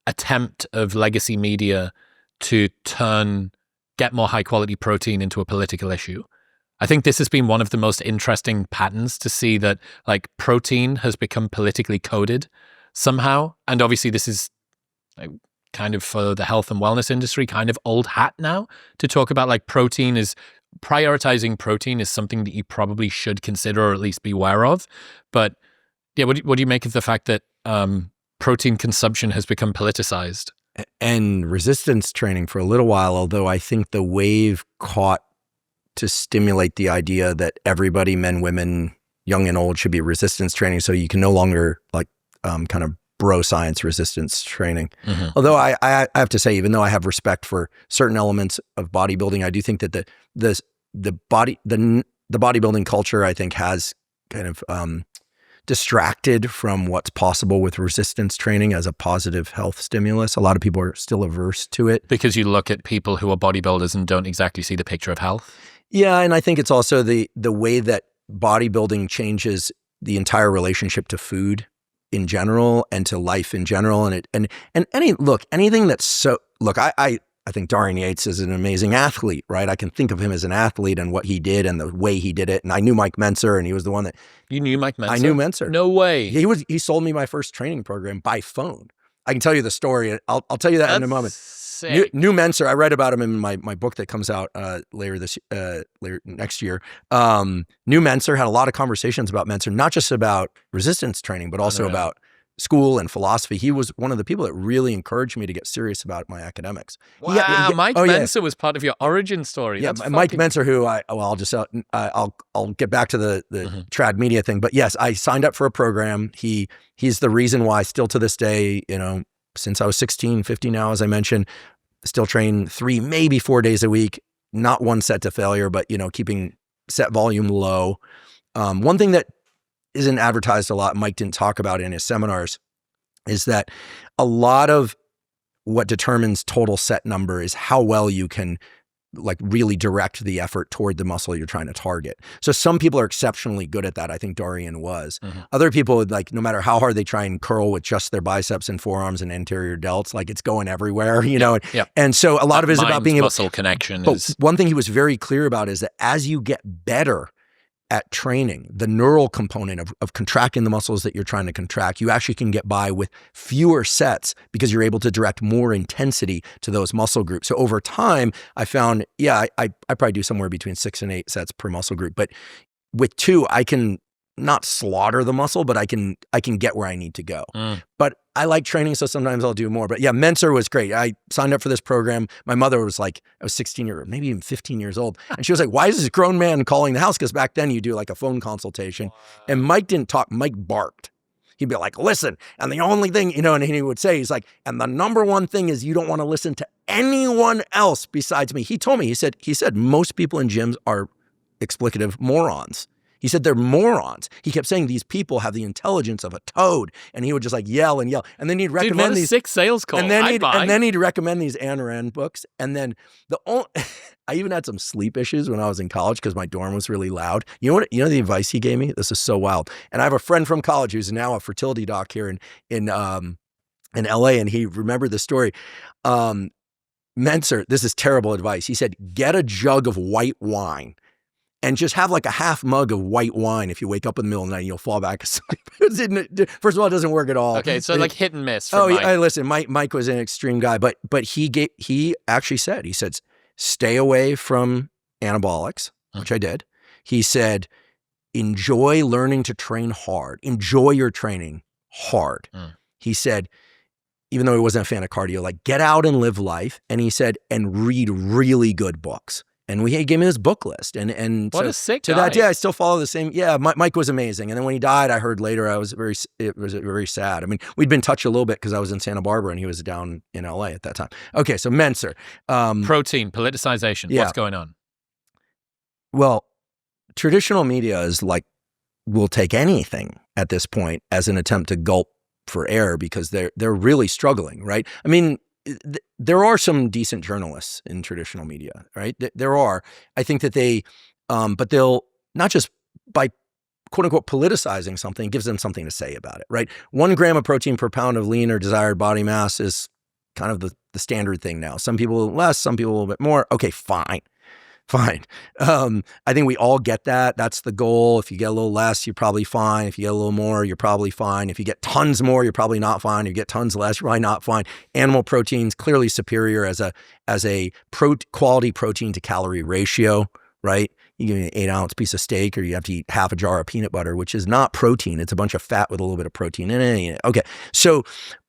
attempt of legacy media to get more high quality protein into a political issue? I think this has been one of the most interesting patterns to see that like protein has become politically coded somehow. And obviously this is kind of for the health and wellness industry, kind of old hat now to talk about like prioritizing protein is something that you probably should consider or at least be aware of. But yeah, what do you make of the fact that protein consumption has become politicized? And resistance training for a little while, although I think the wave caught to stimulate the idea that everybody, men, women, young and old, should be resistance training. So you can no longer like kind of bro science resistance training. Mm-hmm. Although I have to say, even though I have respect for certain elements of bodybuilding, I do think that the bodybuilding culture, I think, has kind of distracted from what's possible with resistance training as a positive health stimulus. A lot of people are still averse to it. Because you look at people who are bodybuilders and don't exactly see the picture of health? Yeah, and I think it's also the way that bodybuilding changes the entire relationship to food in general and to life in general. And anything that's so, I think Dorian Yates is an amazing athlete, right? I can think of him as an athlete and what he did and the way he did it. And I knew Mike Mentzer, and he was the one that... You knew Mike Mentzer? I knew Mentzer. No way. He sold me my first training program by phone. I can tell you the story. I'll tell you that in a moment. Sick. New Mentzer, I read about him in my book that comes out later next year. New Mentzer, had a lot of conversations about Mentzer, not just about resistance training, but also about school and philosophy. He was one of the people that really encouraged me to get serious about my academics. Wow, Mike Mentzer was part of your origin story. Yeah, Mike Mentzer, who I'll get back to the trad media thing, but yes, I signed up for a program. He's the reason why still to this day, since I was 16, 15 now, as I mentioned, still train 3, maybe 4 days a week, not one set to failure, but keeping set volume low. One thing that isn't advertised a lot, Mike didn't talk about in his seminars, is that a lot of what determines total set number is how well you can like really direct the effort toward the muscle you're trying to target. So some people are exceptionally good at that. I think Dorian was. Other people, like, no matter how hard they try and curl with just their biceps and forearms and anterior delts, like it's going everywhere, you know? And so a lot of it is about being able muscle connection. But one thing he was very clear about is that as you get better at training, the neural component of contracting the muscles that you're trying to contract, you actually can get by with fewer sets because you're able to direct more intensity to those muscle groups. So over time, I found, I probably do somewhere between 6 and 8 sets per muscle group. But with 2, I can not slaughter the muscle, but I can get where I need to go. But I like training, so sometimes I'll do more. But yeah, Mentor was great. I signed up for this program. My mother was like, I was 16 or maybe even 15 years old. And she was like, why is this grown man calling the house? Because back then you do like a phone consultation. And Mike didn't talk, Mike barked. He'd be like, listen, and the only thing, you know, and he would say, he's like, and the number one thing is you don't want to listen to anyone else besides me. He told me, he said, most people in gyms are explicative morons. He said they're morons. He kept saying these people have the intelligence of a toad, and he would just like yell and yell, and then he'd recommend these sick sales call. And then he'd recommend these Ayn Rand books. And then I even had some sleep issues when I was in college because my dorm was really loud. You know the advice he gave me? This is so wild. And I have a friend from college who's now a fertility doc here in LA, and he remembered the story. Mentor, this is terrible advice. He said, get a jug of white wine. And just have like a half mug of white wine. If you wake up in the middle of the night, you'll fall back asleep. First of all, it doesn't work at all. Okay, so like hit and miss. Yeah, listen, Mike was an extreme guy, but he actually said, stay away from anabolics, which I did. He said, enjoy learning to train hard. Enjoy your training hard. He said, even though he wasn't a fan of cardio, like get out and live life. And he said, and read really good books. And he gave me this book list, and what so, a sick to guy. that day, I still follow the same. Yeah, Mike was amazing. And then when he died, I heard later, it was very sad. I mean, we'd been touched a little bit because I was in Santa Barbara and he was down in LA at that time. Okay, so Mentor, protein politicization. What's going on? Well, traditional media is like will take anything at this point as an attempt to gulp for air because they're really struggling, right? I mean. There are some decent journalists in traditional media, right? There are. I think that but they'll not just by quote unquote politicizing something, gives them something to say about it, right? 1 gram of protein per pound of lean or desired body mass is kind of the standard thing now. Some people less, some people a little bit more. Okay, fine. I think we all get that. That's the goal. If you get a little less, you're probably fine. If you get a little more, you're probably fine. If you get tons more, you're probably not fine. If you get tons less, you're probably not fine. Animal protein's clearly superior as a quality protein to calorie ratio, right? You give me an 8-ounce piece of steak, or you have to eat half a jar of peanut butter, which is not protein. It's a bunch of fat with a little bit of protein in it. Okay, so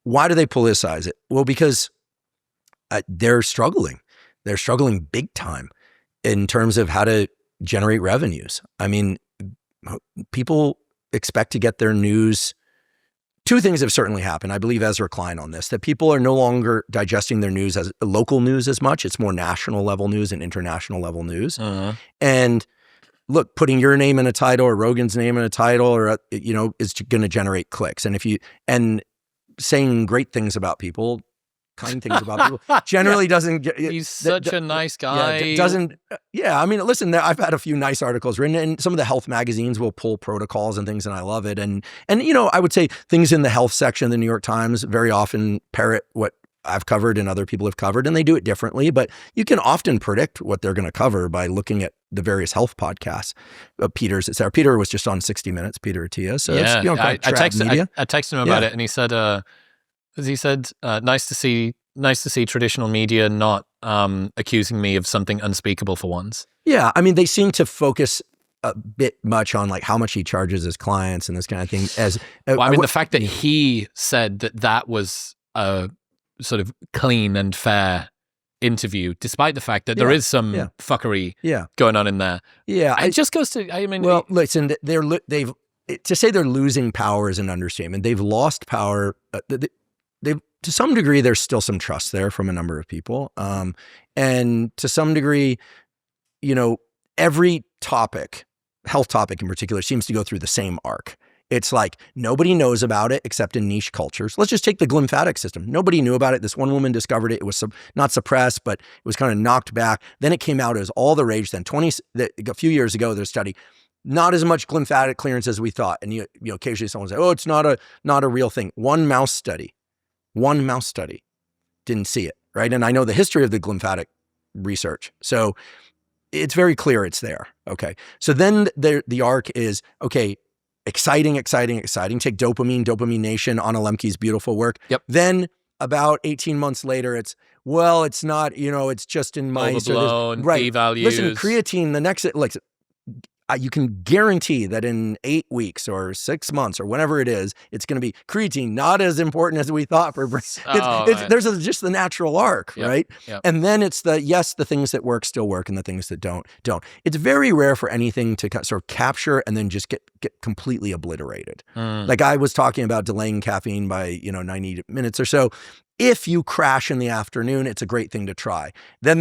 why do they politicize it? Well, because they're struggling. They're struggling big time in terms of how to generate revenues. I mean, people expect to get their news. 2 things have certainly happened. I believe Ezra Klein on this, that people are no longer digesting their news as local news as much. It's more national level news and international level news. And look, putting your name in a title or Rogan's name in a title or, is going to generate clicks. And saying great things about people, kind things about people generally doesn't get. He's such a nice guy. I mean, listen, I've had a few nice articles written, and some of the health magazines will pull protocols and things, and I love it. And I would say things in the health section of the New York Times very often parrot what I've covered and other people have covered, and they do it differently, but you can often predict what they're going to cover by looking at the various health podcasts. Peter's, etc. Peter was just on 60 Minutes, Peter Attia. So yeah, I texted him about it, and he said, nice to see traditional media not accusing me of something unspeakable for once. Yeah, I mean, they seem to focus a bit much on like how much he charges his clients and this kind of thing. The fact that he said that was a sort of clean and fair interview, despite the fact that there is some fuckery going on in there. Yeah, it just goes to. I mean, well, listen, to say they're losing power is an understatement. They've lost power. To some degree, there's still some trust there from a number of people. And to some degree, every topic, health topic in particular, seems to go through the same arc. It's like nobody knows about it except in niche cultures. Let's just take the glymphatic system. Nobody knew about it. This one woman discovered it. It was not suppressed, but it was kind of knocked back. Then it came out as all the rage. Then a few years ago, there's a study, not as much glymphatic clearance as we thought. And you occasionally someone say, oh, it's not a real thing. One mouse study didn't see it, right? And I know the history of the glymphatic research. So it's very clear it's there. Okay. So then the arc is, okay, exciting. Take Dopamine Nation, Anna Lemke's beautiful work. Yep. Then about 18 months later, it's not, it's just in mice. Overblown, right. p-values. Listen, creatine, the next, like, you can guarantee that in 8 weeks or 6 months or whenever it is, it's going to be creatine, not as important as we thought for brain. There's just the natural arc, right? Yep. And then it's the things that work still work and the things that don't. It's very rare for anything to sort of capture and then just get completely obliterated. Like I was talking about delaying caffeine by, 90 minutes or so. If you crash in the afternoon, it's a great thing to try. Then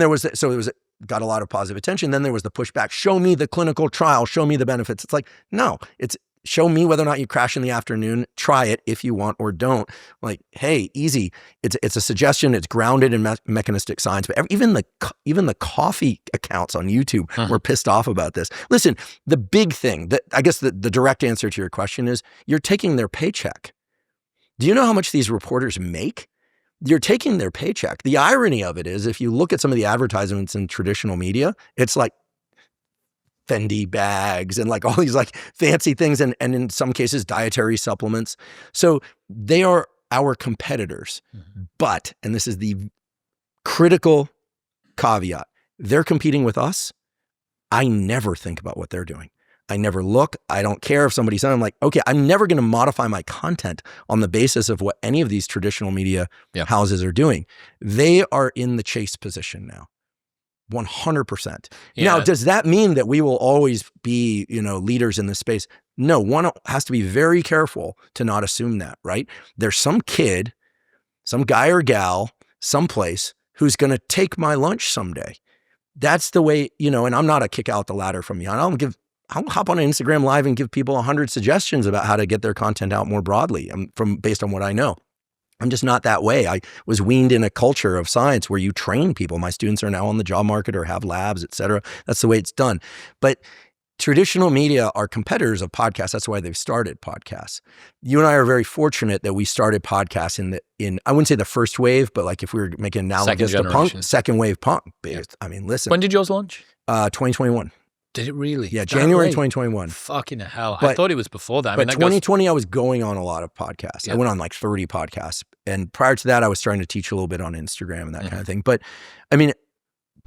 got a lot of positive attention. Then there was the pushback. Show me the clinical trial. Show me the benefits. It's like, no, it's show me whether or not you crash in the afternoon. Try it if you want or don't. Like, hey, easy. It's a suggestion. It's grounded in mechanistic science. But even the coffee accounts on YouTube were pissed off about this. Listen, the big thing that I guess the direct answer to your question is you're taking their paycheck. Do you know how much these reporters make? You're taking their paycheck. The irony of it is, if you look at some of the advertisements in traditional media, it's like Fendi bags and like all these like fancy things and in some cases dietary supplements. So they are our competitors. But, and this is the critical caveat, they're competing with us. I never think about what they're doing. I never look. I don't care if somebody says, I'm like, okay, I'm never going to modify my content on the basis of what any of these traditional media houses are doing. They are in the chase position now, 100%. Yeah. Now, does that mean that we will always be, leaders in this space? No, one has to be very careful to not assume that, right? There's some kid, some guy or gal, someplace who's going to take my lunch someday. That's the way, and I'm not a kick out the ladder from behind. I'll hop on an Instagram live and give people 100 suggestions about how to get their content out more broadly based on what I know. I'm just not that way. I was weaned in a culture of science where you train people. My students are now on the job market or have labs, et cetera. That's the way it's done. But traditional media are competitors of podcasts. That's why they've started podcasts. You and I are very fortunate that we started podcasts in I wouldn't say the first wave, but like if we were making an analogous to punk, second wave punk. Yeah. I mean, listen. When did yours launch? 2021. Did it really? Yeah, January 2021. Fucking hell. I thought it was before that. But 2020, I was going on a lot of podcasts. I went on like 30 podcasts. And prior to that, I was starting to teach a little bit on Instagram and that kind of thing. But I mean,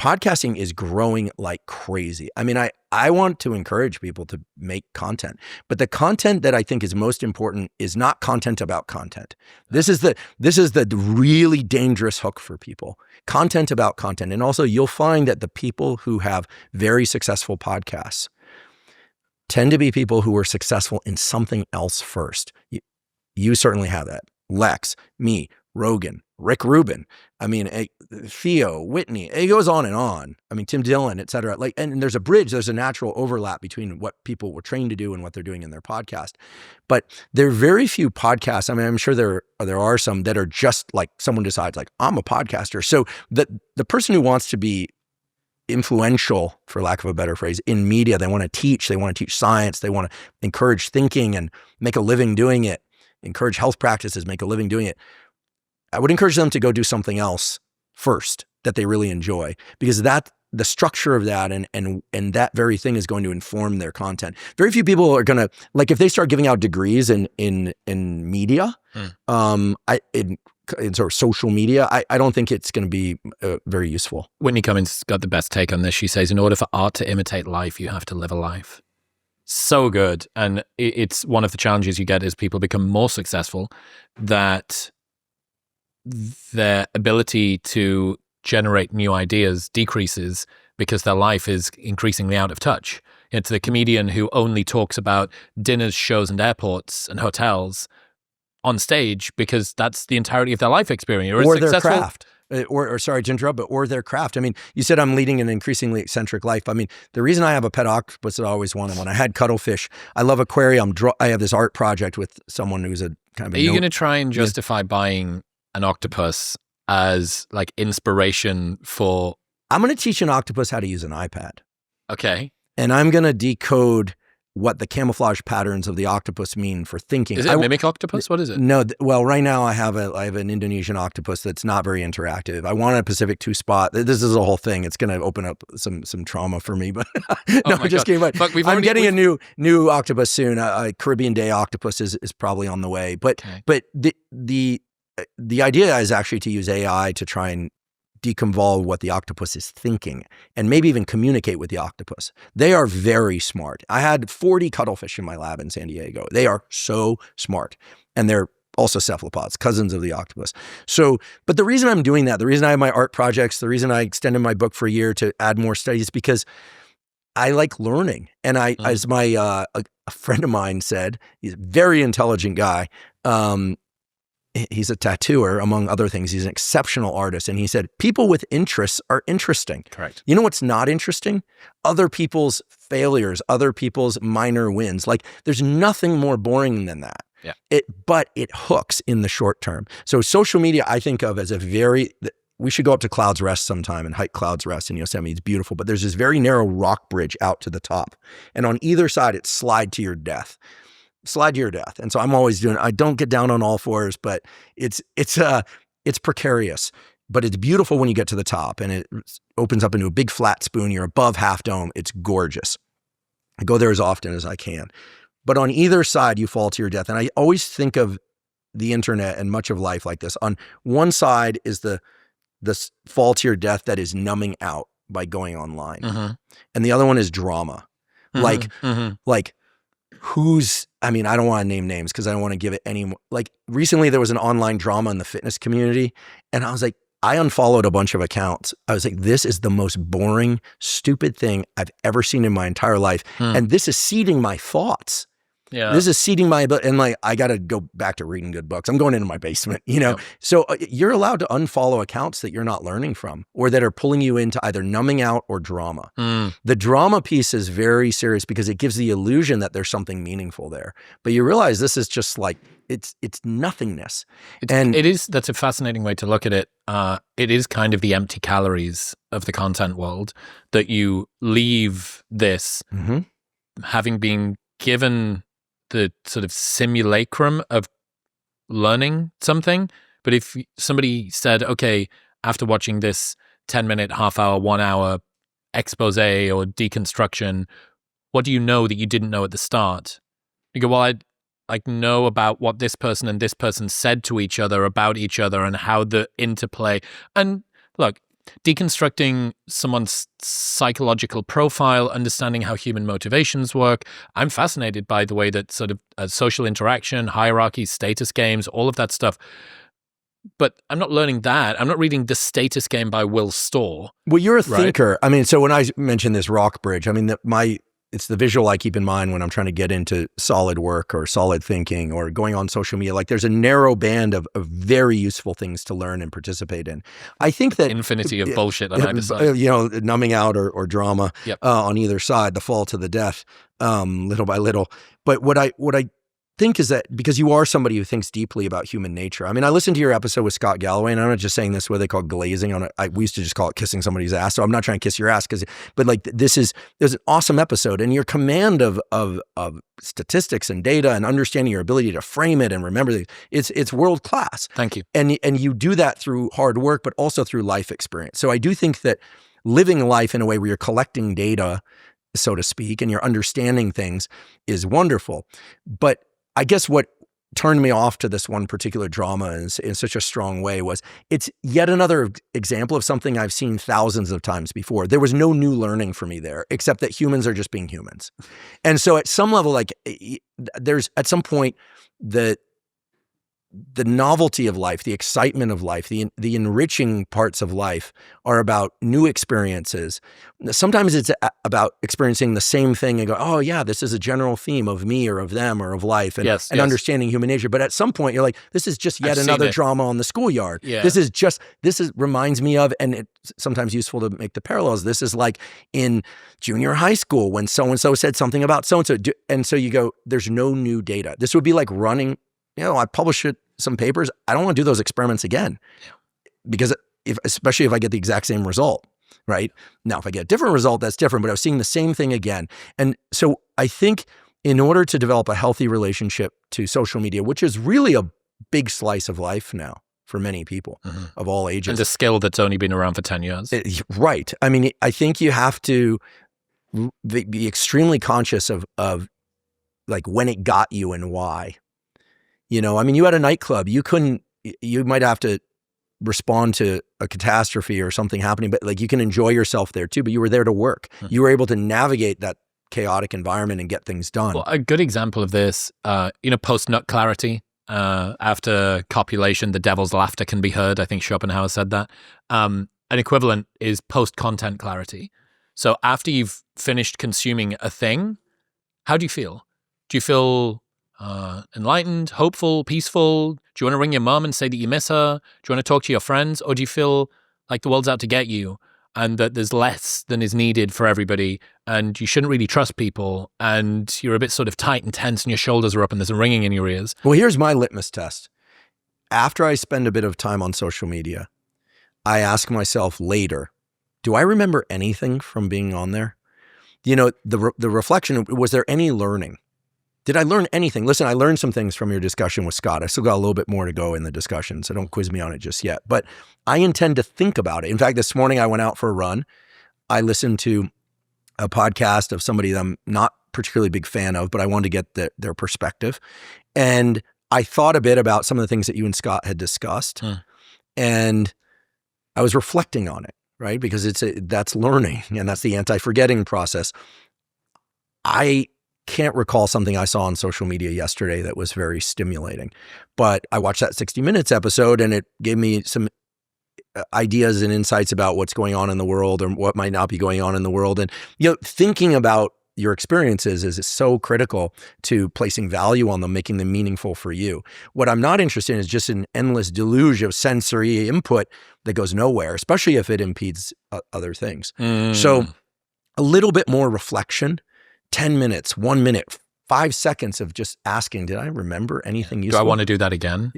podcasting is growing like crazy. I mean, I want to encourage people to make content, but the content that I think is most important is not content about content. This is the really dangerous hook for people. Content about content. And also you'll find that the people who have very successful podcasts tend to be people who were successful in something else first. You certainly have that. Lex, me, Rogan, Rick Rubin, I mean, Theo, Whitney, it goes on and on. I mean, Tim Dillon, et cetera. Like, and there's a natural overlap between what people were trained to do and what they're doing in their podcast. But there are very few podcasts. I mean, I'm sure there are some that are just like someone decides like, I'm a podcaster. So the person who wants to be influential, for lack of a better phrase, in media, they want to teach science, they want to encourage thinking and make a living doing it, encourage health practices, make a living doing it. I would encourage them to go do something else first that they really enjoy, because the structure of that and that very thing is going to inform their content. Very few people are going to, like, if they start giving out degrees in media, in sort of social media, I don't think it's going to be very useful. Whitney Cummings got the best take on this. She says, in order for art to imitate life, you have to live a life. So good. And it's one of the challenges you get as people become more successful, that their ability to generate new ideas decreases because their life is increasingly out of touch. It's the comedian who only talks about dinners, shows, and airports and hotels on stage because that's the entirety of their life experience. Or their craft. or sorry to interrupt, or their craft. I mean, you said I'm leading an increasingly eccentric life. I mean, the reason I have a pet octopus that I always wanted, when I had cuttlefish, I love aquarium. I have this art project with someone who's a kind of Are you going to try and justify buying an octopus as like inspiration for... I'm going to teach an octopus how to use an iPad. Okay. And I'm going to decode what the camouflage patterns of the octopus mean for thinking. Is it a mimic octopus? What is it? No, well, right now I have an Indonesian octopus that's not very interactive. I want a Pacific 2 spot. This is a whole thing. It's going to open up some trauma for me. But no, I'm just kidding. But I'm getting a new octopus soon. A Caribbean Day octopus is probably on the way. But the idea is actually to use AI to try and deconvolve what the octopus is thinking and maybe even communicate with the octopus. They are very smart. I had 40 cuttlefish in my lab in San Diego. They are so smart. And they're also cephalopods, cousins of the octopus. So, but the reason I'm doing that, the reason I have my art projects, the reason I extended my book for a year to add more studies is because I like learning. And as my a friend of mine said, he's a very intelligent guy, he's a tattooer, among other things. He's an exceptional artist. And he said, people with interests are interesting. Correct. You know what's not interesting? Other people's failures, other people's minor wins. Like, there's nothing more boring than that. Yeah. But it hooks in the short term. So social media, I think of as we should go up to Clouds Rest sometime and hike Clouds Rest in Yosemite. It's beautiful. But there's this very narrow rock bridge out to the top. And on either side, it's slide to your death. And so I'm always I don't get down on all fours, but it's precarious, but it's beautiful when you get to the top and it opens up into a big flat spoon. You're above Half Dome. It's gorgeous. I go there as often as I can, but on either side you fall to your death. And I always think of the internet and much of life like this. On one side is the fall to your death that is numbing out by going online. Mm-hmm. And the other one is drama. Mm-hmm. Like, I don't want to name names because I don't want to give it any more. Like, recently there was an online drama in the fitness community, and I was like, I unfollowed a bunch of accounts. I was like, this is the most boring, stupid thing I've ever seen in my entire life. And this is seeding my thoughts. Yeah. This is seeding my, and like, I got to go back to reading good books. I'm going into my basement, Yep. So you're allowed to unfollow accounts that you're not learning from or that are pulling you into either numbing out or drama. The drama piece is very serious because it gives the illusion that there's something meaningful there. But you realize this is just like, it's nothingness. That's a fascinating way to look at it. It is kind of the empty calories of the content world that you leave this having been given the sort of simulacrum of learning something. But if somebody said, okay, after watching this 10-minute, half-hour, 1-hour expose or deconstruction, what do you know that you didn't know at the start? You go, well, I know about what this person and this person said to each other about each other and how the interplay. And look, deconstructing someone's psychological profile, understanding how human motivations work. I'm fascinated by the way that sort of social interaction, hierarchies, status games, all of that stuff. But I'm not learning that. I'm not reading The Status Game by Will Storr. Well, you're a thinker. I mean, so when I mentioned this rock bridge, I mean, it's the visual I keep in mind when I'm trying to get into solid work or solid thinking or going on social media. Like, there's a narrow band of very useful things to learn and participate in. I think that infinity of bullshit on either side. Numbing out or drama on either side, the fall to the death, little by little. But what I think is that because you are somebody who thinks deeply about human nature. I mean, I listened to your episode with Scott Galloway, and I'm not just saying this what they call glazing on it. We used to just call it kissing somebody's ass. So I'm not trying to kiss your ass but like there's an awesome episode, and your command of statistics and data and understanding your ability to frame it and remember it's world class. Thank you. And you do that through hard work, but also through life experience. So I do think that living life in a way where you're collecting data, so to speak, and you're understanding things is wonderful. But I guess what turned me off to this one particular drama in such a strong way was it's yet another example of something I've seen thousands of times before. There was no new learning for me there, except that humans are just being humans. And so at some level, like there's at some point that the novelty of life, the excitement of life, the enriching parts of life are about new experiences. Sometimes it's about experiencing the same thing and go, oh yeah, this is a general theme of me or of them or of life and, understanding human nature. But at some point you're like, this is just yet another drama on the schoolyard. Yeah. This reminds me of, and it's sometimes useful to make the parallels. This is like in junior high school when so-and-so said something about so-and-so. And so you go, there's no new data. This would be like running, I publish some papers. I don't want to do those experiments again because especially if I get the exact same result, right? Now, if I get a different result, that's different, but I was seeing the same thing again. And so I think in order to develop a healthy relationship to social media, which is really a big slice of life now for many people of all ages. And a skill that's only been around for 10 years. Right. I mean, I think you have to be extremely conscious of like when it got you and why. I mean, you had a nightclub, you might have to respond to a catastrophe or something happening, but like you can enjoy yourself there too, but you were there to work. You were able to navigate that chaotic environment and get things done. Well, a good example of this, post-nut clarity, after copulation, the devil's laughter can be heard. I think Schopenhauer said that. An equivalent is post-content clarity. So after you've finished consuming a thing, how do you feel? Do you feel enlightened, hopeful, peaceful? Do you want to ring your mom and say that you miss her? Do you want to talk to your friends? Or do you feel like the world's out to get you and that there's less than is needed for everybody and you shouldn't really trust people and you're a bit sort of tight and tense and your shoulders are up and there's a ringing in your ears? Well, here's my litmus test. After I spend a bit of time on social media, I ask myself later, do I remember anything from being on there? The reflection, was there any learning? Did I learn anything? Listen, I learned some things from your discussion with Scott. I still got a little bit more to go in the discussion, so don't quiz me on it just yet. But I intend to think about it. In fact, this morning I went out for a run. I listened to a podcast of somebody that I'm not particularly big fan of, but I wanted to get their perspective. And I thought a bit about some of the things that you and Scott had discussed. And I was reflecting on it, right? Because that's learning, and that's the anti-forgetting process. I can't recall something I saw on social media yesterday that was very stimulating, but I watched that 60 Minutes episode and it gave me some ideas and insights about what's going on in the world or what might not be going on in the world. And, thinking about your experiences is so critical to placing value on them, making them meaningful for you. What I'm not interested in is just an endless deluge of sensory input that goes nowhere, especially if it impedes other things. So a little bit more reflection, 10 minutes, 1 minute, 5 seconds of just asking, did I remember anything useful? Do I want to do that again?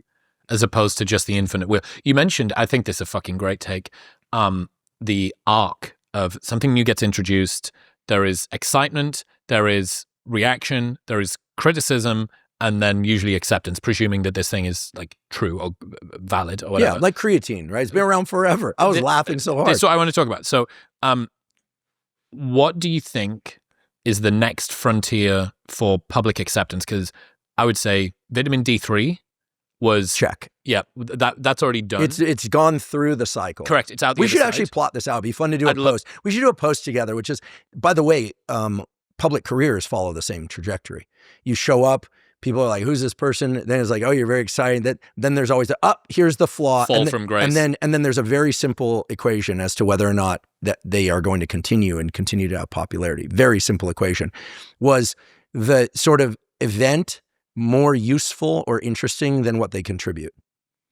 As opposed to just the infinite wheel. You mentioned, I think this is a fucking great take, the arc of something new gets introduced. There is excitement, there is reaction, there is criticism, and then usually acceptance, presuming that this thing is like true or valid or whatever. Yeah, like creatine, right? It's been around forever. I was laughing so hard. That's what I want to talk about. So what do you think is the next frontier for public acceptance? Because I would say vitamin D3 was check. Yeah, that's already done. It's gone through the cycle. Correct. It's out. We should actually plot this out. It'd be fun to do a post. We should do a post together, which is, by the way, public careers follow the same trajectory. You show up, people are like, who's this person? Then it's like, oh, you're very excited. Then there's always here's the flaw. Fall from grace. And then there's a very simple equation as to whether or not that they are going to continue to have popularity. Very simple equation. Was the sort of event more useful or interesting than what they contribute?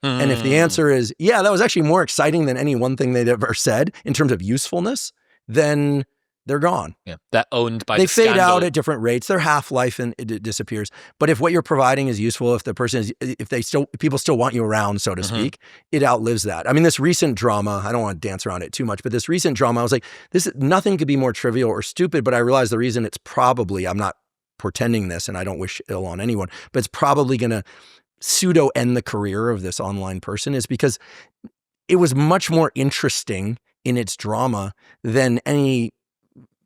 And if the answer is, yeah, that was actually more exciting than any one thing they'd ever said in terms of usefulness, then they're gone. Yeah, they're owned by they the scandal. fade out at different rates. Their half-life and it disappears. But if what you're providing is useful, if people still want you around, so to speak, it outlives that. I mean, this recent drama, I don't want to dance around it too much, but this recent drama, I was like, nothing could be more trivial or stupid, but I realized the reason it's probably, I'm not portending this and I don't wish ill on anyone, but it's probably going to pseudo end the career of this online person is because it was much more interesting in its drama than any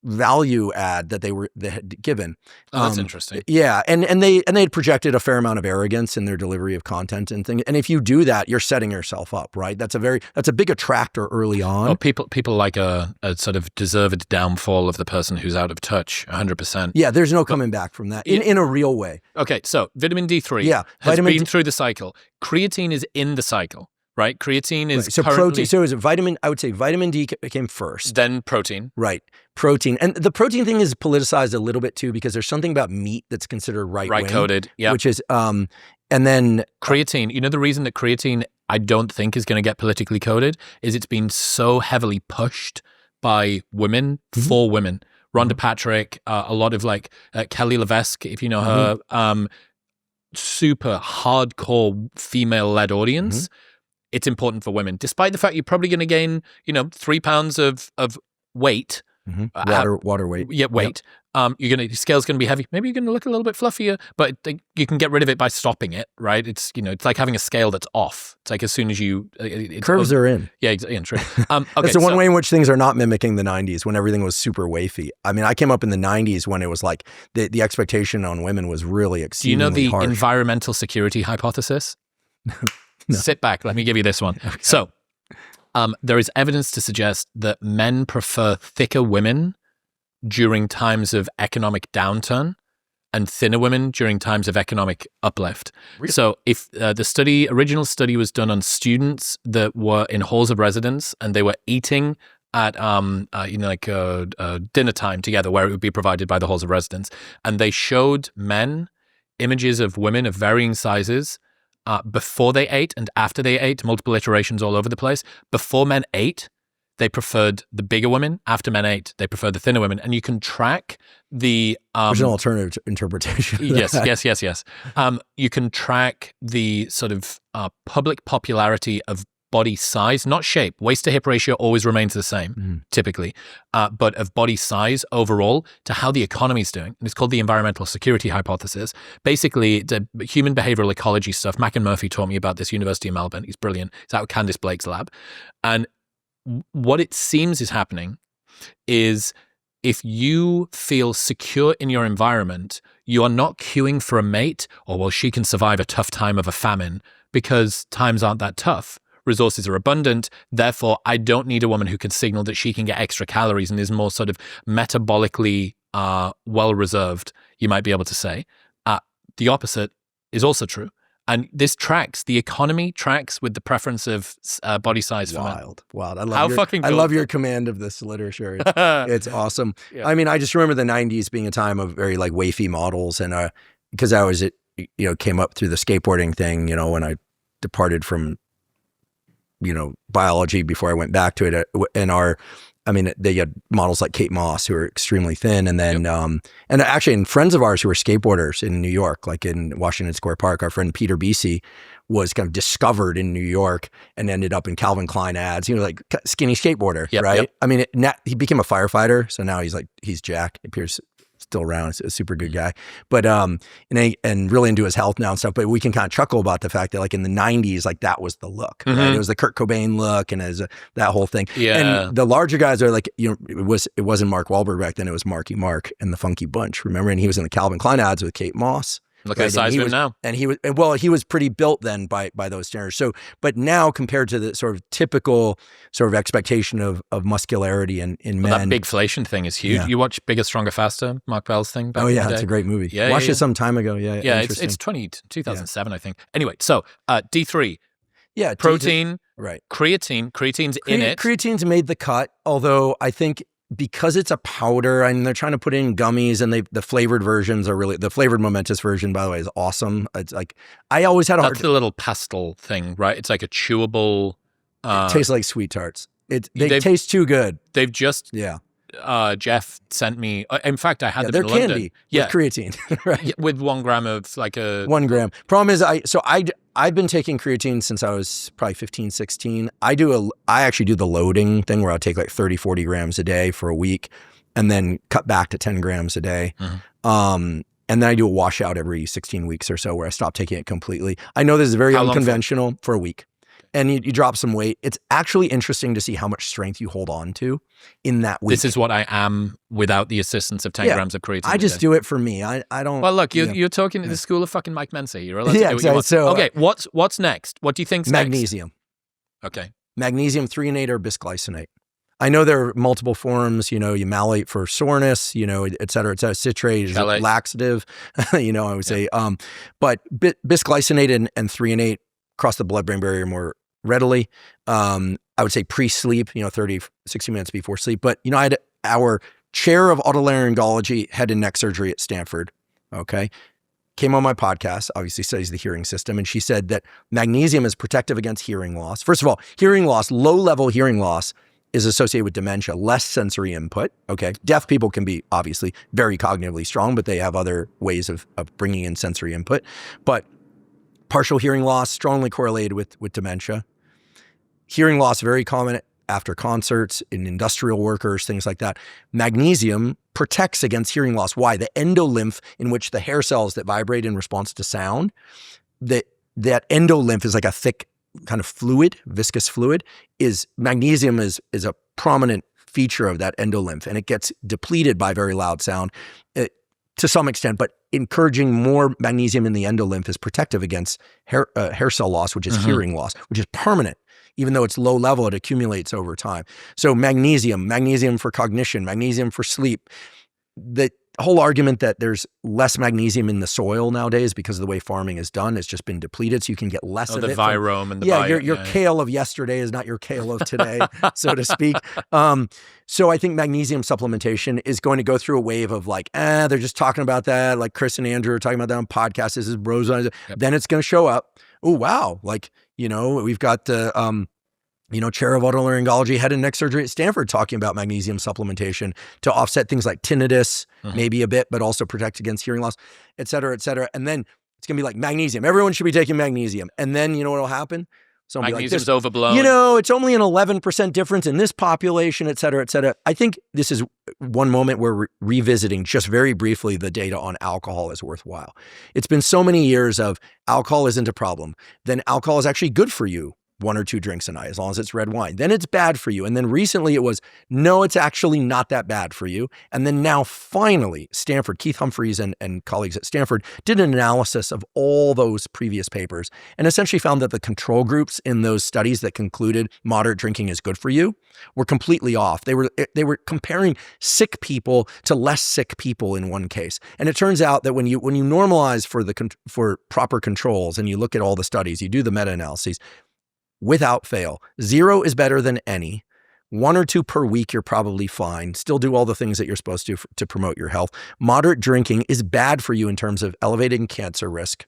value add that they had given. Oh, that's interesting. Yeah, and they had projected a fair amount of arrogance in their delivery of content and things. And if you do that, you're setting yourself up, right? That's a big attractor early on. Oh, people like a sort of deserved downfall of the person who's out of touch, 100%. Yeah, there's no coming back from that in a real way. Okay, so vitamin D3 has been through the cycle. Creatine is in the cycle. Right, creatine is so currently... protein. So is it vitamin? I would say vitamin D came first, then protein. Right, protein, and the protein thing is politicized a little bit too because there's something about meat that's considered right coded. Yeah, which is and then creatine. You know, the reason that creatine I don't think is going to get politically coded is it's been so heavily pushed by women for women. Rhonda Patrick, a lot of like Kelly Levesque, if you know her, super hardcore female-led audience. It's important for women, despite the fact you're probably going to gain, 3 pounds of weight. Water weight. Yeah, weight. Yep. Your scale's going to be heavy. Maybe you're going to look a little bit fluffier, but you can get rid of it by stopping it, right? It's, it's like having a scale that's off. It's like as soon as you... Curves are in. Yeah, true. Okay, that's the one way in which things are not mimicking the 90s when everything was super wafy. I mean, I came up in the 90s when it was like the expectation on women was really exceedingly harsh. Do you know the environmental security hypothesis? No. Sit back. Let me give you this one. Okay. So there is evidence to suggest that men prefer thicker women during times of economic downturn and thinner women during times of economic uplift. Really? So if the original study was done on students that were in halls of residence and they were eating at dinner time together where it would be provided by the halls of residence, and they showed men images of women of varying sizes before they ate and after they ate, multiple iterations all over the place. Before men ate, they preferred the bigger women. After men ate, they preferred the thinner women. And you can track the... There's an alternative interpretation. Yes. You can track the sort of public popularity of body size, not shape. Waist to hip ratio always remains the same, typically, but of body size overall to how the economy's doing. And it's called the environmental security hypothesis. Basically, it's a human behavioral ecology stuff. Mac and Murphy taught me about this, University of Melbourne. He's brilliant. It's out of Candice Blake's lab. And what it seems is happening is if you feel secure in your environment, you are not queuing for a mate or, well, she can survive a tough time of a famine because times aren't that tough. Resources are abundant. Therefore, I don't need a woman who can signal that she can get extra calories and is more sort of metabolically well-reserved, you might be able to say. The opposite is also true. And this tracks, the economy tracks with the preference of body size for men. Wild. I love your command of this literature. It's awesome. Yeah. I mean, I just remember the 90s being a time of very like wafy models. And because I was, came up through the skateboarding thing, when I departed from biology before I went back to it. They had models like Kate Moss who were extremely thin. And then, and friends of ours who were skateboarders in New York, like in Washington Square Park, our friend Peter Bisi was kind of discovered in New York and ended up in Calvin Klein ads, like skinny skateboarder, right? Yep. I mean, he became a firefighter. So now he's Jack. He appears still around. He's a super good guy, but and really into his health now and stuff. But we can kind of chuckle about the fact that like in the 90s, like that was the look. Right? It was the Kurt Cobain look, and that whole thing. Yeah. And the larger guys are like, it wasn't Mark Wahlberg back then. It was Marky Mark and the Funky Bunch. Remember? And he was in the Calvin Klein ads with Kate Moss. Look at the size of him now. And he was pretty built then by those standards. So, but now compared to the sort of typical sort of expectation of muscularity in men. That bigflation thing is huge. Yeah. You watch Bigger, Stronger, Faster, Mark Bell's thing back in the day? It's a great movie. Yeah, watched it some time ago. Yeah, it's 2007, I think. Anyway, so D3. Yeah. Protein. Right. Creatine's in it. Creatine's made the cut, although I think because it's a powder and they're trying to put it in gummies, and the flavored versions are really, the flavored Momentous version, by the way, is awesome. It's like, I always had That's the little pastel thing, right? It's like a chewable. It tastes like sweet tarts. They taste too good. They've just, Jeff sent me, in fact, I had them in London. They're candy with creatine, right? Yeah, with 1 gram of like a... 1 gram. Problem is, I've been taking creatine since I was probably 15, 16. I actually do the loading thing where I'll take like 30, 40 grams a day for a week and then cut back to 10 grams a day. And then I do a washout every 16 weeks or so where I stop taking it completely. I know this is very unconventional for a week. and you drop some weight, it's actually interesting to see how much strength you hold on to in that week. This is what I am without the assistance of 10 grams of creatine. I just do it for me. I don't. Well, look, you're talking to the school of fucking Mike Mensa. You're allowed to do what you want. Okay, what's next? What do you think's magnesium. Next? Okay. Magnesium threonate or bisglycinate. I know there are multiple forms, you malate for soreness, et cetera, citrate is a laxative, I would say. But bisglycinate and threonate cross the blood-brain barrier more readily. I would say pre-sleep, 30, 60 minutes before sleep. But, I had our chair of otolaryngology, head and neck surgery at Stanford, okay, came on my podcast, obviously studies the hearing system, and she said that magnesium is protective against hearing loss. First of all, hearing loss, low-level hearing loss, is associated with dementia, less sensory input, okay? Deaf people can be obviously very cognitively strong, but they have other ways of bringing in sensory input. But partial hearing loss, strongly correlated with dementia. Hearing loss, very common after concerts, in industrial workers, things like that. Magnesium protects against hearing loss. Why? The endolymph, in which the hair cells that vibrate in response to sound, that endolymph is like a thick kind of fluid, viscous fluid, magnesium is a prominent feature of that endolymph, and it gets depleted by very loud sound to some extent, but encouraging more magnesium in the endolymph is protective against hair cell loss, which is hearing loss, which is permanent. Even though it's low level, it accumulates over time. So magnesium for cognition, magnesium for sleep. The whole argument that there's less magnesium in the soil nowadays because of the way farming is done, it's just been depleted, so you can get less of it. The virome and the your kale of yesterday is not your kale of today, so to speak. So I think magnesium supplementation is going to go through a wave of like, they're just talking about that, like Chris and Andrew are talking about that on podcasts. This is bros on it. Yep. Then it's going to show up. Oh, wow. Like, we've got the, chair of otolaryngology, head and neck surgery at Stanford talking about magnesium supplementation to offset things like tinnitus, maybe a bit, but also protect against hearing loss, et cetera, et cetera. And then it's going to be like magnesium. Everyone should be taking magnesium. And then you know what will happen? So magnesium's like, overblown. It's only an 11% difference in this population, et cetera, et cetera. I think this is one moment where revisiting just very briefly the data on alcohol is worthwhile. It's been so many years of alcohol isn't a problem. Then alcohol is actually good for you. 1 or 2 drinks a night, as long as it's red wine. Then it's bad for you. And then recently it was, no, it's actually not that bad for you. And then now finally, Stanford, Keith Humphreys and colleagues at Stanford did an analysis of all those previous papers and essentially found that the control groups in those studies that concluded moderate drinking is good for you were completely off. They were comparing sick people to less sick people in one case. And it turns out that when you normalize for proper controls and you look at all the studies, you do the meta-analyses, without fail, 0 is better than any. 1 or 2 per week, you're probably fine. Still do all the things that you're supposed to promote your health. Moderate drinking is bad for you in terms of elevating cancer risk,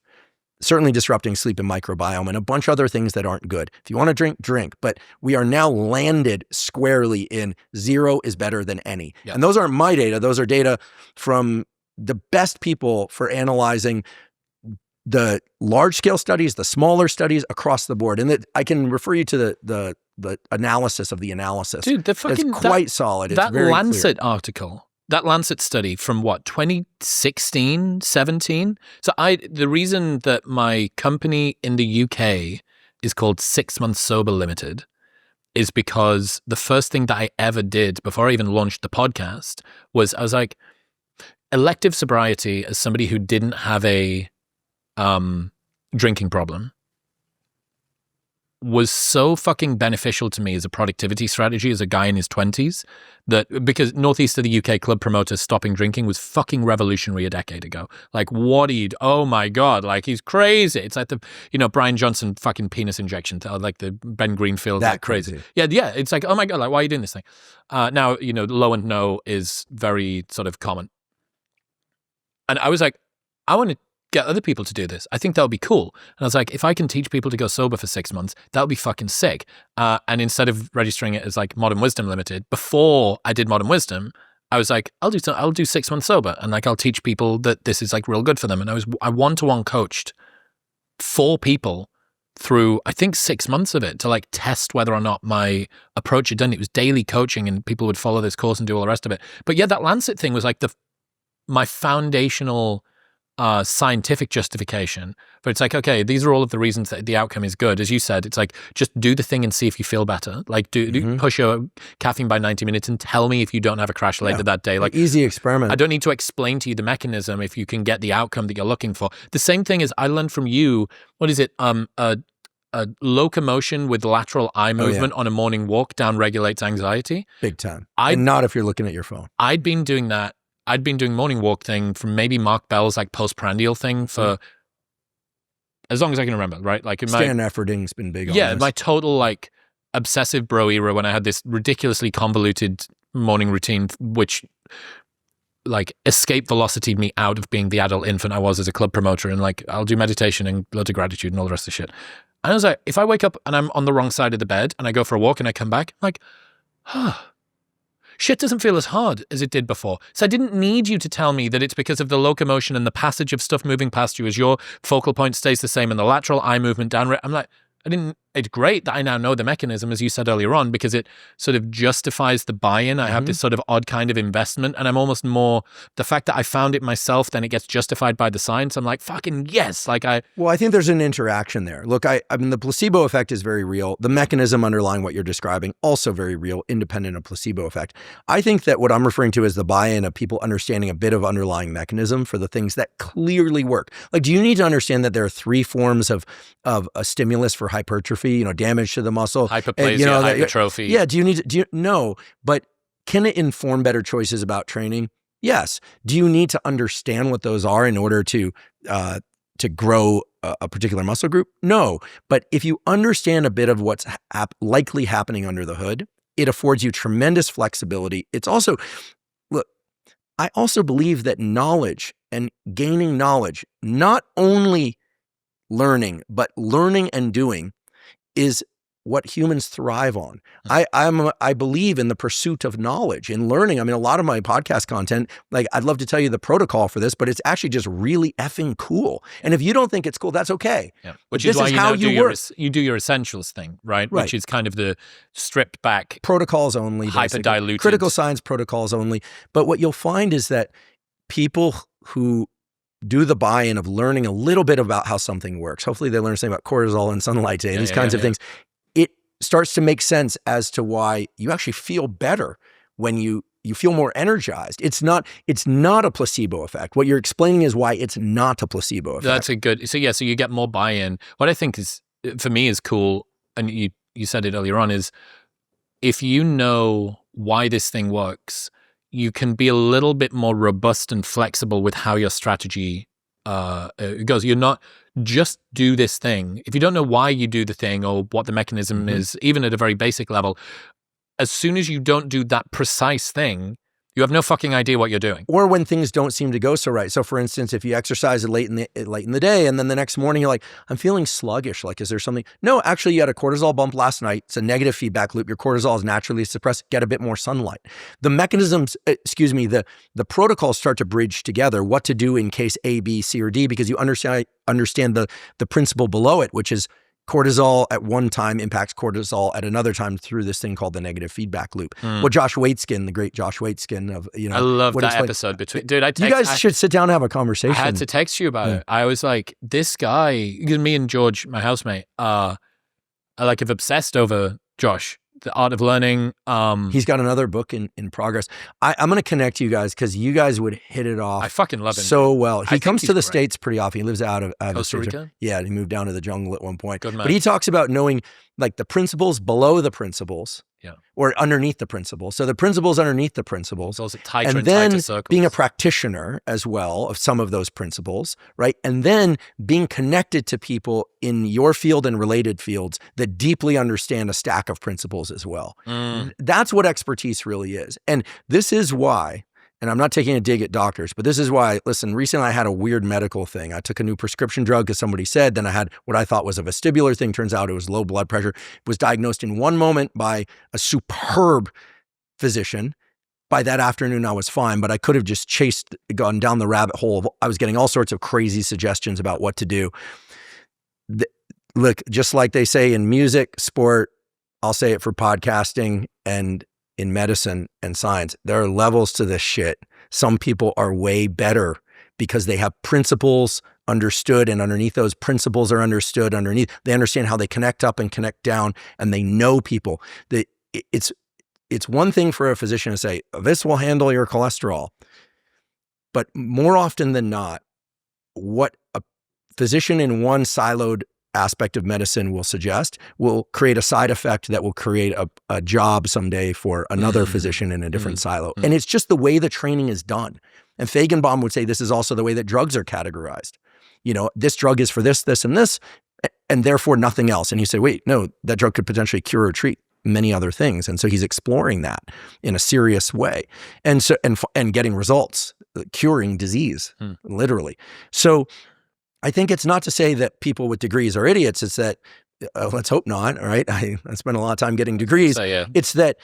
certainly disrupting sleep and microbiome, and a bunch of other things that aren't good. If you want to drink, drink. But we are now landed squarely in 0 is better than any. Yep. And those aren't my data. Those are data from the best people for analyzing the large-scale studies, the smaller studies across the board. And I can refer you to the analysis of the analysis. Dude, it's quite solid. It's that very Lancet clear. article, that Lancet study from 2016, 17? So the reason that my company in the UK is called 6 Months Sober Limited is because the first thing that I ever did before I even launched the podcast was I was like, elective sobriety as somebody who didn't have a drinking problem was so fucking beneficial to me as a productivity strategy as a guy in his 20s that because northeast of the UK club promoters stopping drinking was fucking revolutionary a decade ago. Like oh my God, like he's crazy. It's like the, Brian Johnson fucking penis injection, like the Ben Greenfield. That crazy. Yeah. It's like, oh my God, like why are you doing this thing? Now, low and no is very sort of common. And I was like, I want to get other people to do this. I think that would be cool. And I was like, if I can teach people to go sober for 6 months, that would be fucking sick. And instead of registering it as like Modern Wisdom Limited, before I did Modern Wisdom, I was like, I'll do 6 months sober, and like I'll teach people that this is like real good for them. And I one-to-one coached 4 people through I think 6 months of it to like test whether or not my approach had done. It was daily coaching, and people would follow this course and do all the rest of it. But yeah, that Lancet thing was like my foundational scientific justification, but it's like, okay, these are all of the reasons that the outcome is good. As you said, it's like, just do the thing and see if you feel better. Like, do push your caffeine by 90 minutes and tell me if you don't have a crash later that day. Like, easy experiment. I don't need to explain to you the mechanism if you can get the outcome that you're looking for. The same thing is I learned from you, what is it? A locomotion with lateral eye movement on a morning walk down regulates anxiety. Big time. And not if you're looking at your phone. I'd been doing that. I'd been doing morning walk thing from maybe Mark Bell's like postprandial thing for as long as I can remember, right? Like Stan Efferding's been big on this. My total like obsessive bro era when I had this ridiculously convoluted morning routine, which like escape velocity me out of being the adult infant I was as a club promoter, and like I'll do meditation and loads of gratitude and all the rest of the shit. And I was like, if I wake up and I'm on the wrong side of the bed and I go for a walk and I come back, I'm like, shit doesn't feel as hard as it did before. So I didn't need you to tell me that it's because of the locomotion and the passage of stuff moving past you as your focal point stays the same and the lateral eye movement down. I'm like, it's great that I now know the mechanism, as you said earlier on, because it sort of justifies the buy-in. I have this sort of odd kind of investment, and I'm almost more, the fact that I found it myself, then it gets justified by the science. I'm like, fucking yes. Well, I think there's an interaction there. Look, I mean, the placebo effect is very real. The mechanism underlying what you're describing, also very real, independent of placebo effect. I think that what I'm referring to is the buy-in of people understanding a bit of underlying mechanism for the things that clearly work. Like, do you need to understand that there are 3 forms of a stimulus for hypertrophy, damage to the muscle, hyperplasia, hypertrophy. Yeah. Do you no, but can it inform better choices about training? Yes. Do you need to understand what those are in order to grow a particular muscle group? No. But if you understand a bit of what's likely happening under the hood, it affords you tremendous flexibility. It's also, look, I also believe that knowledge and gaining knowledge, not only learning, but learning and doing, is what humans thrive on. I believe in the pursuit of knowledge and learning. I mean, a lot of my podcast content, like I'd love to tell you the protocol for this, but it's actually just really effing cool. And if you don't think it's cool, that's okay. Yeah. Which is why you do your essentials thing, right? Which is kind of the stripped back protocols only, hyper diluted critical science protocols only. But what you'll find is that people who do the buy-in of learning a little bit about how something works. Hopefully they learn something about cortisol and sunlight today, these kinds of things. It starts to make sense as to why you actually feel better when you feel more energized. It's not a placebo effect. What you're explaining is why it's not a placebo effect. That's a good, so you get more buy-in. What I think is, for me, is cool, and you said it earlier on, is if you know why this thing works, you can be a little bit more robust and flexible with how your strategy goes. You're not just do this thing. If you don't know why you do the thing or what the mechanism is, even at a very basic level, as soon as you don't do that precise thing, you have no fucking idea what you're doing. Or when things don't seem to go so right. So for instance, if you exercise late in the day and then the next morning you're like, I'm feeling sluggish. Like, is there something? No, actually you had a cortisol bump last night. It's a negative feedback loop. Your cortisol is naturally suppressed. Get a bit more sunlight. The mechanisms, the protocols start to bridge together what to do in case A, B, C, or D, because you understand the principle below it, which is cortisol at one time impacts cortisol at another time through this thing called the negative feedback loop. What Josh Waitskin, the great Josh Waitskin of, I love that episode between, dude, you guys should sit down and have a conversation. I had to text you about it. I was like, this guy, because me and George, my housemate, I have obsessed over Josh, The Art of Learning. He's got another book in progress. I'm going to connect you guys because you guys would hit it off. I fucking love him so well. He comes to the States pretty often. He lives out of Costa Rica. Yeah, he moved down to the jungle at one point. Good man. But he talks about knowing like the principles below the principles. Yeah. Or underneath the principles. So the principles underneath the principles. Those tighter and then tighter circles. Being a practitioner as well of some of those principles, right? And then being connected to people in your field and related fields that deeply understand a stack of principles as well. That's what expertise really is. And this is why, and I'm not taking a dig at doctors, but this is why, listen, recently I had a weird medical thing. I took a new prescription drug because somebody said, then I had what I thought was a vestibular thing. Turns out it was low blood pressure. It was diagnosed in one moment by a superb physician. By that afternoon, I was fine, but I could have just gone down the rabbit hole. I was getting all sorts of crazy suggestions about what to do. Look, just like they say in music, sport, I'll say it for podcasting and in medicine and science, there are levels to this shit. Some people are way better because they have principles understood, and underneath those principles are understood they understand how they connect up and connect down, and they know people. It's one thing for a physician to say, this will handle your cholesterol. But more often than not, what a physician in one siloed aspect of medicine will suggest will create a side effect that will create a job someday for another physician in a different silo. And it's just the way the training is done. And Feigenbaum would say this is also the way that drugs are categorized. This drug is for this, this, and this, and therefore nothing else. And you say, wait, no, that drug could potentially cure or treat many other things. And so he's exploring that in a serious way, and getting results, curing disease, literally. So I think it's not to say that people with degrees are idiots. It's that, let's hope not, all right? I spent a lot of time getting degrees. So, yeah. It's that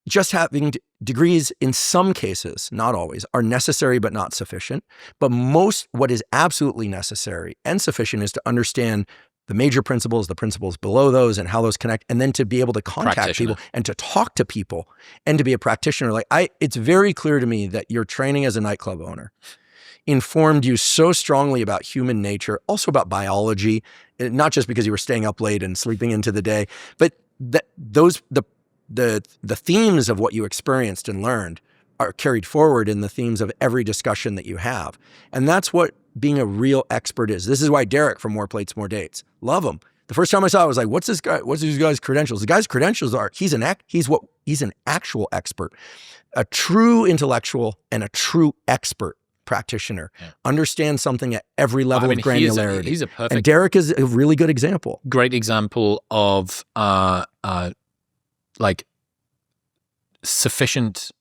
just having degrees in some cases, not always, are necessary but not sufficient. But what is absolutely necessary and sufficient is to understand the major principles, the principles below those, and how those connect, and then to be able to contact people and to talk to people and to be a practitioner. It's very clear to me that your training as a nightclub owner informed you so strongly about human nature, also about biology, not just because you were staying up late and sleeping into the day, but the themes of what you experienced and learned are carried forward in the themes of every discussion that you have. And that's what being a real expert is. This is why Derek from More Plates, More Dates, love him. The first time I saw it, I was like, what's this guy? What's these guy's credentials? The guy's credentials are, he's an actual expert, a true intellectual and a true expert practitioner, understands something at every level of granularity. He's a perfect. And Derek is a really good example. Great example of sufficient,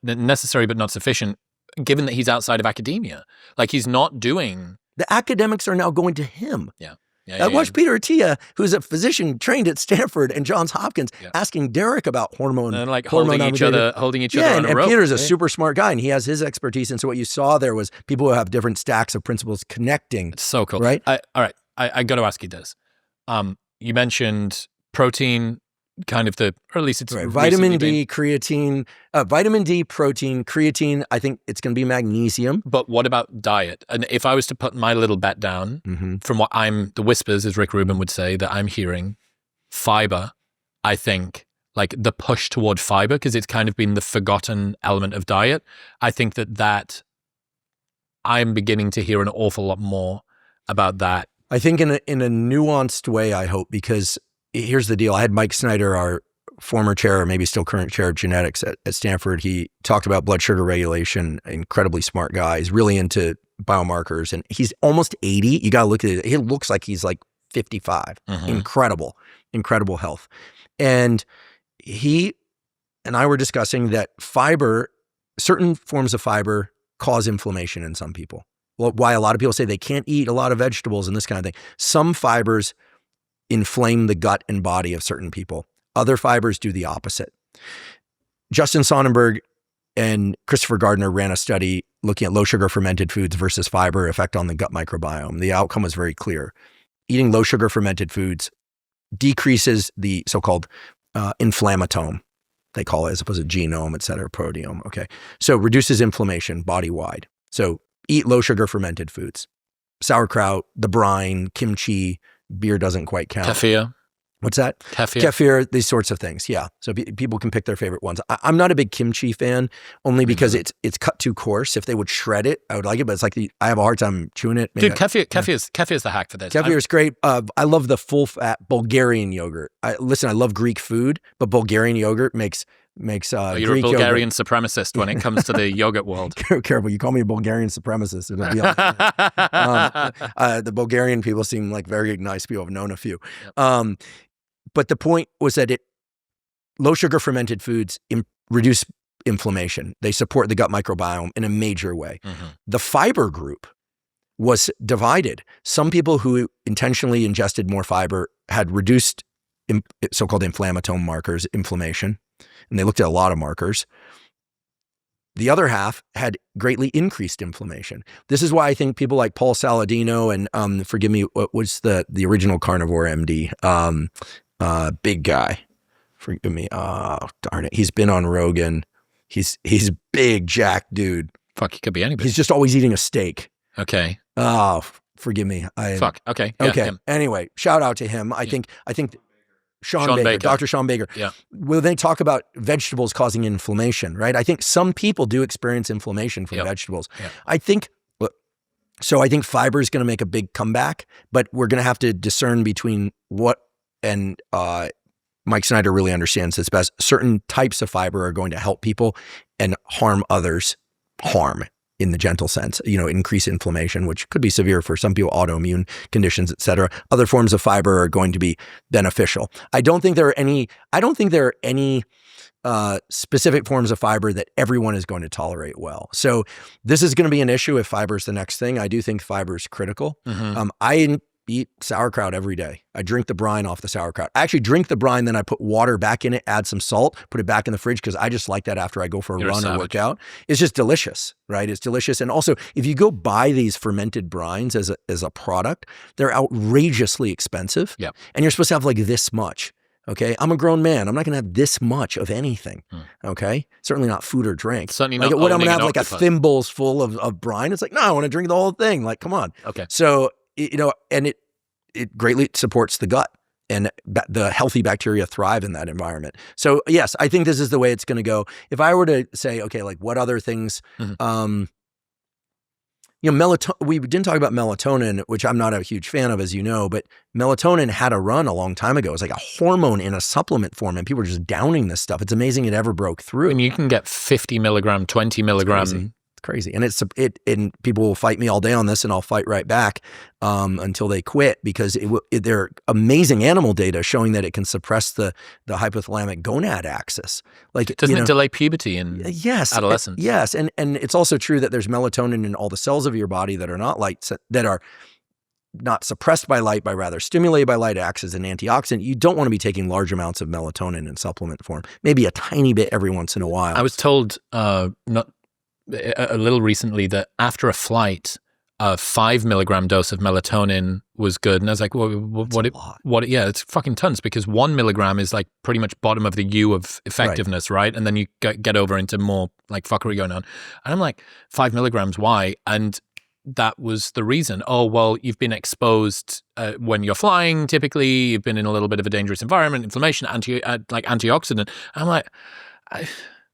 necessary but not sufficient, given that he's outside of academia. He's not doing. The academics are now going to him. Yeah. I watched Peter Attia, who's a physician trained at Stanford and Johns Hopkins, asking Derek about hormone. And holding each other on a rope. And Peter's a super smart guy, and he has his expertise. And so what you saw there was people who have different stacks of principles connecting. It's so cool. Right? All right. I got to ask you this. You mentioned protein, kind of or at least it's vitamin D, creatine, vitamin D, protein, creatine. I think it's going to be magnesium. But what about diet? And if I was to put my little bet down from what the whispers, as Rick Rubin would say, that I'm hearing, fiber, I think, the push toward fiber, because it's kind of been the forgotten element of diet. I think that I'm beginning to hear an awful lot more about that. I think in a nuanced way, I hope, because here's the deal. I had Mike Snyder, our former chair, or maybe still current chair of genetics at Stanford. He talked about blood sugar regulation, incredibly smart guy. He's really into biomarkers, and he's almost 80. You got to look at it. He looks like he's 55. Incredible health. And he and I were discussing that certain forms of fiber cause inflammation in some people. Well, why a lot of people say they can't eat a lot of vegetables and this kind of thing. Some fibers inflame the gut and body of certain people. Other fibers do the opposite. Justin Sonnenberg and Christopher Gardner ran a study looking at low sugar fermented foods versus fiber effect on the gut microbiome. The outcome was very clear. Eating low sugar fermented foods decreases the so-called inflammatome, they call it, as opposed to genome, et cetera, proteome. Okay. So reduces inflammation body-wide. So eat low sugar fermented foods. Sauerkraut, the brine, kimchi, beer doesn't quite count. Kefir. What's that? Kefir, these sorts of things. Yeah. So people can pick their favorite ones. I'm not a big kimchi fan, only because it's cut too coarse. If they would shred it, I would like it, but it's I have a hard time chewing it. Dude, kefir is the hack for this. Kefir is great. I love the full fat Bulgarian yogurt. I love Greek food, but Bulgarian yogurt makes you're Greek a Bulgarian yogurt. Supremacist when it comes to the yogurt world. Careful, you call me a Bulgarian supremacist. It'll be the Bulgarian people seem like very nice people. I've known a few. Yep. But the point was that low sugar fermented foods reduce inflammation. They support the gut microbiome in a major way. The fiber group was divided. Some people who intentionally ingested more fiber had reduced so-called inflammatome markers, inflammation, and they looked at a lot of markers. The other half had greatly increased inflammation. This is why I think people like Paul Saladino and forgive me, what was the original carnivore MD? Big guy. Forgive me. Oh, darn it. He's been on Rogan. He's big, jack dude. Fuck, he could be anybody. He's just always eating a steak. Okay. Oh, forgive me. Fuck. Okay. Yeah, okay. him. Anyway, shout out to him. I think Sean Baker, Dr. Sean Baker. Yeah. Well, they talk about vegetables causing inflammation, right? I think some people do experience inflammation from vegetables. Yep. I think fiber is going to make a big comeback, but we're going to have to discern between what, and Mike Snyder really understands this best. Certain types of fiber are going to help people and harm others, in the gentle sense, increase inflammation, which could be severe for some people, autoimmune conditions, et cetera. Other forms of fiber are going to be beneficial. I don't think there are any specific forms of fiber that everyone is going to tolerate well. So this is going to be an issue if fiber is the next thing. I do think fiber is critical. Mm-hmm. I eat sauerkraut every day. I drink the brine off the sauerkraut. I actually drink the brine, then I put water back in it, add some salt, put it back in the fridge because I just like that after I go for a run or work out. It's just delicious, right? It's delicious. And also, if you go buy these fermented brines as a product, they're outrageously expensive. Yep. And you're supposed to have like this much. Okay, I'm a grown man. I'm not going to have this much of anything. Okay, certainly not food or drink. Certainly like, not. What I'm going to have like a thimbles full of brine. It's like, no, I want to drink the whole thing. Like, come on. Okay. So and it greatly supports the gut, and the healthy bacteria thrive in that environment. So yes, I think this is the way it's going to go. If I were to say, okay, like what other things? Mm-hmm. We didn't talk about melatonin, which I'm not a huge fan of, as you know, but melatonin had a run a long time ago. It was like a hormone in a supplement form, and people were just downing this stuff. It's amazing it ever broke through. And you can get 50 milligram, 20 milligram. It's crazy. And and people will fight me all day on this, and I'll fight right back until they quit, because there are amazing animal data showing that it can suppress the hypothalamic gonad axis. Like, doesn't it delay puberty in adolescence? Yes, and it's also true that there's melatonin in all the cells of your body that are not suppressed by light, but rather stimulated by light, acts as an antioxidant. You don't want to be taking large amounts of melatonin in supplement form. Maybe a tiny bit every once in a while. I was told a little recently that after a flight, a 5 milligram dose of melatonin was good. And I was like, well, what? Yeah, it's fucking tons, because 1 milligram is like pretty much bottom of the U of effectiveness, right? And then you get over into more like fuckery going on. And I'm like, 5 milligrams, why? And that was the reason. Oh, well, you've been exposed when you're flying, typically. You've been in a little bit of a dangerous environment, inflammation, antioxidant. And I'm like,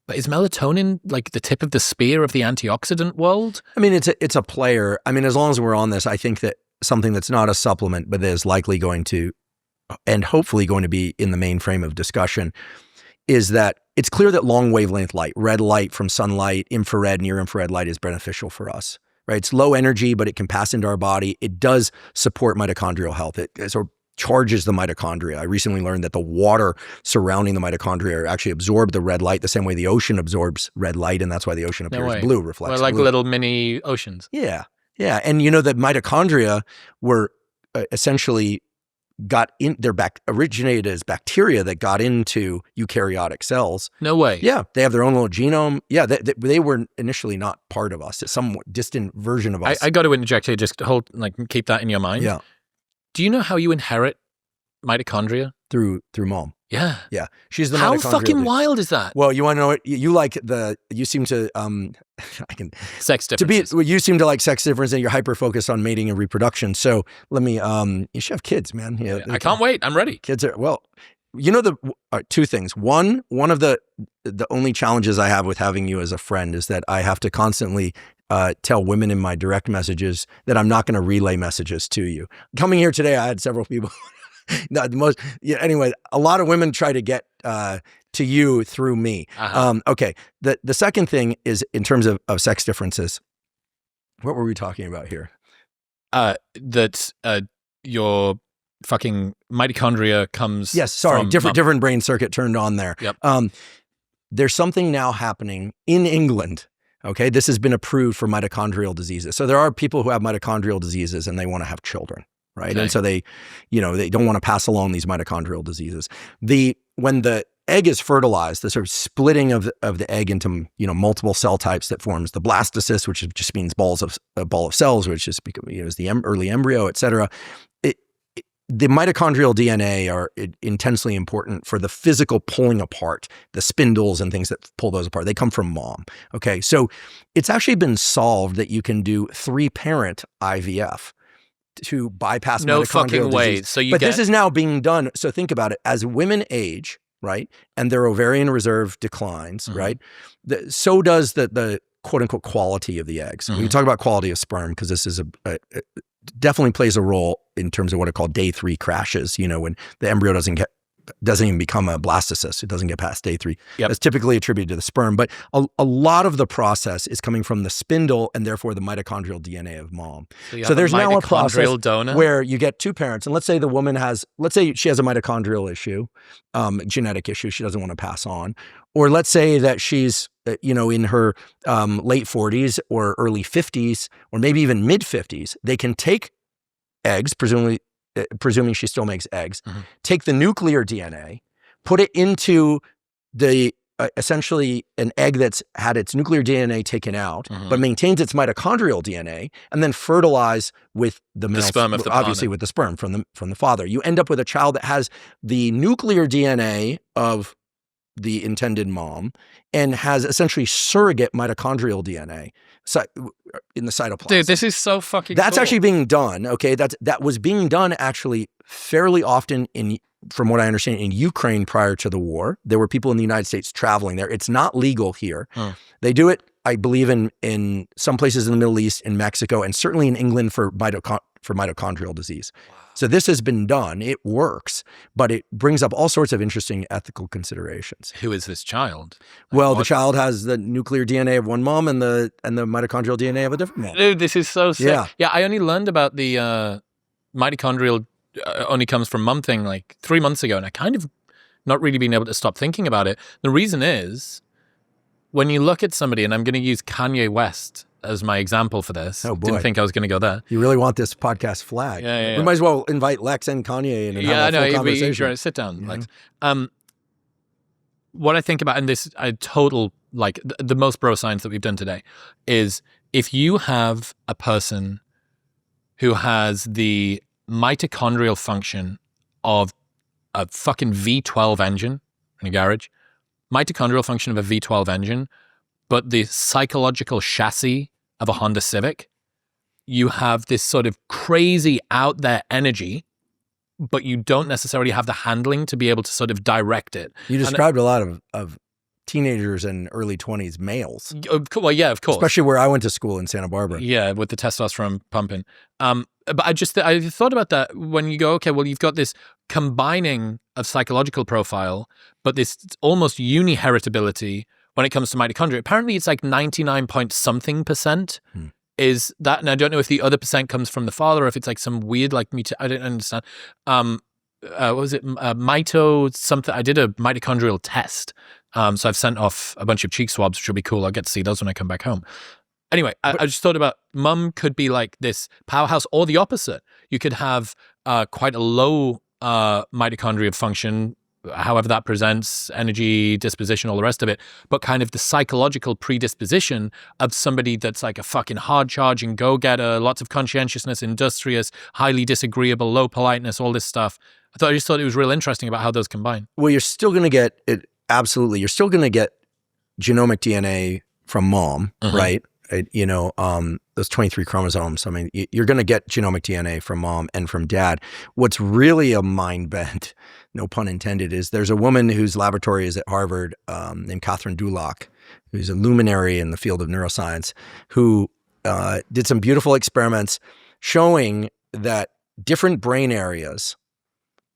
but is melatonin like the tip of the spear of the antioxidant world? I mean, it's a player. I mean, as long as we're on this, I think that something that's not a supplement, but that is likely going to, and hopefully going to be in the mainframe of discussion, is that it's clear that long wavelength light, red light from sunlight, infrared, near infrared light is beneficial for us, right? It's low energy, but it can pass into our body. It does support mitochondrial health. It sort of charges the mitochondria. I recently learned that the water surrounding the mitochondria actually absorb the red light the same way the ocean absorbs red light, and that's why the ocean appears blue, reflects Well, like blue. little mini oceans. Yeah. And the mitochondria were essentially originated as bacteria that got into eukaryotic cells. No way. Yeah, they have their own little genome. Yeah, they were initially not part of us. It's some distant version of us. I got to interject here. Just keep that in your mind. Yeah. Do you know how you inherit mitochondria? Through mom. Yeah. Yeah. She's the How mitochondrial. fucking wild is that? Well, you want to know what you seem to sex differences. You seem to like sex difference, and you're hyper focused on mating and reproduction. So let me you should have kids, man. Yeah, I can't wait. I'm ready. Kids are two things. One of the only challenges I have with having you as a friend is that I have to constantly tell women in my direct messages that I'm not going to relay messages to you. Coming here today, I had several people. Anyway, a lot of women try to get to you through me. Uh-huh. Okay. The second thing is in terms of sex differences. What were we talking about here? That your fucking mitochondria comes. Yes. Sorry. From different brain circuit turned on there. Yep. There's something now happening in England. Okay. This has been approved for mitochondrial diseases. So there are people who have mitochondrial diseases and they want to have children. Right. Okay. And so they don't want to pass along these mitochondrial diseases. When the egg is fertilized, the sort of splitting of the egg into, multiple cell types that forms the blastocyst, which just means a ball of cells, which is, is the early embryo, et cetera. the mitochondrial DNA are intensely important for the physical pulling apart, the spindles and things that pull those apart. They come from mom. Okay, so it's actually been solved that you can do 3-parent IVF to bypass No mitochondrial fucking way. disease. So this is now being done. So think about it. As women age, right, and their ovarian reserve declines, right, so does the quote unquote quality of the eggs. We can talk about quality of sperm because this is definitely plays a role in terms of what are called day 3 crashes. You know, when the embryo doesn't even become a blastocyst, it doesn't get past day 3. Yep. That's typically attributed to the sperm, but a lot of the process is coming from the spindle and therefore the mitochondrial DNA of mom. So there's now a process donor where you get 2 parents, and let's say she has a mitochondrial issue, genetic issue she doesn't want to pass on, or let's say that she's in her late 40s or early 50s, or maybe even mid 50s. They can take eggs, presuming she still makes eggs, take the nuclear DNA, put it into the essentially an egg that's had its nuclear DNA taken out, but maintains its mitochondrial DNA, and then fertilize with the sperm of the obviously partner. with the sperm from the father. You end up with a child that has the nuclear DNA of the intended mom and has essentially surrogate mitochondrial DNA in the cytoplasm. Dude, this is so fucking That's cool. actually being done. Okay, that was being done actually fairly often from what I understand, in Ukraine prior to the war. There were people in the United States traveling there. It's not legal here. They do it, I believe, in some places in the Middle East, in Mexico, and certainly in England for mitochondrial disease. Wow. So this has been done. It works, but it brings up all sorts of interesting ethical considerations. Who is this child? Well, the child has the nuclear DNA of one mom and the mitochondrial DNA of a different mom. Dude, this is so sick. Yeah, I only learned about the mitochondrial only comes from mum thing like 3 months ago, and I kind of not really been able to stop thinking about it. The reason is, when you look at somebody, and I'm going to use Kanye West as my example for this. Oh boy. Didn't think I was going to go there. You really want this podcast flagged. Yeah. We might as well invite Lex and Kanye in and have a full conversation. Sit down, Lex. What I think about, and this total, like the most bro science that we've done today, is if you have a person who has the mitochondrial function of a fucking V12 engine in a garage, mitochondrial function of a V12 engine, but the psychological chassis of a Honda Civic, you have this sort of crazy out there energy, but you don't necessarily have the handling to be able to sort of direct it. You described a lot of teenagers and early 20s males. Well, yeah, of course. Especially where I went to school in Santa Barbara. Yeah, with the testosterone pumping. But I thought about that when you go, okay, well, you've got this combining of psychological profile, but this almost uni-heritability when it comes to mitochondria. Apparently it's like 99 point something percent is that, and I don't know if the other percent comes from the father or if it's like some weird, like, I don't understand. What was it? Mito something. I did a mitochondrial test. So I've sent off a bunch of cheek swabs, which will be cool. I'll get to see those when I come back home. Anyway, I just thought about mum could be like this powerhouse, or the opposite. You could have quite a low mitochondrial function, however that presents, energy, disposition, all the rest of it, but kind of the psychological predisposition of somebody that's like a fucking hard-charging go-getter, lots of conscientiousness, industrious, highly disagreeable, low politeness, all this stuff. I just thought it was real interesting about how those combine. Well, you're still going to get it. Absolutely. You're still going to get genomic DNA from mom, right? Those 23 chromosomes. I mean, you're going to get genomic DNA from mom and from dad. What's really a mind bend, no pun intended, is there's a woman whose laboratory is at Harvard named Catherine Dulac, who's a luminary in the field of neuroscience, who did some beautiful experiments showing that different brain areas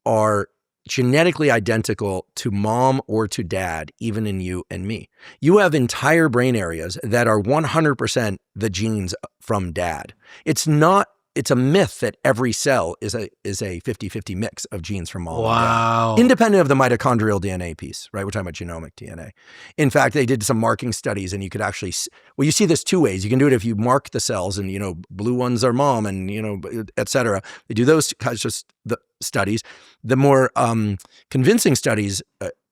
are genetically identical to mom or to dad, even in you and me. You have entire brain areas that are 100% the genes from dad. It's a myth that every cell is a 50-50 mix of genes from mom and dad. Independent of the mitochondrial DNA piece, right? We're talking about genomic DNA. In fact, they did some marking studies, and you could actually, you see this two ways. You can do it if you mark the cells and, blue ones are mom and, et cetera. They do those kinds of studies. The more convincing studies,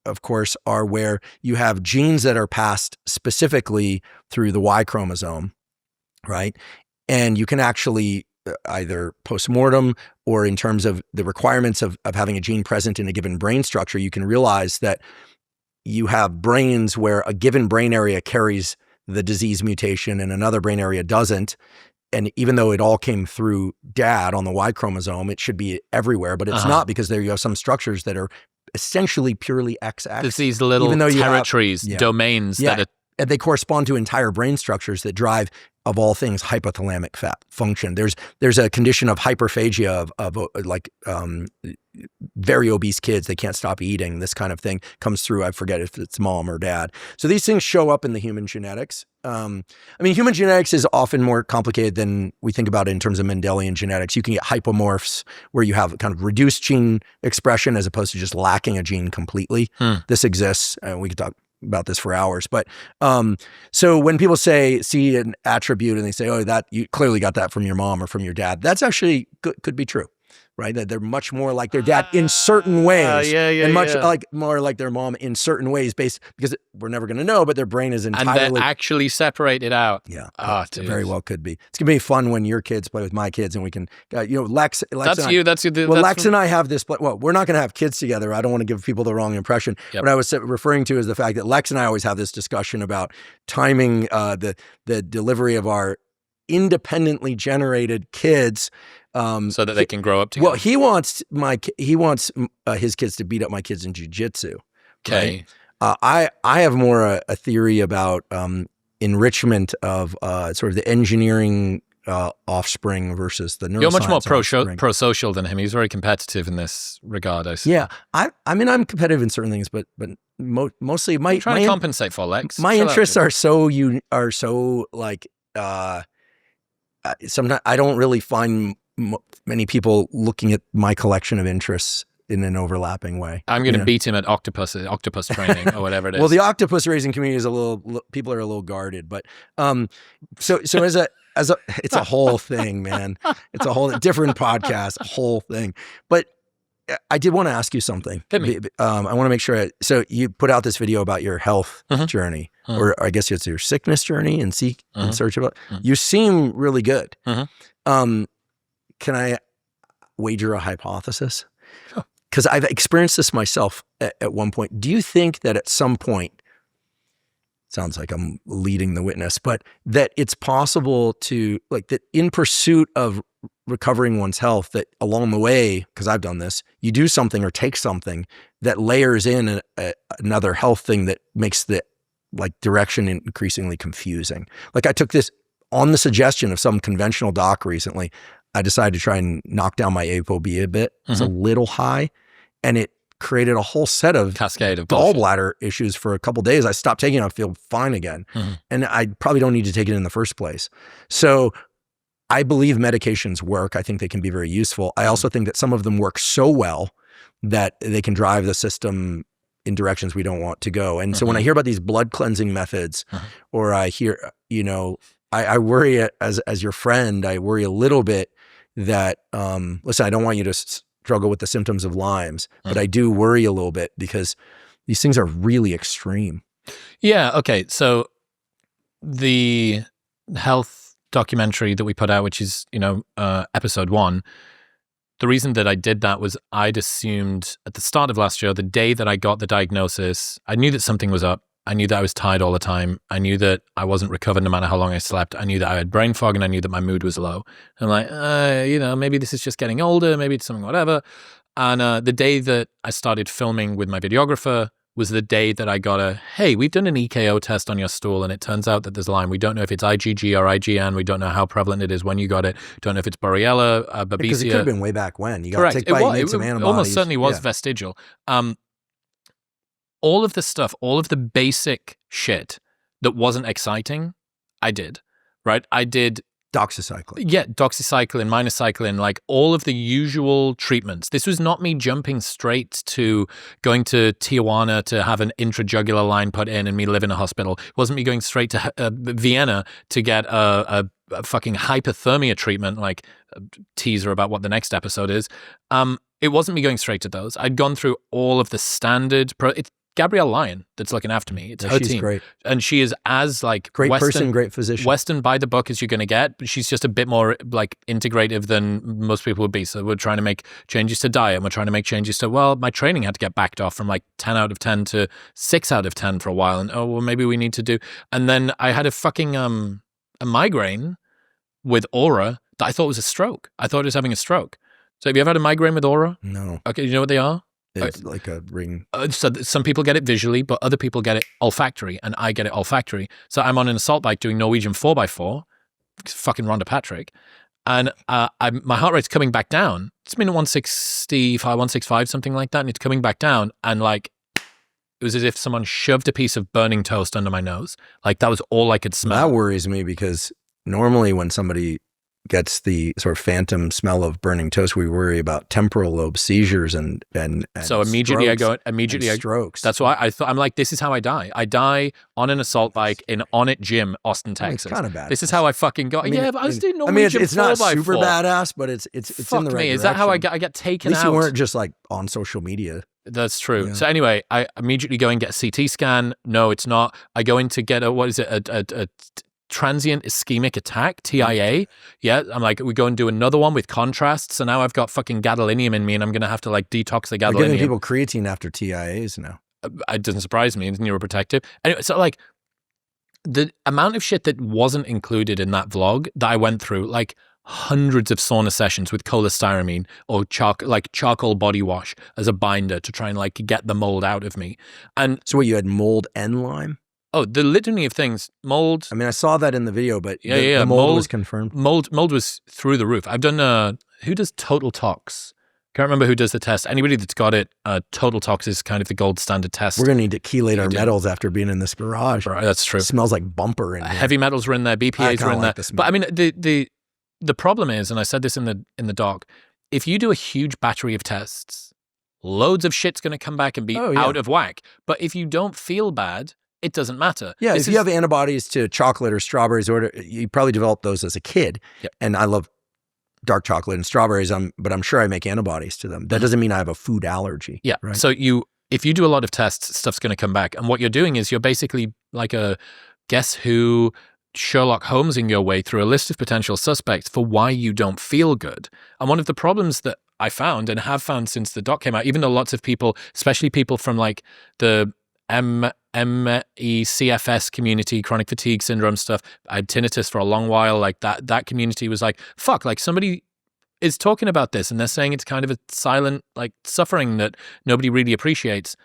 of course, are where you have genes that are passed specifically through the Y chromosome, right? And you can actually either post-mortem or in terms of the requirements of having a gene present in a given brain structure, you can realize that you have brains where a given brain area carries the disease mutation and another brain area doesn't. And even though it all came through dad on the Y chromosome, it should be everywhere, but it's not, because there you have some structures that are essentially purely XX. There's these little territories, domains that are, and they correspond to entire brain structures that drive, of all things, hypothalamic fat function. There's a condition of hyperphagia of very obese kids. They can't stop eating. This kind of thing comes through. I forget if it's mom or dad. So these things show up in the human genetics. Human genetics is often more complicated than we think about it in terms of Mendelian genetics. You can get hypomorphs where you have kind of reduced gene expression as opposed to just lacking a gene completely. This exists, and we could talk about this for hours. But so when people see an attribute and they say, oh, that you clearly got that from your mom or from your dad, that's actually could be true. Right, that they're much more like their dad in certain ways, and much more like their mom in certain ways, because we're never going to know, but their brain is entirely, and they're actually separated out. Very well could be. It's gonna be fun when your kids play with my kids, and we can, Lex. That's you. Lex and I have this. Well, we're not going to have kids together. I don't want to give people the wrong impression. What I was referring to is the fact that Lex and I always have this discussion about timing the delivery of our independently generated kids. So that they can grow up together. Well, he wants his kids to beat up my kids in jiu-jitsu. Okay. Right? I have more a theory about enrichment of sort of the engineering offspring versus the neuroscience. You're much more pro-social than him. He's very competitive in this regard, I see. Yeah. I mean, I'm competitive in certain things, but mostly I'm trying to compensate for Lex. My interests are so like sometimes I don't really find many people looking at my collection of interests in an overlapping way. I'm going to beat him at octopus training or whatever it is. Well, the octopus raising community is people are a little guarded, but so as a it's a whole thing, man. It's a whole different podcast, a whole thing. But I did want to ask you something. Hit me. I want to make sure. So you put out this video about your health journey, or I guess it's your sickness journey, in search of it. You seem really good. Can I wager a hypothesis? Because I've experienced this myself at one point. Do you think that at some point, sounds like I'm leading the witness, but that it's possible to, like, that in pursuit of recovering one's health, that along the way, because I've done this, you do something or take something that layers in another health thing that makes the direction increasingly confusing. Like, I took this on the suggestion of some conventional doc recently. I decided to try and knock down my ApoB a bit. It's a little high, and it created a whole set of cascade of gallbladder issues for a couple of days. I stopped taking it. I feel fine again. And I probably don't need to take it in the first place. So I believe medications work. I think they can be very useful. I also think that some of them work so well that they can drive the system in directions we don't want to go. And so when I hear about these blood cleansing methods, or I hear, I worry as your friend, I worry a little bit that, listen, I don't want you to struggle with the symptoms of Lyme's, but I do worry a little bit because these things are really extreme. Yeah. Okay. So the health documentary that we put out, which is, episode 1, the reason that I did that was I'd assumed at the start of last year, the day that I got the diagnosis, I knew that something was up. I knew that I was tired all the time. I knew that I wasn't recovered no matter how long I slept. I knew that I had brain fog, and I knew that my mood was low. I'm like, maybe this is just getting older. Maybe it's something, whatever. And the day that I started filming with my videographer was the day that I got hey, we've done an EKO test on your stool, and it turns out that there's Lyme. We don't know if it's IgG or IgN. We don't know how prevalent it is when you got it. Don't know if it's Borrelia, Babesia. Because it could have been way back when. You got Correct. tick bite, you made some antibodies. It almost certainly was vestigial. All of the stuff, all of the basic shit that wasn't exciting, I did, right? I did doxycycline. Yeah, doxycycline, minocycline, like all of the usual treatments. This was not me jumping straight to going to Tijuana to have an intrajugular line put in and me live in a hospital. It wasn't me going straight to Vienna to get a fucking hypothermia treatment, like a teaser about what the next episode is. It wasn't me going straight to those. I'd gone through all of the standard Gabrielle Lyon that's looking after me. It's her she's team. Great. And she is as like great Western, person, great physician. Western by the book as you're going to get, but she's just a bit more like integrative than most people would be. So we're trying to make changes to diet, and we're trying to make changes to, well, my training had to get backed off from like 10 out of 10 to 6 out of 10 for a while. And maybe we need to do. And then I had a fucking a migraine with aura that I thought was a stroke. I thought I was having a stroke. So have you ever had a migraine with aura? No. Okay, you know what they are? It's like a ring. So some people get it visually, but other people get it olfactory, and I get it olfactory. So I'm on an assault bike doing Norwegian 4x4, fucking Rhonda Patrick, and my heart rate's coming back down. It's been at 165, 165, something like that, and it's coming back down, and like it was as if someone shoved a piece of burning toast under my nose. Like that was all I could smell. That worries me because normally when somebody gets the sort of phantom smell of burning toast, we worry about temporal lobe seizures and so immediately strokes. That's why I'm like, this is how I die. I die on an assault bike in On-It Gym, Austin, Texas. It's kind of bad. This is how I fucking got. But I was doing Norwegian. It's not super badass, but it's Fuck in the right me. direction. Is that how I get taken out? At least you weren't just like on social media. That's true. Yeah. So anyway, I immediately go and get a CT scan. No, it's not. I go in to get a transient ischemic attack, TIA. Yeah, I'm like, we go and do another one with contrast. So now I've got fucking gadolinium in me, and I'm going to have to like detox the gadolinium. They're giving people creatine after TIAs now. It doesn't surprise me. It's neuroprotective. Anyway, so like the amount of shit that wasn't included in that vlog that I went through, like hundreds of sauna sessions with cholestyramine or charcoal body wash as a binder to try and like get the mold out of me. And so what, you had mold and Lyme? Oh, the litany of things. Mold. I mean, I saw that in the video, but the mold was confirmed. Mold was through the roof. I've done, who does Total Tox? Can't remember who does the test. Anybody that's got it, Total Tox is kind of the gold standard test. We're going to need to chelate our metals after being in this garage. Right, that's true. It smells like bumper in here. Heavy metals were in there, BPAs were in there. But I mean, the problem is, and I said this in the doc, if you do a huge battery of tests, loads of shit's going to come back and be out of whack. But if you don't feel bad, it doesn't matter. Yeah, if you have antibodies to chocolate or strawberries, you probably developed those as a kid. Yep. And I love dark chocolate and strawberries, but I'm sure I make antibodies to them. That doesn't mean I have a food allergy. Yeah. Right? So if you do a lot of tests, stuff's going to come back. And what you're doing is you're basically like a Guess Who, Sherlock Holmesing your way through a list of potential suspects for why you don't feel good. And one of the problems that I found and have found since the doc came out, even though lots of people, especially people from like the MECFS community, chronic fatigue syndrome stuff. I had tinnitus for a long while. Like that community was like, fuck, like somebody is talking about this and they're saying it's kind of a silent like suffering that nobody really appreciates.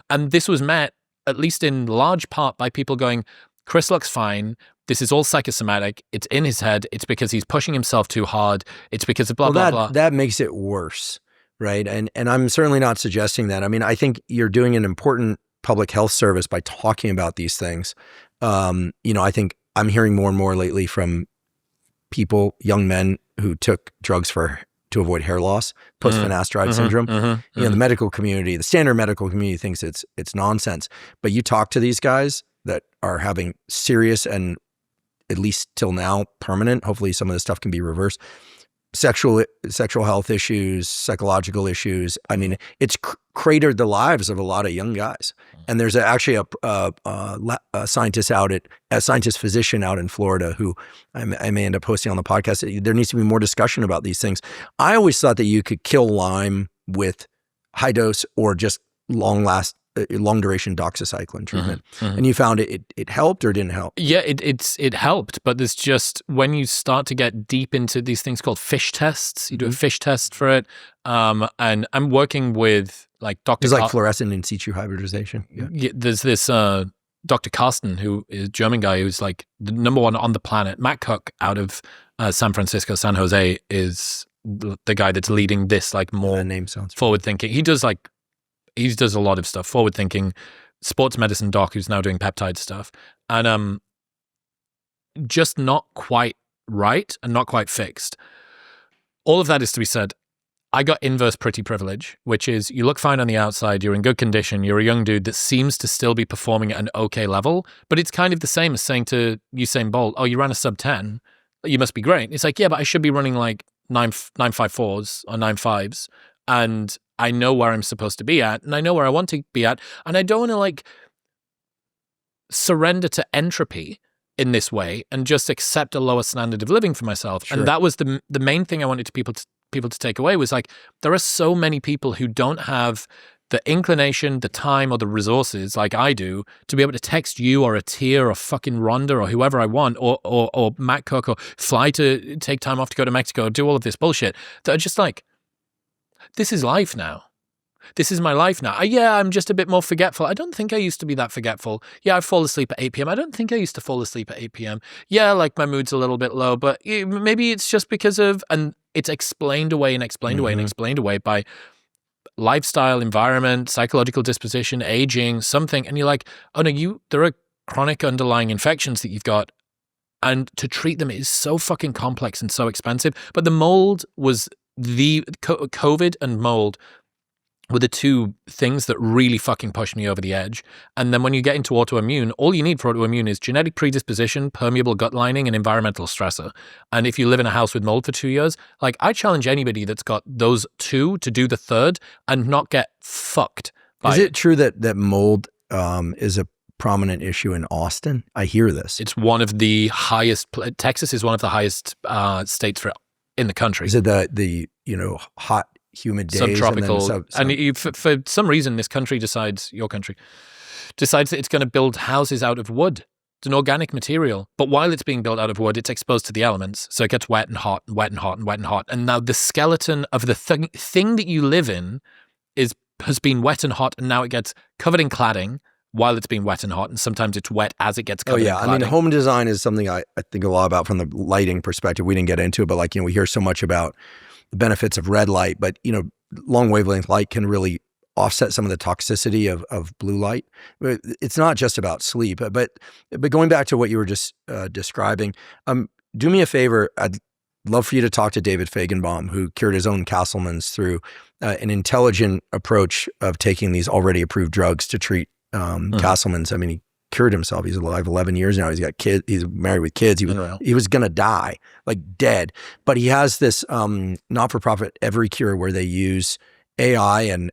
And this was met, at least in large part, by people going, Chris looks fine. This is all psychosomatic. It's in his head. It's because he's pushing himself too hard. It's because of blah, blah. That makes it worse, right? And I'm certainly not suggesting that. I mean, I think you're doing an important public health service by talking about these things. I think I'm hearing more and more lately from people, young men who took drugs to avoid hair loss, post-finasteride syndrome. The medical community, the standard medical community thinks it's nonsense. But you talk to these guys that are having serious and at least till now permanent, hopefully some of this stuff can be reversed, sexual health issues, psychological issues. I mean, it's cratered the lives of a lot of young guys. And there's actually a scientist physician out in Florida who I may end up hosting on the podcast. There needs to be more discussion about these things. I always thought that you could kill Lyme with high dose or just long duration doxycycline treatment. And you found it helped or didn't help? Yeah, it helped, but there's just, when you start to get deep into these things called fish tests, you do a fish test for it. And I'm working with like Dr. It's like fluorescent in situ hybridization. Yeah, there's this Dr. Carsten, who is a German guy who's like the number one on the planet. Matt Cook out of San Francisco, San Jose is the guy that's leading this like more name sounds forward thinking. He does a lot of stuff, forward thinking, sports medicine doc who's now doing peptide stuff. And just not quite right and not quite fixed. All of that is to be said. I got inverse pretty privilege, which is you look fine on the outside, you're in good condition, you're a young dude that seems to still be performing at an okay level, but it's kind of the same as saying to Usain Bolt, oh, you ran a sub 10, you must be great. It's like, yeah, but I should be running like 9.54s or 9.5s. And I know where I'm supposed to be at, and I know where I want to be at, and I don't want to like surrender to entropy in this way and just accept a lower standard of living for myself. Sure. And that was the main thing I wanted people to take away was like, there are so many people who don't have the inclination, the time, or the resources like I do to be able to text you or Atir or fucking Rhonda or whoever I want or Matt Cook or fly to take time off to go to Mexico or do all of this bullshit that are just like, this is life now. This is my life now. I'm just a bit more forgetful. I don't think I used to be that forgetful. Yeah, I fall asleep at 8 p.m. I don't think I used to fall asleep at 8 p.m. Yeah, like my mood's a little bit low, but maybe it's just because of, and it's explained away and explained away and explained away by lifestyle, environment, psychological disposition, aging, something. And you're like, oh no, there are chronic underlying infections that you've got. And to treat them is so fucking complex and so expensive. But the mold was COVID and mold were the two things that really fucking pushed me over the edge. And then when you get into autoimmune, all you need for autoimmune is genetic predisposition, permeable gut lining, and environmental stressor. And if you live in a house with mold for 2 years, like I challenge anybody that's got those two to do the third and not get fucked by Is it true that mold is a prominent issue in Austin? I hear this. It's one of the highest, Texas is one of the highest states in the country. Is it the hot, humid days? Subtropical. And for some reason, this country your country decides that it's going to build houses out of wood. It's an organic material. But while it's being built out of wood, it's exposed to the elements. So it gets wet and hot and wet and hot and wet and hot. And now the skeleton of the thing that you live in has been wet and hot, and now it gets covered in cladding while it's being wet and hot. And sometimes it's wet as it gets covered in cladding. I mean, home design is something I think a lot about from the lighting perspective. We didn't get into it, but we hear so much about the benefits of red light, but long wavelength light can really offset some of the toxicity of blue light. It's not just about sleep, but going back to what you were just describing, do me a favor. I'd love for you to talk to David Feigenbaum, who cured his own Castleman's through an intelligent approach of taking these already approved drugs to treat Castleman's. I mean, he cured himself. He's alive 11 years now. He's got kids. He's married with kids. He was going to die, like dead. But he has this not-for-profit Every Cure where they use AI and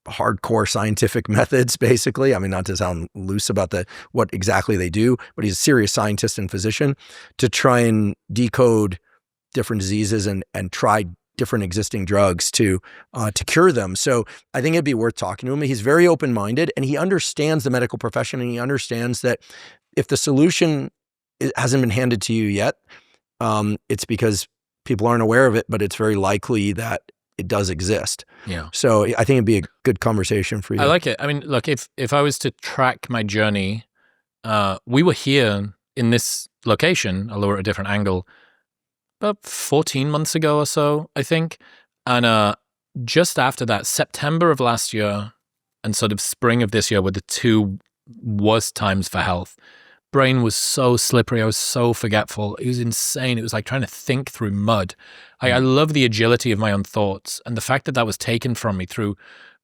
hardcore scientific methods, basically. I mean, not to sound loose about what exactly they do, but he's a serious scientist and physician to try and decode different diseases and try different existing drugs to cure them. So I think it'd be worth talking to him. He's very open-minded and he understands the medical profession, and he understands that if the solution hasn't been handed to you yet, it's because people aren't aware of it, but it's very likely that it does exist. Yeah. So I think it'd be a good conversation for you. I like it. I mean, look, if I was to track my journey, we were here in this location, although at a different angle, about 14 months ago or so, I think. And just after that, September of last year and sort of spring of this year were the two worst times for health. Brain was so slippery. I was so forgetful. It was insane. It was like trying to think through mud. I love the agility of my own thoughts, and the fact that was taken from me through,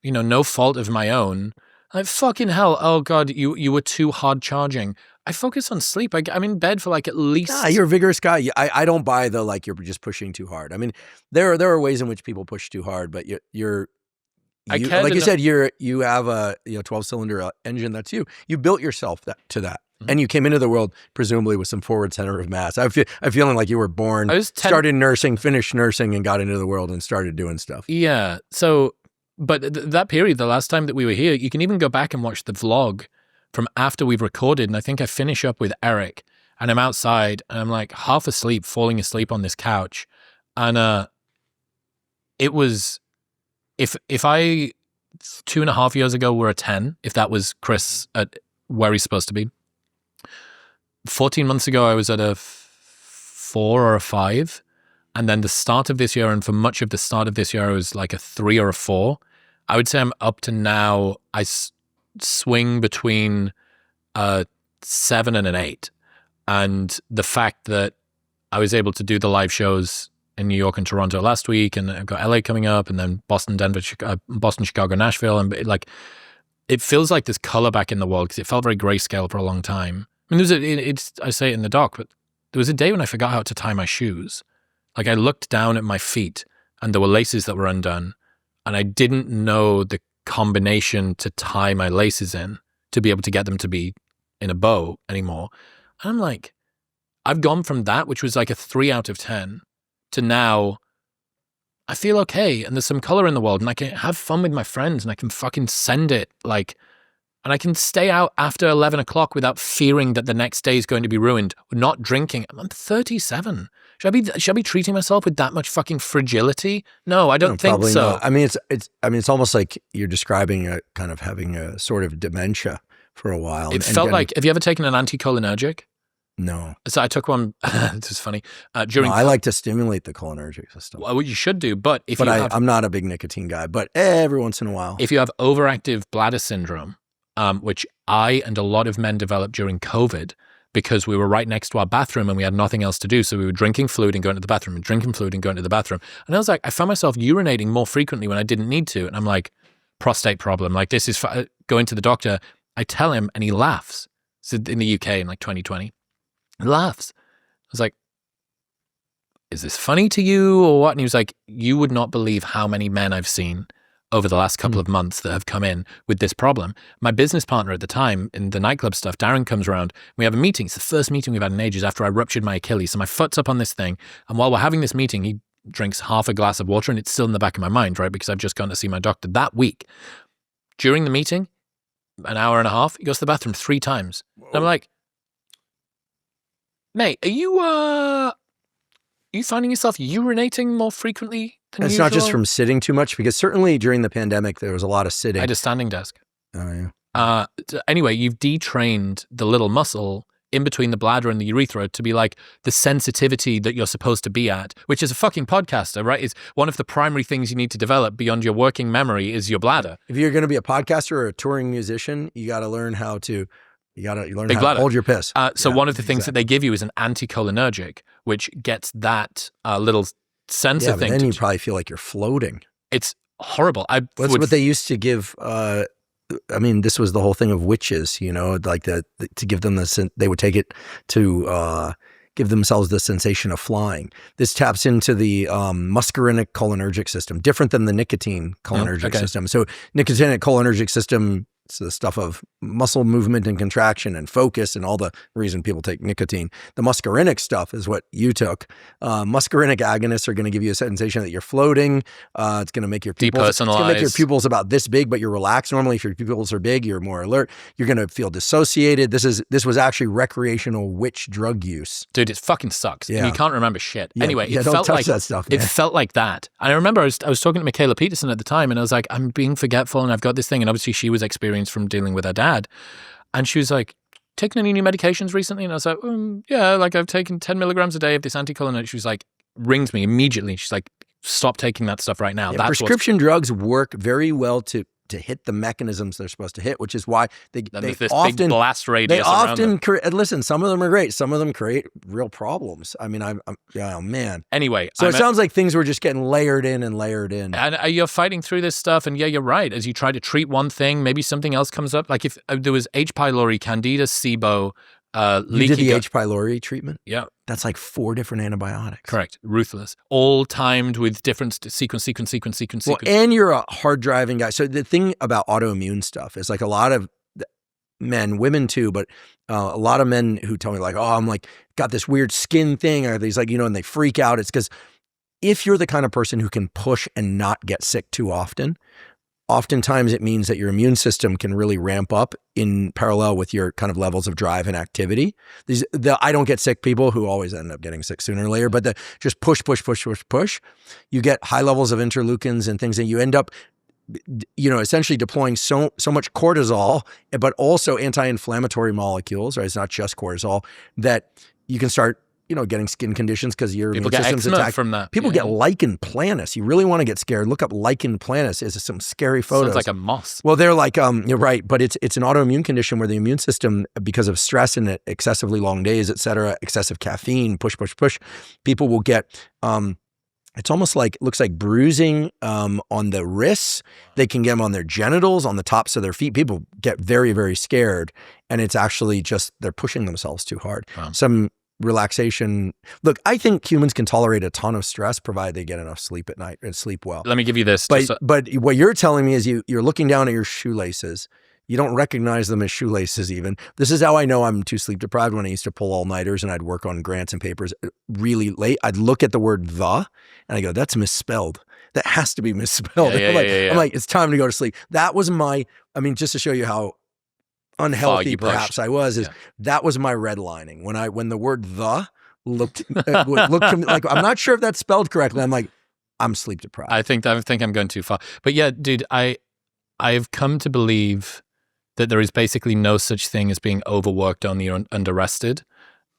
no fault of my own. Like, fucking hell. Oh God, you were too hard charging. I focus on sleep. I'm in bed for like at least. You're a vigorous guy. I don't buy the you're just pushing too hard. I mean, there are ways in which people push too hard, but you said, you have a 12-cylinder engine. That's you. You built yourself to that. And you came into the world presumably with some forward center of mass. I'm feeling like you were born, started nursing, finished nursing, and got into the world and started doing stuff. Yeah. So, but that period, the last time that we were here, you can even go back and watch the vlog from after we've recorded. And I think I finish up with Eric, and I'm outside, and I'm like half asleep, falling asleep on this couch. And it was, if I 2.5 years ago were a 10, if that was Chris at where he's supposed to be, 14 months ago, I was at a 4 or a 5. And then the start of this year, and for much of the start of this year, I was like a 3 or a 4. I would say I'm up to now, I swing between a 7 and an 8. And the fact that I was able to do the live shows in New York and Toronto last week, and I've got LA coming up, and then Boston, Denver, Boston, Chicago, Nashville. And it feels like there's color back in the world, because it felt very grayscale for a long time. I mean, I say it in the doc, but there was a day when I forgot how to tie my shoes. Like, I looked down at my feet and there were laces that were undone. and I didn't know the combination to tie my laces in to be able to get them to be in a bow anymore. And I'm like, I've gone from that, which was like a 3 out of 10, to now I feel okay and there's some color in the world and I can have fun with my friends and I can fucking send it like, and I can stay out after 11 o'clock without fearing that the next day is going to be ruined. Not drinking. I'm 37. Should I be treating myself with that much fucking fragility? No, I don't think so. Not. I mean, it's almost like you're describing a kind of having a sort of dementia for a while. It felt like, have you ever taken an anticholinergic? No. So I took one, this is funny. I like to stimulate the cholinergic system. Well, you should do, but I'm not a big nicotine guy, but every once in a while. If you have overactive bladder syndrome, which I and a lot of men developed during COVID because we were right next to our bathroom and we had nothing else to do. So we were drinking fluid and going to the bathroom and drinking fluid and going to the bathroom. And I was like, I found myself urinating more frequently when I didn't need to. And I'm like, prostate problem. Like this is going to the doctor. I tell him and he laughs. So in the UK in like 2020, he laughs. I was like, is this funny to you or what? And he was like, you would not believe how many men I've seen over the last couple of months that have come in with this problem. My business partner at the time in the nightclub stuff, Darren, comes around. We have a meeting. It's the first meeting we've had in ages after I ruptured my Achilles. So my foot's up on this thing. And while we're having this meeting, he drinks half a glass of water and it's still in the back of my mind, right? Because I've just gone to see my doctor that week. During the meeting, an hour and a half, he goes to the bathroom 3 times. And I'm like, mate, are you finding yourself urinating more frequently than usual? It's not just from sitting too much, because certainly during the pandemic, there was a lot of sitting. I had a standing desk. Oh, yeah. Anyway, you've detrained the little muscle in between the bladder and the urethra to be like the sensitivity that you're supposed to be at, which is a fucking podcaster, right? Is one of the primary things you need to develop beyond your working memory is your bladder. If you're going to be a podcaster or a touring musician, you got to learn how to hold your piss. So one of the things that they give you is an anticholinergic, which gets that little sensor thing. Then you probably feel like you're floating. It's horrible. That's what they used to give. This was the whole thing of witches, like to give them they would take it to give themselves the sensation of flying. This taps into the muscarinic cholinergic system, different than the nicotine cholinergic system. So nicotinic cholinergic system, it's the stuff of muscle movement and contraction and focus and all the reason people take nicotine. The muscarinic stuff is what you took. Muscarinic agonists are going to give you a sensation that you're floating. It's going to make your pupils, it's going to make your pupils about this big, but you're relaxed. Normally, if your pupils are big, you're more alert. You're going to feel dissociated. This was actually recreational witch drug use. Dude, it fucking sucks. Yeah. And you can't remember shit. Yeah, anyway, it felt like that stuff. It felt like that. And I remember I was talking to Michaela Peterson at the time, and I was like, I'm being forgetful, and I've got this thing. And obviously, she was experienced from dealing with her dad. And she was like, taken any new medications recently? And I was like, yeah, like I've taken 10 milligrams a day of this anticholinergic. She was like, rings me immediately. She's like, stop taking that stuff right now. Yeah, prescription drugs work very well to hit the mechanisms they're supposed to hit, which is why they often big blast radius. They often listen. Some of them are great. Some of them create real problems. I mean, oh man. Anyway, so it sounds like things were just getting layered in. And you're fighting through this stuff, and yeah, you're right. As you try to treat one thing, maybe something else comes up. Like if there was H. pylori, Candida, SIBO. You did the H. pylori treatment? Yeah. That's like 4 different antibiotics. Correct. Ruthless. All timed with different sequence. Well, and you're a hard driving guy. So the thing about autoimmune stuff is like a lot of men, women too, but a lot of men who tell me like, oh, I'm like, got this weird skin thing or these like, and they freak out. It's because if you're the kind of person who can push and not get sick too often, oftentimes it means that your immune system can really ramp up in parallel with your kind of levels of drive and activity. I don't get sick people who always end up getting sick sooner or later, but just push. You get high levels of interleukins and things, and you end up, essentially deploying so much cortisol, but also anti-inflammatory molecules, right? It's not just cortisol, that you can start getting skin conditions because your immune system's attacked. From that. People get lichen planus. You really want to get scared. Look up lichen planus. It's some scary photos. Sounds like a moss. Well, they're like, you're right, but it's an autoimmune condition where the immune system, because of stress and excessively long days, et cetera, excessive caffeine, push, people will get, it's almost like, looks like bruising on the wrists. They can get them on their genitals, on the tops of their feet. People get very, very scared. And it's actually just, they're pushing themselves too hard. Wow. relaxation. Look, I think humans can tolerate a ton of stress provided they get enough sleep at night and sleep well. Let me give you this. But what you're telling me is you're looking down at your shoelaces. You don't recognize them as shoelaces even. This is how I know I'm too sleep deprived. When I used to pull all-nighters and I'd work on grants and papers really late, I'd look at the word "the" and I go, that's misspelled. That has to be misspelled. I'm like, it's time to go to sleep. That was just to show you how unhealthy perhaps I was, that was my redlining. When the word "the" looked to me like, I'm not sure if that's spelled correctly. I'm like, I'm sleep deprived. I think I'm going too far. But yeah, dude, I've come to believe that there is basically no such thing as being overworked, only underrested.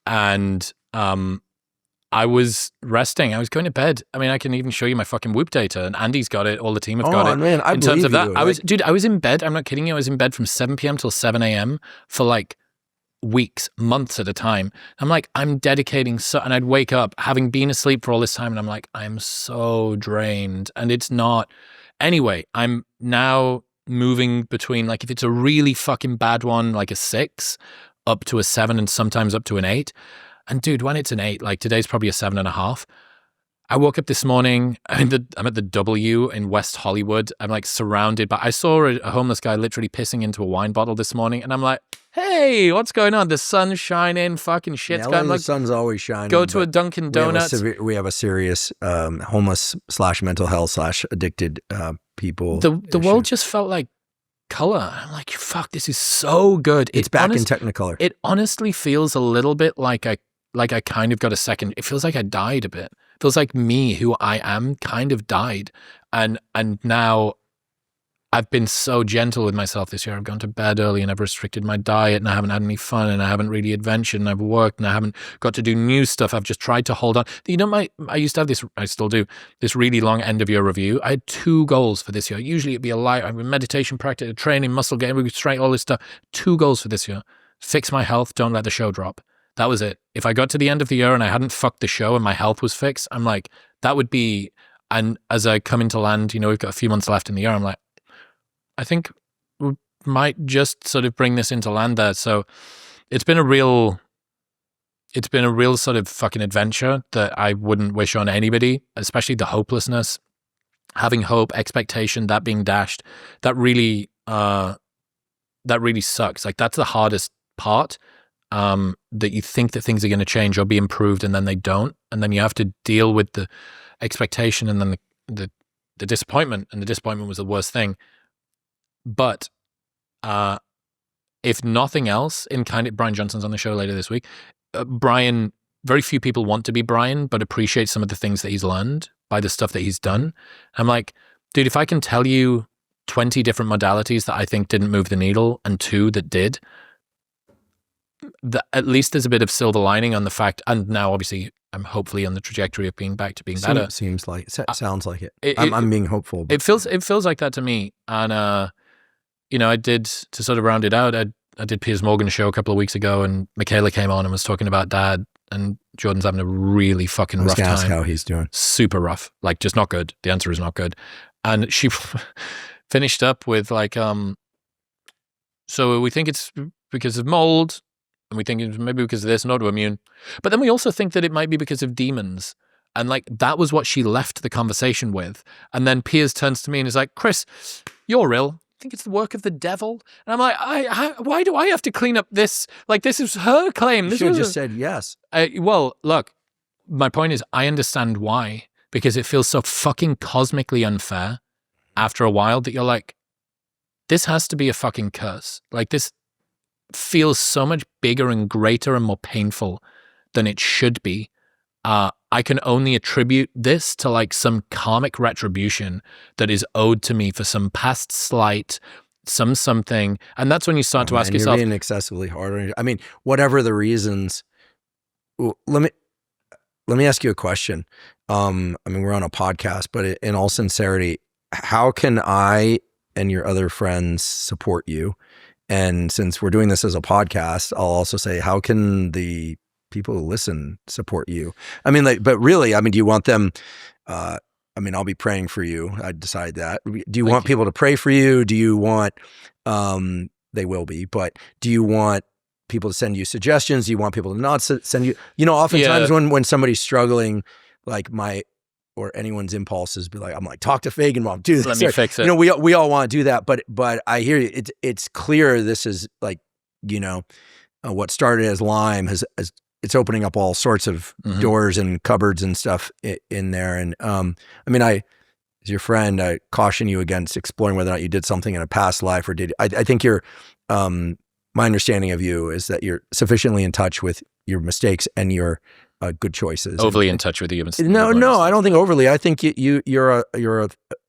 And I was resting. I was going to bed. I mean, I can even show you my fucking Whoop data, and Andy's got it. All the team have got it. Man, in terms of that, I was in bed. I'm not kidding you. I was in bed from 7 p.m. till 7 a.m. for like weeks, months at a time. I'm like, I'm dedicating and I'd wake up having been asleep for all this time, and I'm like, I'm so drained, and it's not. Anyway, I'm now moving between, like, if it's a really fucking bad one, like a 6, up to a 7, and sometimes up to an 8. And dude, when it's an 8, like today's probably a 7.5. I woke up this morning, I'm at the W in West Hollywood. I'm like surrounded by, I saw a homeless guy literally pissing into a wine bottle this morning, and I'm like, hey, what's going on? The sun's shining, fucking shit's going. The sun's always shining. Go to a Dunkin' Donuts. We have a serious homeless / mental health / addicted people. The world just felt like color. I'm like, fuck, this is so good. It's back in Technicolor. It honestly feels a little bit like I kind of got a second. It feels like I died a bit. It feels like me, who I am, kind of died. And now I've been so gentle with myself this year. I've gone to bed early and I've restricted my diet, and I haven't had any fun, and I haven't really adventured, and I've worked, and I haven't got to do new stuff. I've just tried to hold on. You know, I used to have this, I still do, this really long end of year review. I had 2 goals for this year. Usually it'd be a meditation practice, training, muscle gain, strength, all this stuff. 2 goals for this year. Fix my health, don't let the show drop. That was it. If I got to the end of the year and I hadn't fucked the show and my health was fixed, I'm like, that would be, and as I come into land, we've got a few months left in the year, I'm like, I think we might just sort of bring this into land there. So it's been a real sort of fucking adventure that I wouldn't wish on anybody, especially the hopelessness, having hope, expectation, that being dashed, that really sucks. Like, that's the hardest part, that you think that things are going to change or be improved, and then they don't. And then you have to deal with the expectation, and then the disappointment, and the disappointment was the worst thing. But if nothing else, Brian Johnson's on the show later this week. Brian, very few people want to be Brian, but appreciate some of the things that he's learned by the stuff that he's done. I'm like, dude, if I can tell you 20 different modalities that I think didn't move the needle and 2 that did, at least there's a bit of silver lining on the fact. And now, obviously, I'm hopefully on the trajectory of being back to being better. Sounds like it. I'm being hopeful. It feels like that to me. And I did, to sort of round it out, I did Piers Morgan's show a couple of weeks ago, and Michaela came on and was talking about Dad, and Jordan's having a really fucking rough time. Ask how he's doing. Super rough. Like, just not good. The answer is not good. And she finished up with like, so we think it's because of mold, and we think it's maybe because of this and autoimmune, but then we also think that it might be because of demons. And like, that was what she left the conversation with. And then Piers turns to me and is like, Chris, you're ill. I think it's the work of the devil. And I'm like, why do I have to clean up this? Like, this is her claim. You should have just said yes. Well, look, my point is, I understand why, because it feels so fucking cosmically unfair after a while that you're like, this has to be a fucking curse. Like, this feels so much bigger and greater and more painful than it should be. I can only attribute this to like some karmic retribution that is owed to me for some past slight, something. And that's when you start to ask yourself, you're being excessively hard on you. I mean, whatever the reasons, let me ask you a question. I mean, we're on a podcast, but in all sincerity, how can I and your other friends support you? And since we're doing this as a podcast, I'll also say, how can the people who listen support you? I mean, like, but really, I mean, do you want them, I mean, I'll be praying for you. I decide that. Do you want people to pray for you? Do you want, they will be, but do you want people to send you suggestions? Do you want people to not send you? Oftentimes when somebody's struggling, like or anyone's impulses be like, I'm like, talk to Feigenbaum, do this. Let me fix it. We all want to do that, but I hear you. It's clear this is like, what started as Lyme it's opening up all sorts of doors and cupboards and stuff in there. And as your friend, I caution you against exploring whether or not you did something in a past life or did. I think my understanding of you is that you're sufficiently in touch with your mistakes and your good choices. Overly in touch with you. No, I don't think overly. I think you're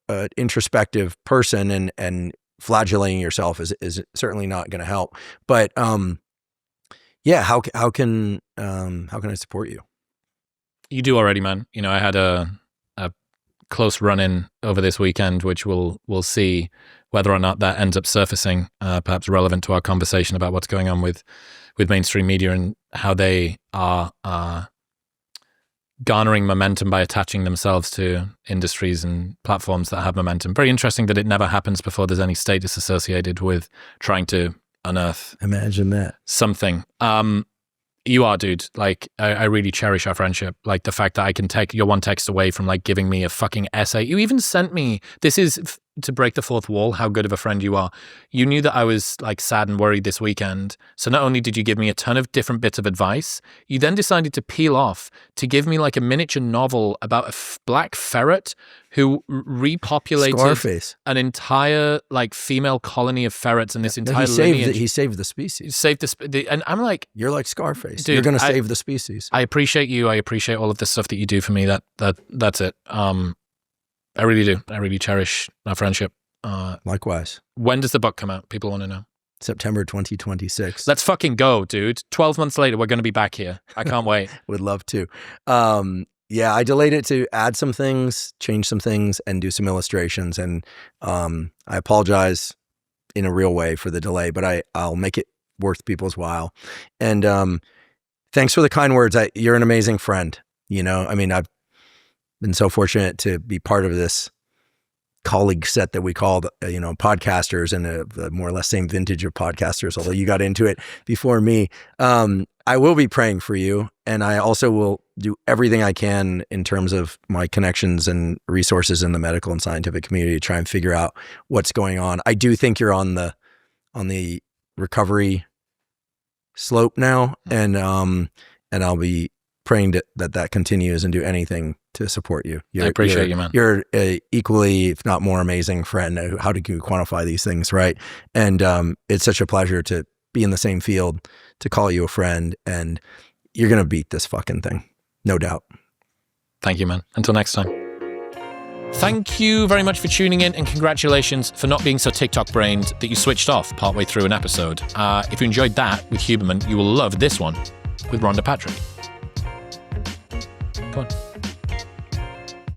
a introspective person, and flagellating yourself is certainly not going to help. But how can I support you? You do already, man. I had a close run-in over this weekend, which we'll see whether or not that ends up surfacing, perhaps relevant to our conversation about what's going on with mainstream media and how they are garnering momentum by attaching themselves to industries and platforms that have momentum. Very interesting that it never happens before there's any status associated with trying to unearth. Imagine that. Something. You are, dude. Like, I really cherish our friendship. Like, the fact that I can take your one text away from, like, giving me a fucking essay. You even sent me, this is to break the fourth wall, how good of a friend you are. You knew that I was, like, sad and worried this weekend. So not only did you give me a ton of different bits of advice, you then decided to peel off to give me, like, a miniature novel about a black ferret who repopulated Scarface. An entire, like, female colony of ferrets in this entire lineage. He saved the species. And I'm like... You're like Scarface. Dude, you're going to save the species. I appreciate you. I appreciate all of the stuff that you do for me. That's it. I really do. I really cherish our friendship. Likewise. When does the book come out? People want to know. September 2026. Let's fucking go, dude. 12 months later, we're going to be back here. I can't wait. Would love to. I delayed it to add some things, change some things, and do some illustrations. And I apologize in a real way for the delay, but I'll make it worth people's while. And thanks for the kind words. You're an amazing friend. I've been so fortunate to be part of this colleague set that we call, podcasters, and the more or less same vintage of podcasters, although you got into it before me. I will be praying for you, and I also will do everything I can in terms of my connections and resources in the medical and scientific community to try and figure out what's going on. I do think you're on the recovery slope now, and I'll be praying that continues and do anything to support you. I appreciate you, man. You're a equally, if not more amazing friend. How do you quantify these things, right? And it's such a pleasure to be in the same field, to call you a friend, and you're going to beat this fucking thing. No doubt. Thank you, man. Until next time. Thank you very much for tuning in, and congratulations for not being so TikTok-brained that you switched off partway through an episode. If you enjoyed that with Huberman, you will love this one with Rhonda Patrick. Go on.